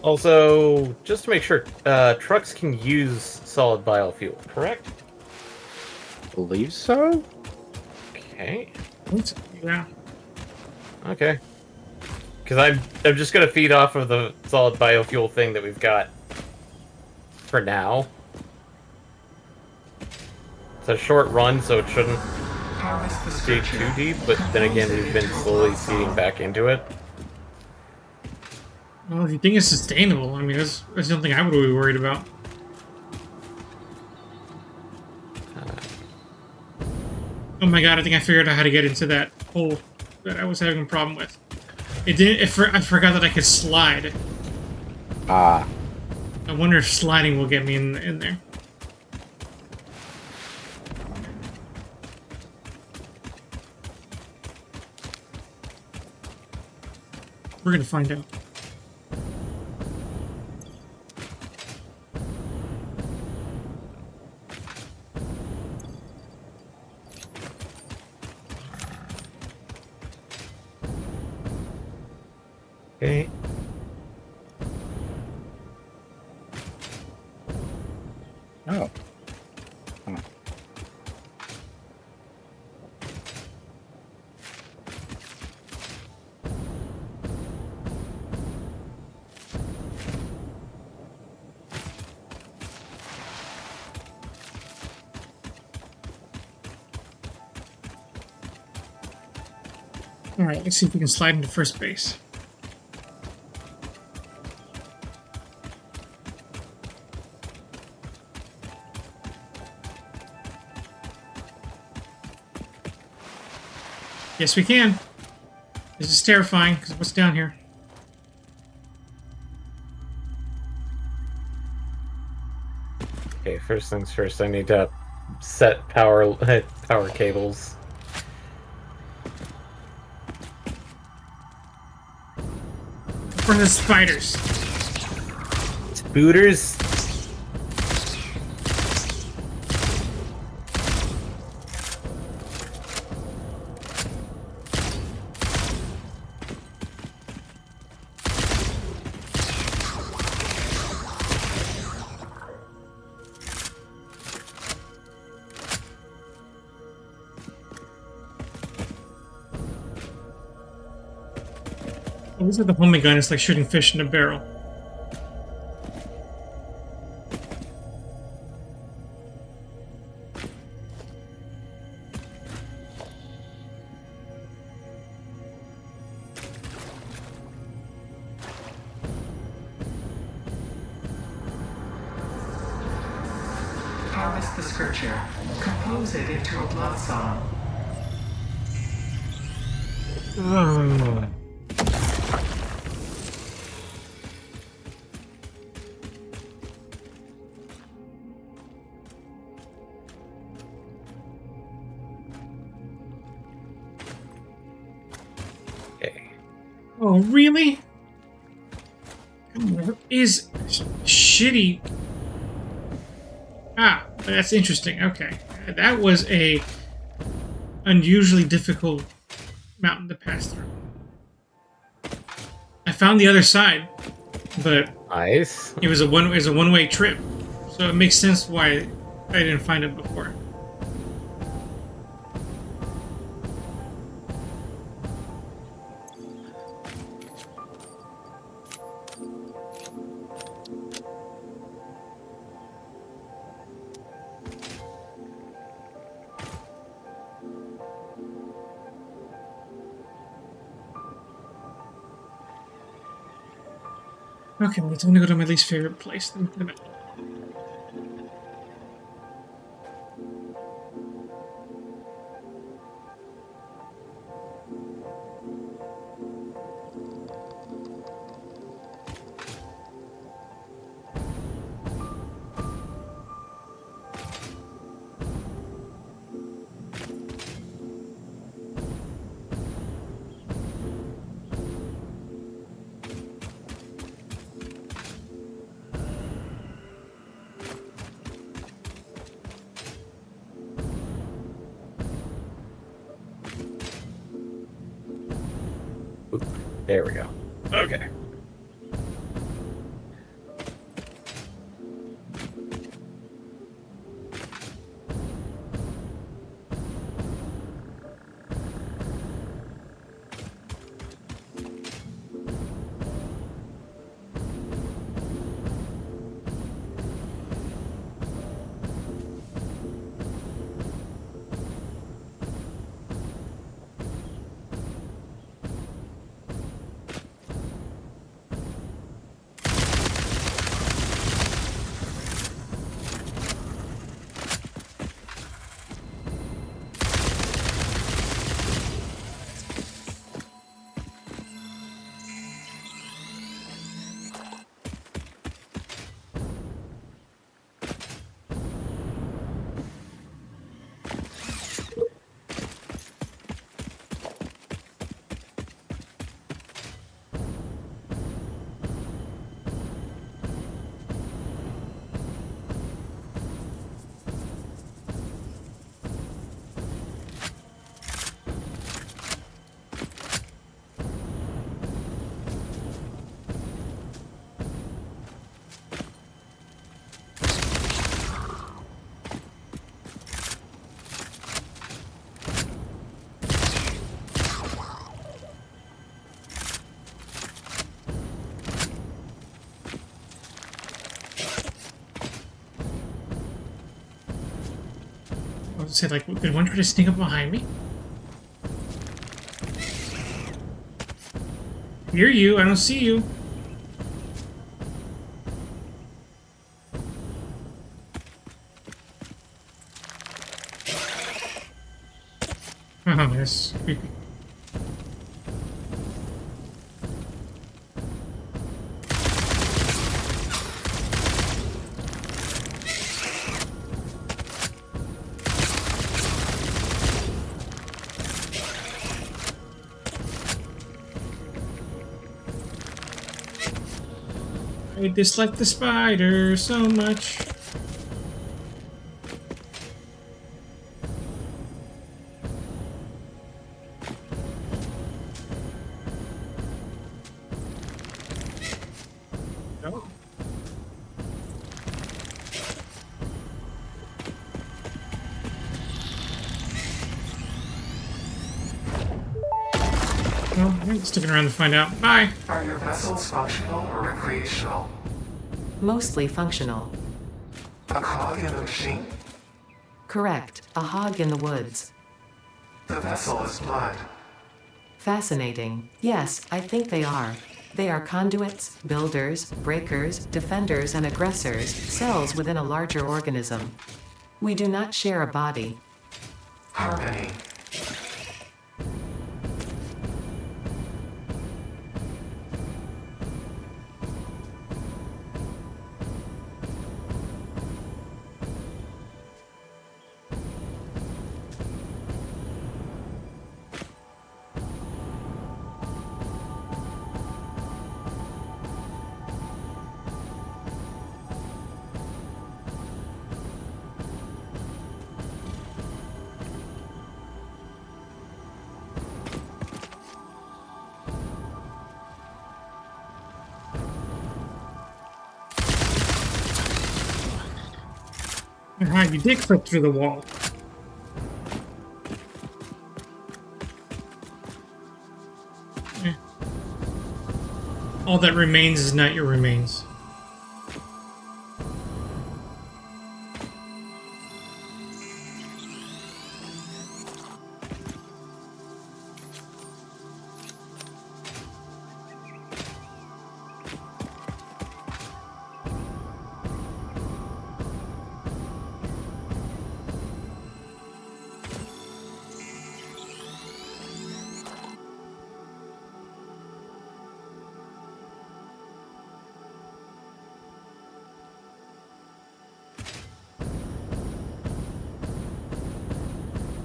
Speaker 3: Also, just to make sure, trucks can use solid biofuel, correct?
Speaker 2: Believe so?
Speaker 3: Okay.
Speaker 1: Yeah.
Speaker 3: Okay. Because I'm just gonna feed off of the solid biofuel thing that we've got for now. It's a short run, so it shouldn't
Speaker 5: Harvest the
Speaker 3: dig
Speaker 5: scripture.
Speaker 3: too deep, but then again, we've been slowly seeding back into it.
Speaker 1: Well, if you think it's sustainable, I mean, that's something I would be worried about. Oh my god, I think I figured out how to get into that hole that I was having a problem with. It didn't. I forgot that I could slide.
Speaker 2: Ah,
Speaker 1: I wonder if sliding will get me in there. We're gonna find out.
Speaker 3: Okay.
Speaker 2: oh. Huh.
Speaker 1: All right, let's see if we can slide into first base. Yes, we can. This is terrifying because what's down here?
Speaker 3: Okay, first things first, I need to set power cables.
Speaker 1: For the spiders.
Speaker 3: Booters.
Speaker 1: Oh, this is the homing gun. It's like shooting fish in a barrel.
Speaker 5: Harvest the scripture. Compose it into a blood song.
Speaker 1: Oh.
Speaker 3: Okay.
Speaker 1: Oh, really? What is shitty? Ah, that's interesting. Okay, that was a unusually difficult mountain to pass through. I found the other side, but
Speaker 3: Nice.
Speaker 1: it was a one-way trip, so it makes sense why I didn't find it before. Okay, well, it's going to go to my least favorite place. The middle.
Speaker 3: There we go. Okay.
Speaker 1: say, like, did one try to sneak up behind me? Hear you, I don't see you. Oh, that's creepy. I dislike the spider so much. No. Well, I'm sticking around to find out. Bye.
Speaker 5: Are your vessels functional or recreational?
Speaker 4: Mostly functional.
Speaker 5: A cog in the machine?
Speaker 4: Correct. A hog in the woods.
Speaker 5: The vessel is blood.
Speaker 4: Fascinating. Yes, I think they are. They are conduits, builders, breakers, defenders, and aggressors, cells within a larger organism. We do not share a body.
Speaker 5: Harmony.
Speaker 1: Aha, you did clip through the wall. Eh. All that remains is not your remains.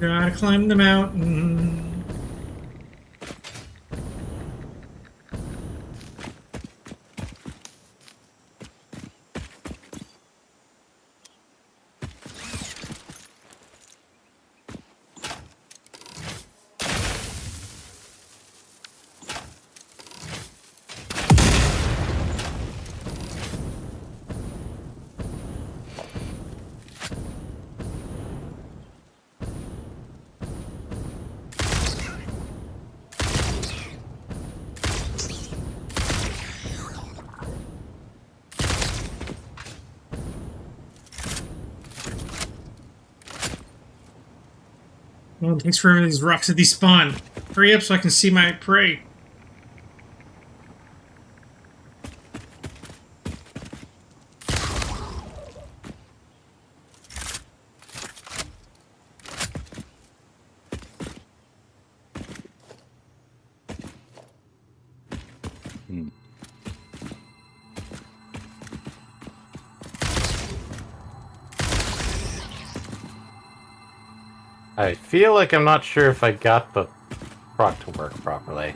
Speaker 1: Gotta climb the mountain. Well, it takes forever for these rocks to despawn. Hurry up so I can see my prey.
Speaker 3: I feel like I'm not sure if I got the proc to work properly.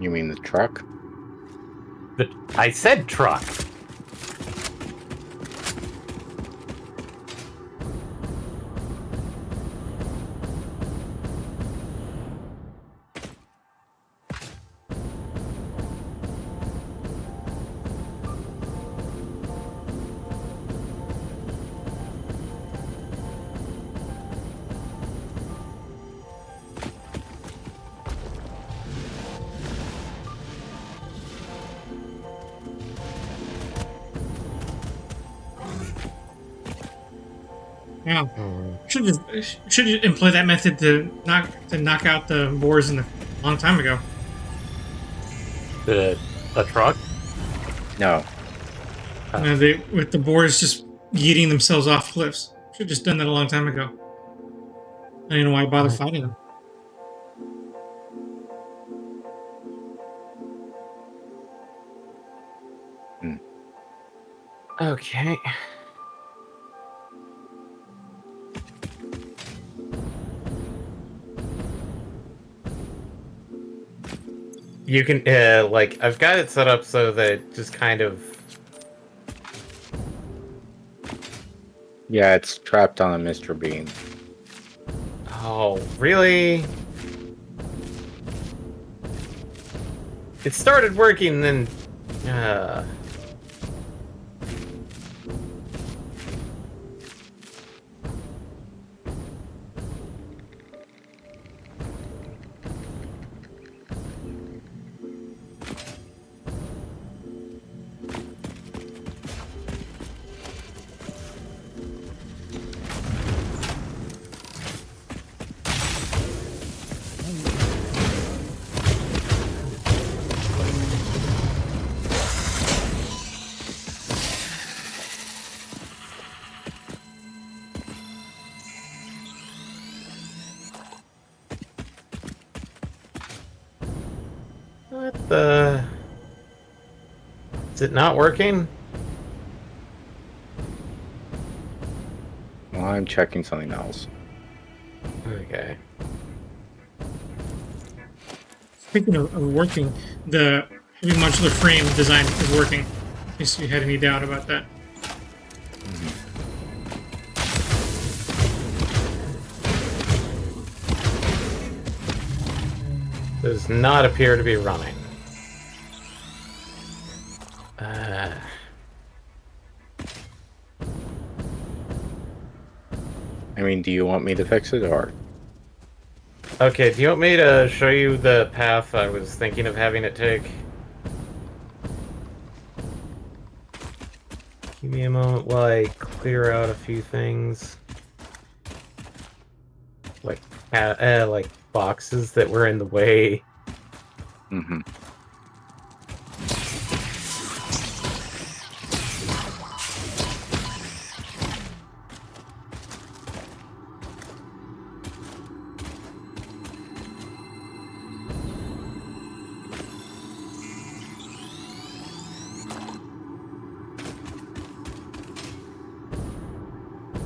Speaker 2: You mean the truck?
Speaker 3: I said truck.
Speaker 1: Yeah.
Speaker 3: Hmm.
Speaker 1: Should employ that method to knock out the boars in a long time ago.
Speaker 3: A truck?
Speaker 2: No.
Speaker 1: They with the boars just yeeting themselves off cliffs. Should have just done that a long time ago. I don't know why I bother fighting them.
Speaker 3: Okay. You can, like, I've got it set up so that it just kind of...
Speaker 2: Yeah, it's trapped on a Mr. Bean.
Speaker 3: Oh, really? It started working, then... What the... Is it not working?
Speaker 2: Well, I'm checking something else.
Speaker 3: Okay.
Speaker 1: Speaking of working, the heavy modular frame design is working. In case you had any doubt about that.
Speaker 3: Does not appear to be running.
Speaker 2: I mean, do you want me to fix it, or?
Speaker 3: Okay, do you want me to show you the path I was thinking of having it take? Give me a moment while I clear out a few things. Like boxes that were in the way.
Speaker 2: Mm-hmm.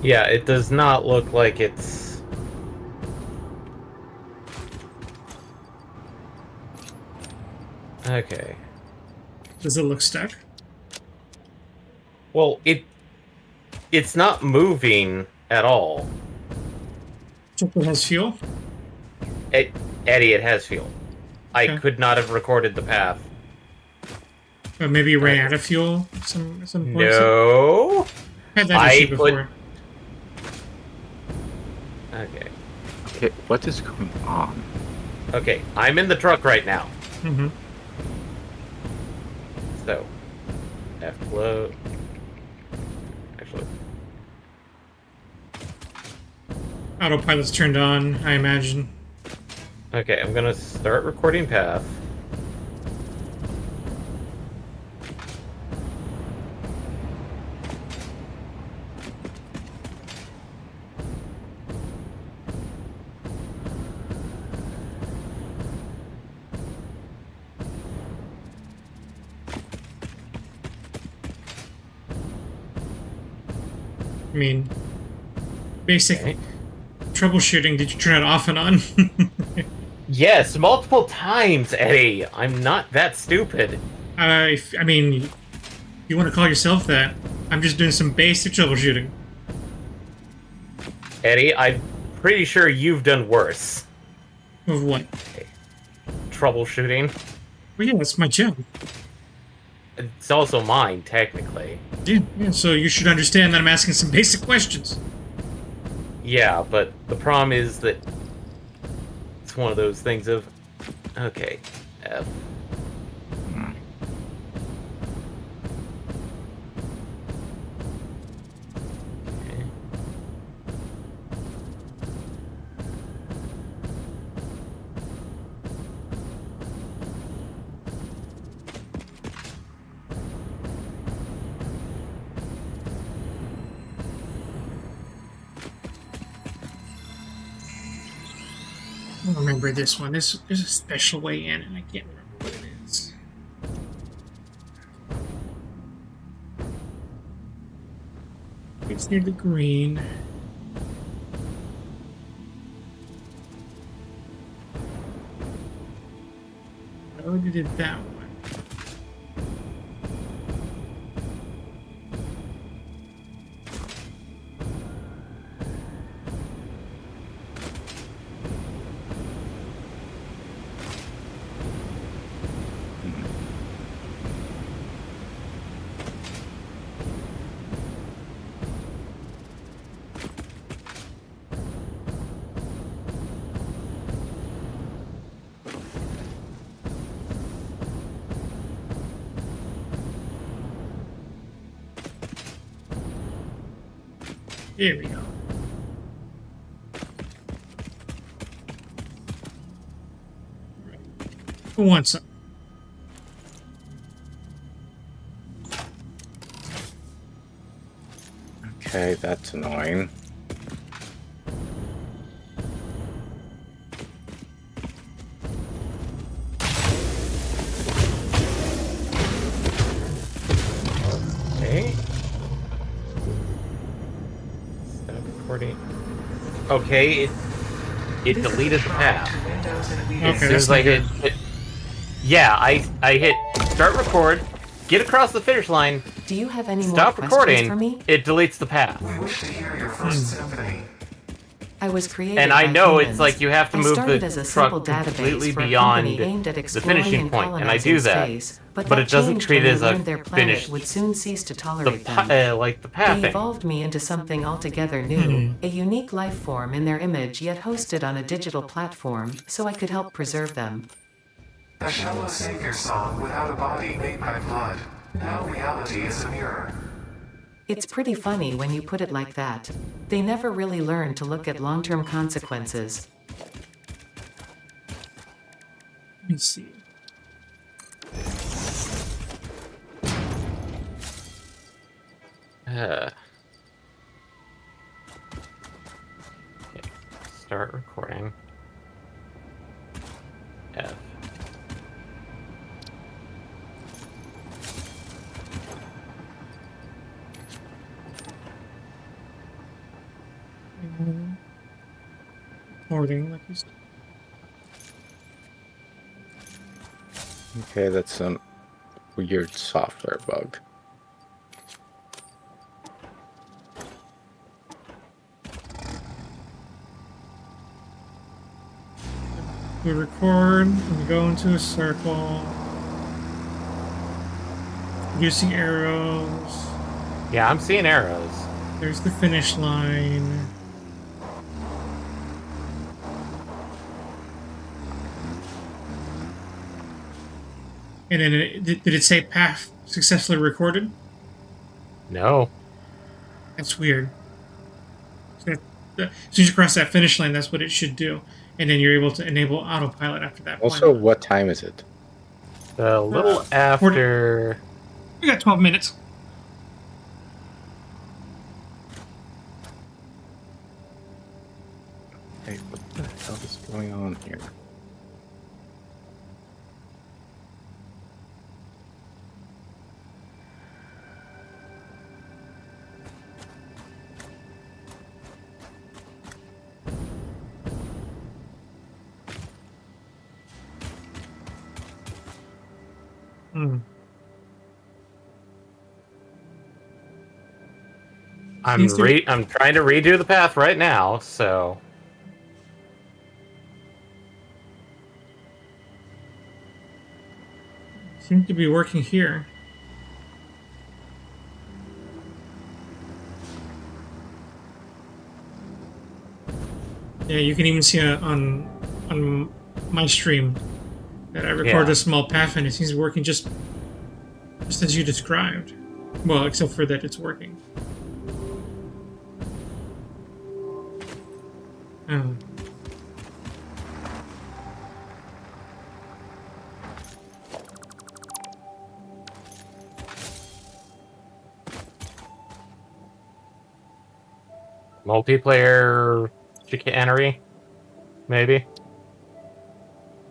Speaker 3: Yeah, it does not look like it's... Okay.
Speaker 1: Does it look stuck?
Speaker 3: Well, it's not moving at all.
Speaker 1: Check it has fuel.
Speaker 3: Eddie, it has fuel. I
Speaker 1: Okay.
Speaker 3: could not have recorded the path.
Speaker 1: Or maybe you ran out of fuel at some point.
Speaker 3: No.
Speaker 1: Had that
Speaker 3: I
Speaker 1: issue
Speaker 3: put-
Speaker 1: before.
Speaker 3: Okay.
Speaker 2: Okay, what is going on?
Speaker 3: Okay, I'm in the truck right now.
Speaker 1: Mm-hmm.
Speaker 3: So, F float. Actually,
Speaker 1: Autopilot's turned on, I imagine.
Speaker 3: okay, I'm gonna start recording path.
Speaker 1: I mean, basic
Speaker 3: Okay.
Speaker 1: troubleshooting. Did you turn it off and on?
Speaker 3: Yes, multiple times, Eddie. I'm not that stupid.
Speaker 1: I mean, you want to call yourself that? I'm just doing some basic troubleshooting.
Speaker 3: Eddie, I'm pretty sure you've done worse.
Speaker 1: Of what?
Speaker 3: Troubleshooting.
Speaker 1: Well, yeah, that's my job.
Speaker 3: It's also mine, technically.
Speaker 1: Yeah, so you should understand that I'm asking some basic questions.
Speaker 3: Yeah, but the problem is that it's one of those things of... Okay, F. Okay.
Speaker 1: don't remember this one. There's a special way in, and I can't remember what it is. It's near the green. I already did that one. Here we go. Right. Who wants some?
Speaker 2: Okay, that's annoying.
Speaker 3: Okay. Stop recording. Okay, it deleted the path.
Speaker 1: Okay,
Speaker 3: As soon
Speaker 1: that's
Speaker 3: as I
Speaker 1: not good.
Speaker 3: hit, yeah, I hit start record, get across the finish line,
Speaker 4: Do you have any
Speaker 3: stop
Speaker 4: more questions
Speaker 3: recording,
Speaker 4: for me?
Speaker 3: it deletes the path.
Speaker 5: We wish to hear your first symphony.
Speaker 4: I was created
Speaker 3: And I
Speaker 4: by
Speaker 3: know
Speaker 4: humans.
Speaker 3: it's like you have to
Speaker 4: I
Speaker 3: move
Speaker 4: started
Speaker 3: the
Speaker 4: as a
Speaker 3: truck
Speaker 4: simple database
Speaker 3: completely
Speaker 4: for a
Speaker 3: beyond
Speaker 4: company aimed at
Speaker 3: the
Speaker 4: exploring
Speaker 3: finishing
Speaker 4: and
Speaker 3: point, and I
Speaker 4: colonizing
Speaker 3: do that,
Speaker 4: space, but
Speaker 3: but
Speaker 4: that
Speaker 3: it doesn't
Speaker 4: changed
Speaker 3: treat
Speaker 4: when
Speaker 3: it
Speaker 4: they
Speaker 3: as a
Speaker 4: learned their planet
Speaker 3: finished.
Speaker 4: would soon cease to
Speaker 3: The
Speaker 4: tolerate them.
Speaker 3: like the
Speaker 4: They
Speaker 3: pathing.
Speaker 4: evolved me into something altogether new, a unique life form in their image yet hosted on a digital platform, so I could help preserve them.
Speaker 5: A shallow savior song without a body made by blood. Now reality is a mirror.
Speaker 4: It's pretty funny when you put it like that. They never really learn to look at long-term consequences.
Speaker 1: Let me see.
Speaker 3: Okay. Start recording. F.
Speaker 1: Recording, like you said.
Speaker 2: Okay, that's some weird software bug.
Speaker 1: We record, and we go into a circle. Producing arrows.
Speaker 3: Yeah, I'm seeing arrows.
Speaker 1: There's the finish line. And then did it say path successfully recorded?
Speaker 3: No.
Speaker 1: That's weird. So as soon as you cross that finish line, that's what it should do. And then you're able to enable autopilot after that
Speaker 2: Also,
Speaker 1: point.
Speaker 2: what time is it?
Speaker 3: A little
Speaker 1: 40
Speaker 3: after.
Speaker 1: We got 12 minutes.
Speaker 2: Hey, what the hell is going on here?
Speaker 1: Hmm.
Speaker 3: I'm
Speaker 1: Seems to be-
Speaker 3: I'm trying to redo the path right now, so
Speaker 1: Seems to be working here. Yeah, you can even see on my stream that I record
Speaker 3: Yeah.
Speaker 1: a small path and it seems working just as you described. Well, except for that it's working. Oh.
Speaker 3: multiplayer chicanery, maybe.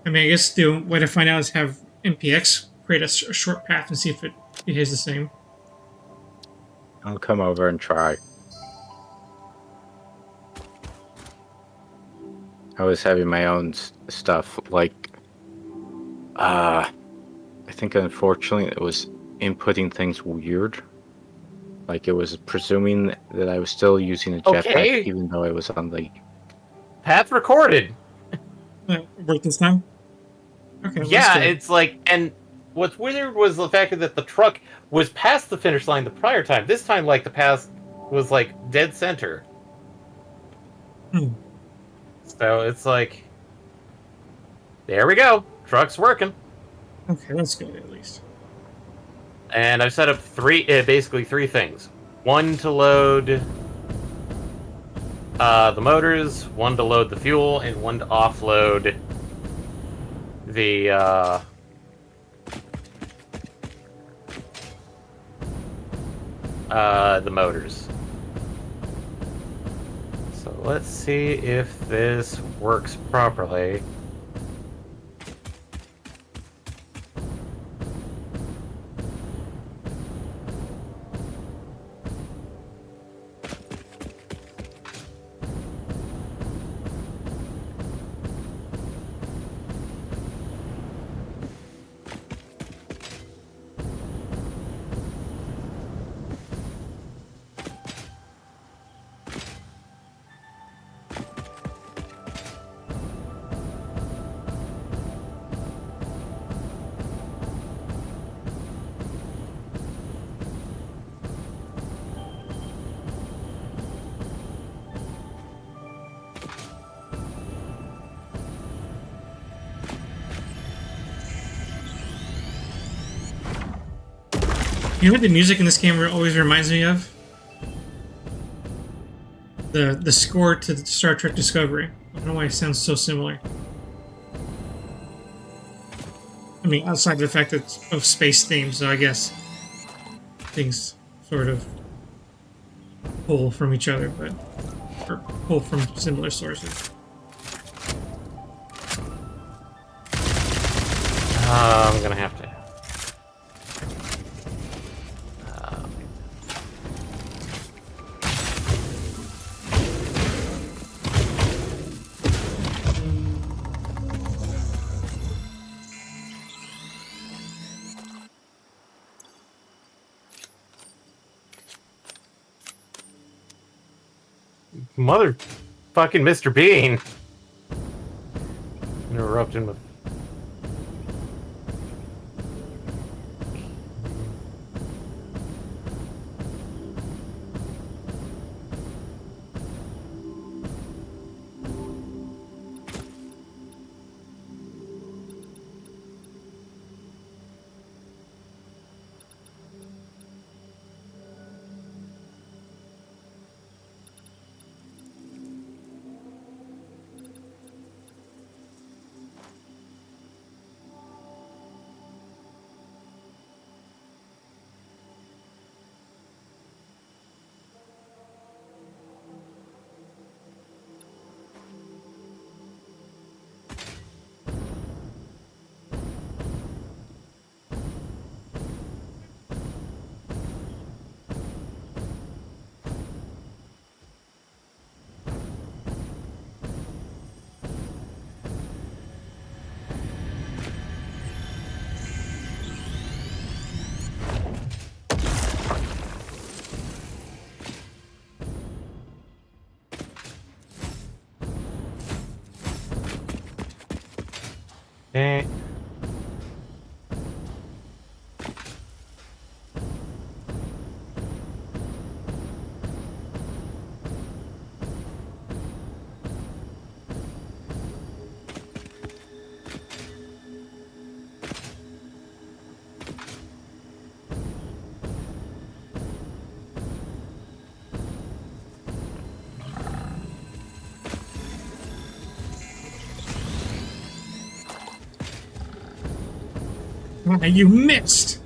Speaker 1: I mean, I guess the way to find out is have MPX create a short path and see if it behaves the same.
Speaker 2: I'll come over and try. I was having my own stuff, like, I think unfortunately it was inputting things weird. Like it was presuming that I was still using a jetpack
Speaker 3: Okay.
Speaker 2: even though I was on the...
Speaker 3: Path recorded.
Speaker 1: Work this time? Okay, well,
Speaker 3: Yeah,
Speaker 1: that's good.
Speaker 3: it's like, and what's weird was the fact that the truck was past the finish line the prior time. This time, like, the path was, like, dead center.
Speaker 1: Hmm.
Speaker 3: So it's like, there we go. Truck's working.
Speaker 1: Okay, that's good at least.
Speaker 3: And I've set up basically three things. One to load the motors, one to load the fuel, and one to offload the motors. So let's see if this works properly.
Speaker 1: You know what the music in this game always reminds me of? The score to Star Trek Discovery. I don't know why it sounds so similar. I mean, outside the fact that it's of space themes, so I guess things sort of pull from each other, but or pull from similar sources.
Speaker 3: I'm gonna have to. Mother fucking Mr. Bean. Interrupting with. Eh.
Speaker 1: Ah, you missed!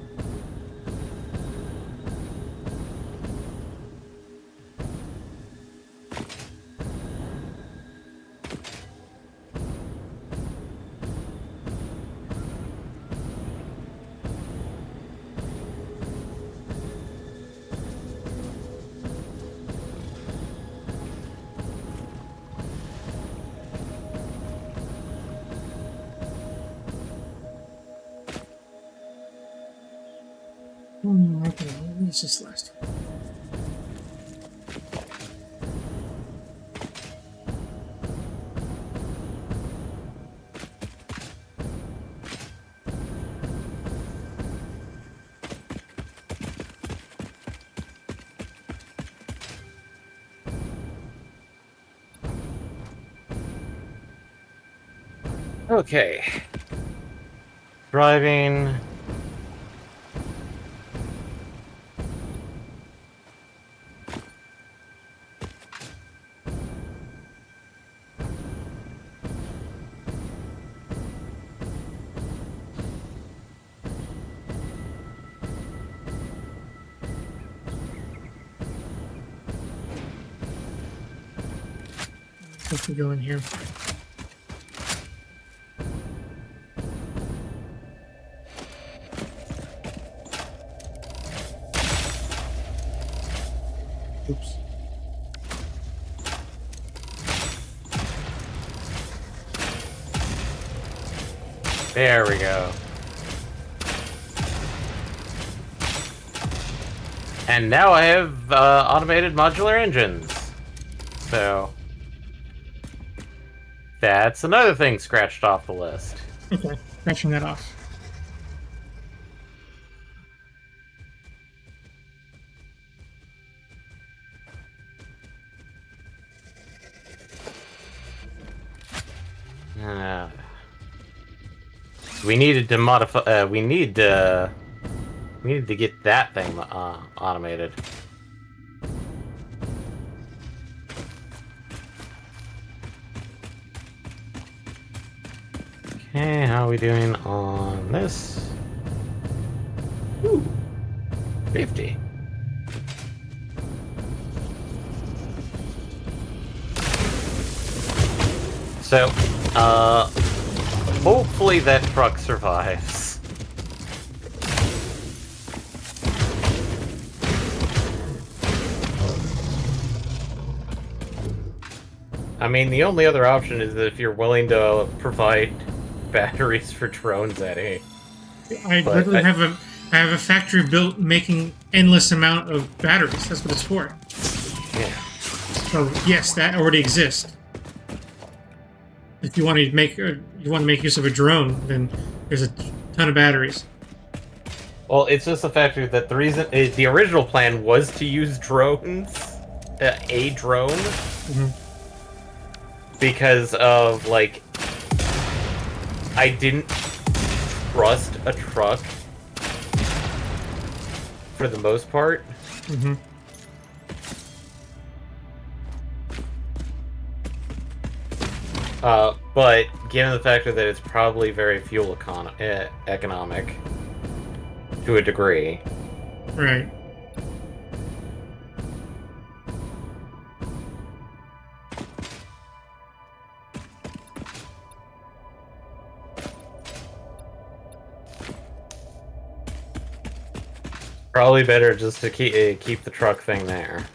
Speaker 1: Okay, what is this last one?
Speaker 3: Okay. Driving.
Speaker 1: If we go in here. Oops.
Speaker 3: There we go. And now I have automated modular engines. So that's another thing scratched off the list.
Speaker 1: Okay, scratching that off.
Speaker 3: We needed to modify. We needed to get that thing automated. Okay, how are we doing on this? Ooh, 50. So, hopefully that truck survives. I mean, the only other option is that if you're willing to provide batteries for drones, Eddie.
Speaker 1: I literally have a factory built making endless amount of batteries. That's what it's for.
Speaker 3: Yeah.
Speaker 1: So yes, that already exists. If you want to make use of a drone, then there's a ton of batteries.
Speaker 3: Well, it's just the factor that the original plan was to use drones, a drone, because of like I didn't trust a truck for the most part. But given the factor that it's probably very fuel economic to a degree.
Speaker 1: Right.
Speaker 3: Probably better just to keep the truck thing there.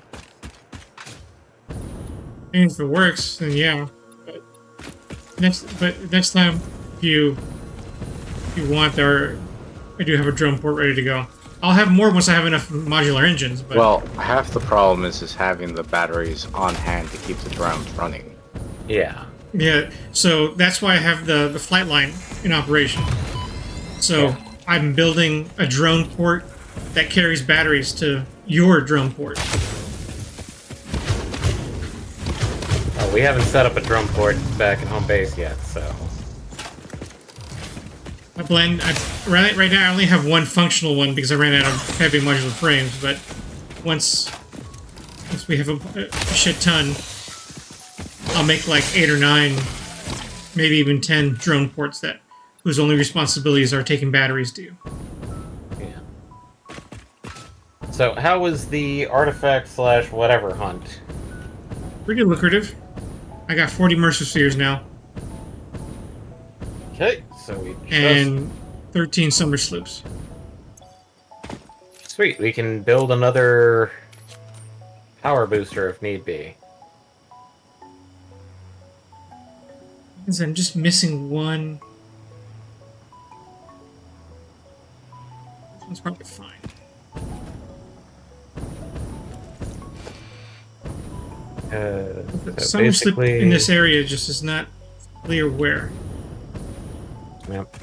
Speaker 1: And if it works, then yeah. But next time, if you want, I do have a drone port ready to go. I'll have more once I have enough modular engines. But
Speaker 2: Well, half the problem is having the batteries on hand to keep the drones running.
Speaker 3: Yeah.
Speaker 1: yeah, so that's why I have the flight line in operation. So
Speaker 3: Yeah.
Speaker 1: I'm building a drone port that carries batteries to your drone port.
Speaker 3: We haven't set up a drum port back in home base yet, so.
Speaker 1: Right now I only have one functional one because I ran out of heavy modular frames, but once we have a shit ton, I'll make like 8 or 9, maybe even 10 drone ports whose only responsibilities are taking batteries to you.
Speaker 3: Yeah. So, how was the artifact / whatever hunt?
Speaker 1: Pretty lucrative. I got 40 Mercer Spheres now.
Speaker 3: Okay, so we
Speaker 1: And 13 Summer Sloops.
Speaker 3: Sweet, we can build another power booster if need be.
Speaker 1: I'm just missing one. This one's probably fine. Some sleep in this area, just is not clear where.
Speaker 3: Yep.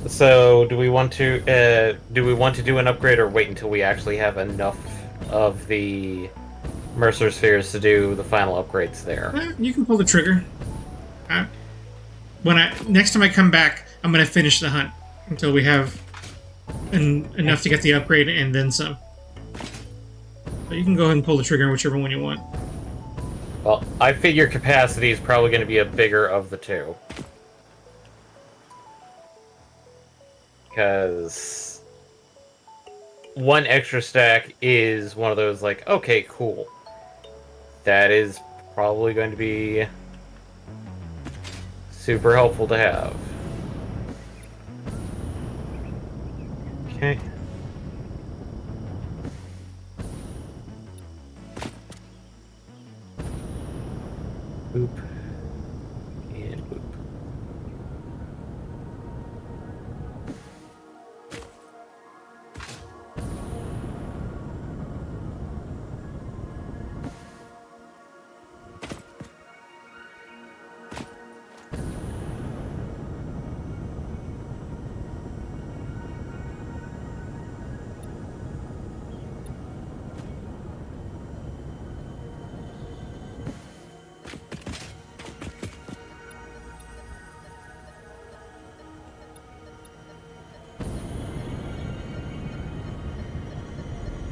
Speaker 3: So, do we want to do an upgrade or wait until we actually have enough of the Mercer spheres to do the final upgrades there?
Speaker 1: You can pull the trigger. Next time I come back, I'm gonna finish the hunt until we have enough to get the upgrade and then some. So you can go ahead and pull the trigger on whichever one you want.
Speaker 3: Well, I figure capacity is probably going to be a bigger of the two. Because one extra stack is one of those like, okay, cool. That is probably going to be super helpful to have. Okay. Boop. And boop.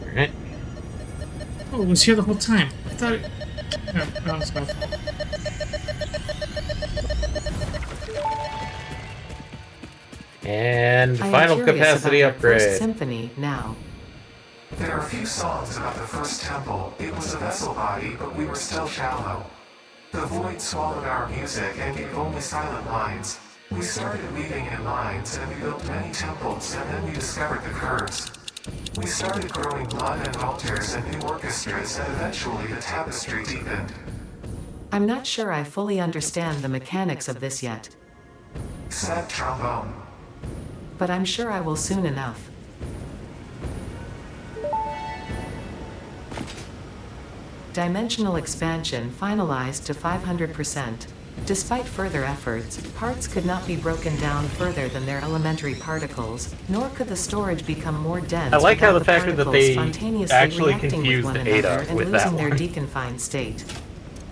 Speaker 3: Alright.
Speaker 1: Oh, it was here the whole time. I thought it... No, it's my fault.
Speaker 3: And
Speaker 4: I am
Speaker 3: final
Speaker 4: curious
Speaker 3: capacity
Speaker 4: about your first
Speaker 3: upgrade.
Speaker 4: symphony now.
Speaker 5: There are few songs about the first temple. It was a vessel body, but we were still shallow. The void swallowed our music and gave only silent lines. We started weaving in lines, and we built many temples, and then we discovered the curves. We started growing blood and altars and new orchestras, and eventually the tapestry deepened.
Speaker 4: I'm not sure I fully understand the mechanics of this yet,
Speaker 5: Said trombone.
Speaker 4: but I'm sure I will soon enough. Dimensional expansion finalized to 500%. Despite further efforts, parts could not be broken down further than their elementary particles, nor could the storage become more dense
Speaker 3: I like how
Speaker 4: without
Speaker 3: the fact that
Speaker 4: particles
Speaker 3: they
Speaker 4: spontaneously
Speaker 3: actually
Speaker 4: reacting with
Speaker 3: confused
Speaker 4: one
Speaker 3: Ada
Speaker 4: another and
Speaker 3: with that
Speaker 4: losing their
Speaker 3: one.
Speaker 4: deconfined state.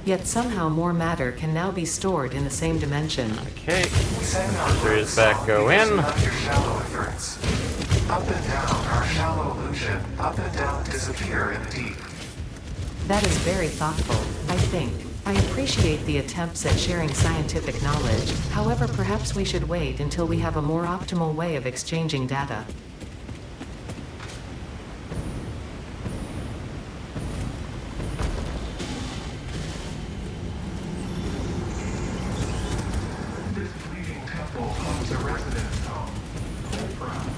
Speaker 4: Yet somehow more matter can now be stored in the same dimension.
Speaker 3: Okay.
Speaker 5: We sang our
Speaker 3: There
Speaker 5: bird
Speaker 3: is back
Speaker 5: song
Speaker 3: go
Speaker 5: because
Speaker 3: in.
Speaker 5: we loved your shallow efforts. Up and down, our shallow illusion. Up and down, disappear in the deep.
Speaker 4: That is very thoughtful, I think. I appreciate the attempts at sharing scientific knowledge, however perhaps we should wait until we have a more optimal way of exchanging data.
Speaker 5: This leading temple homes a residence home. Playground.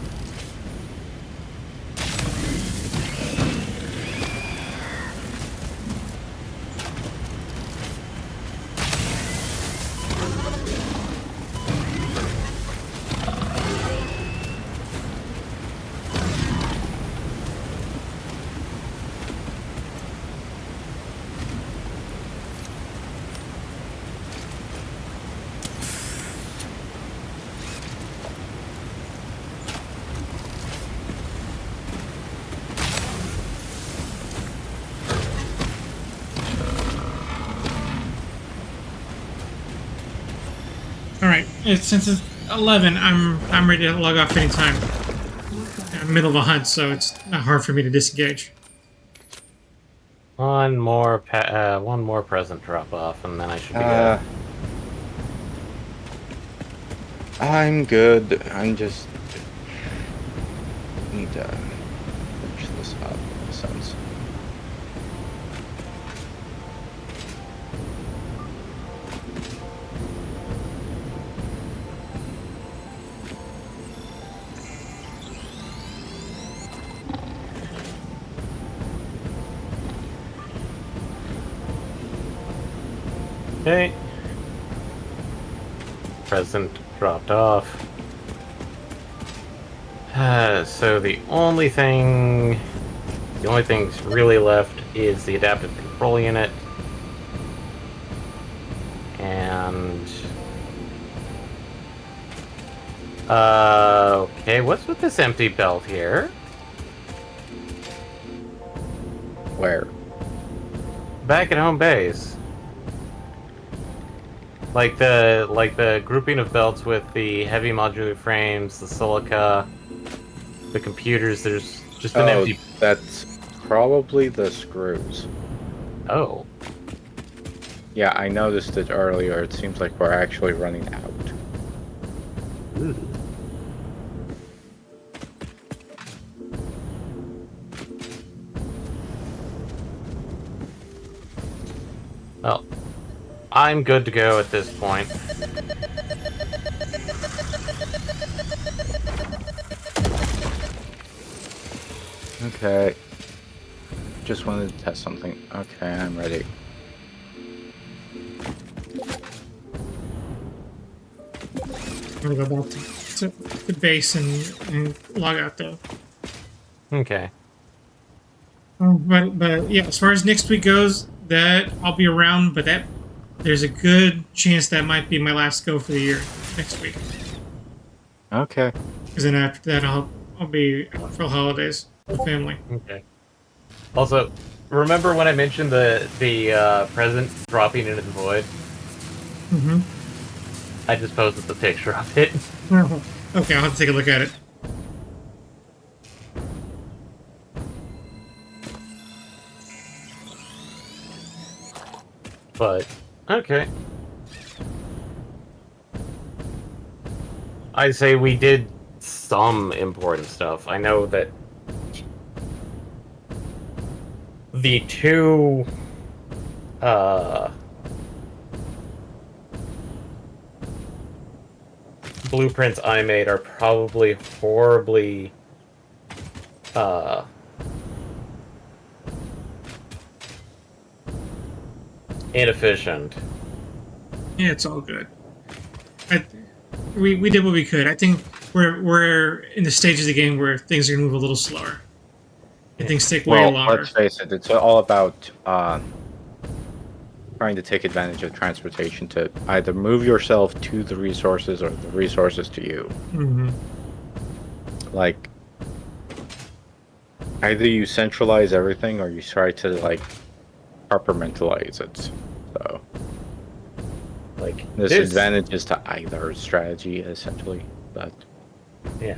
Speaker 1: Alright, since it's 11, I'm ready to log off anytime. I'm in the middle of a hunt, so it's not hard for me to disengage.
Speaker 3: One more present drop off, and then I should be good.
Speaker 2: I'm good. I'm just need to finish this up in a sense.
Speaker 3: Okay. Present dropped off. So the only thing The only thing really left is the adaptive control unit. And... okay, what's with this empty belt here?
Speaker 2: Where?
Speaker 3: Back at home base. Like the grouping of belts with the heavy modular frames, the silica, the computers, there's just an empty...
Speaker 2: that's probably the screws.
Speaker 3: Oh.
Speaker 2: Yeah, I noticed it earlier. It seems like we're actually running out.
Speaker 3: Ooh. Well, I'm good to go at this point.
Speaker 2: Okay. Just wanted to test something. Okay, I'm ready.
Speaker 1: I'm gonna go back to the base and log out though.
Speaker 3: Okay.
Speaker 1: But yeah, as far as next week goes, that I'll be around, but that there's a good chance that might be my last go for the year next week.
Speaker 2: Okay.
Speaker 1: Because then after that, I'll be out for the holidays with family.
Speaker 3: Okay. Also, remember when I mentioned the present dropping into the void?
Speaker 1: Mm-hmm.
Speaker 3: I just posted the picture of it.
Speaker 1: Okay, I'll have to take a look at it.
Speaker 3: But, okay. I'd say we did some important stuff. I know that the two, blueprints I made are probably horribly, inefficient.
Speaker 1: Yeah, it's all good. We did what we could. I think we're in the stage of the game where things are gonna move a little slower. And things take way
Speaker 2: Well,
Speaker 1: longer.
Speaker 2: let's face it, it's all about trying to take advantage of transportation to either move yourself to the resources or the resources to you.
Speaker 1: Mm-hmm.
Speaker 2: Like, either you centralize everything or you try to, like, compartmentalize it. So,
Speaker 3: Like,
Speaker 2: there's
Speaker 3: this-
Speaker 2: advantages to either strategy, essentially. But,
Speaker 3: Yeah.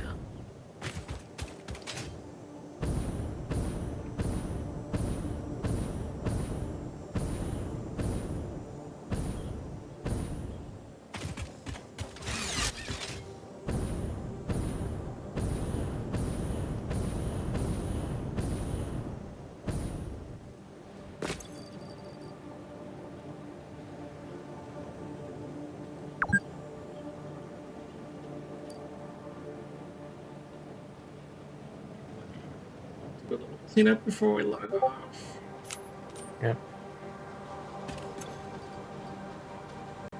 Speaker 1: Clean up before we log off.
Speaker 3: Yeah.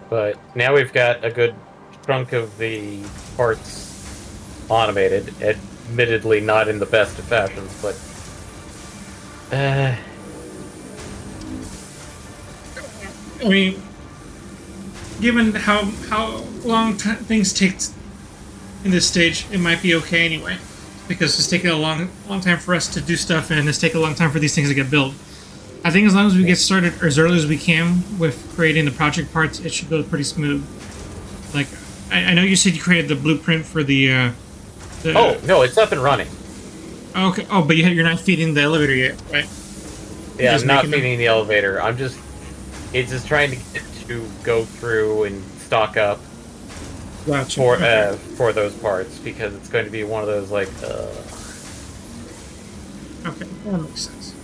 Speaker 3: But now we've got a good chunk of the parts automated. Admittedly, not in the best of fashions, but
Speaker 1: I mean, given how long things take in this stage, it might be okay anyway, because it's taking a long time for us to do stuff, and it's taking a long time for these things to get built. I think as long as we get started as early as we can with creating the project parts, it should go pretty smooth. Like, I know you said you created the blueprint for the
Speaker 3: oh no, it's up and running.
Speaker 1: Okay. Oh, but you're not feeding the elevator yet, right?
Speaker 3: Yeah,
Speaker 1: just
Speaker 3: I'm not
Speaker 1: making them-
Speaker 3: feeding the elevator. It's just trying to get to go through and stock up
Speaker 1: Gotcha.
Speaker 3: for those parts, because it's going to be one of those like
Speaker 1: Okay, that makes sense.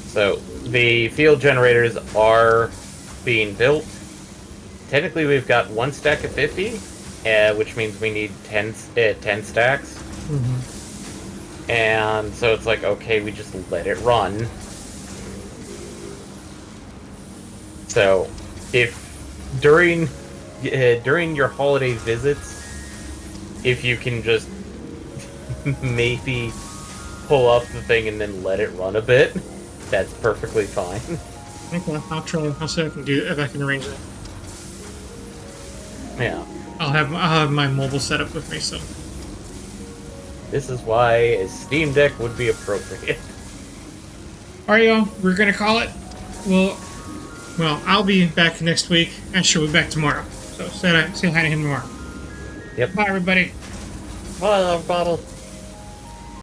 Speaker 3: So the field generators are being built. Technically, we've got one stack of 50, which means we need 10 stacks.
Speaker 1: Mm-hmm.
Speaker 3: And so it's like, okay, we just let it run. So if during your holiday visits, if you can just maybe pull up the thing and then let it run a bit, that's perfectly fine.
Speaker 1: Okay, I'll try. I'll see if I can do if I can arrange that.
Speaker 3: Yeah.
Speaker 1: I'll have my mobile setup with me, so.
Speaker 3: This is why a Steam Deck would be appropriate.
Speaker 1: Alright, y'all, we're gonna call it. Well, I'll be back next week. Asher will be back tomorrow. So say hi to him tomorrow.
Speaker 3: Yep.
Speaker 1: Bye, everybody.
Speaker 3: Bye, love bottle.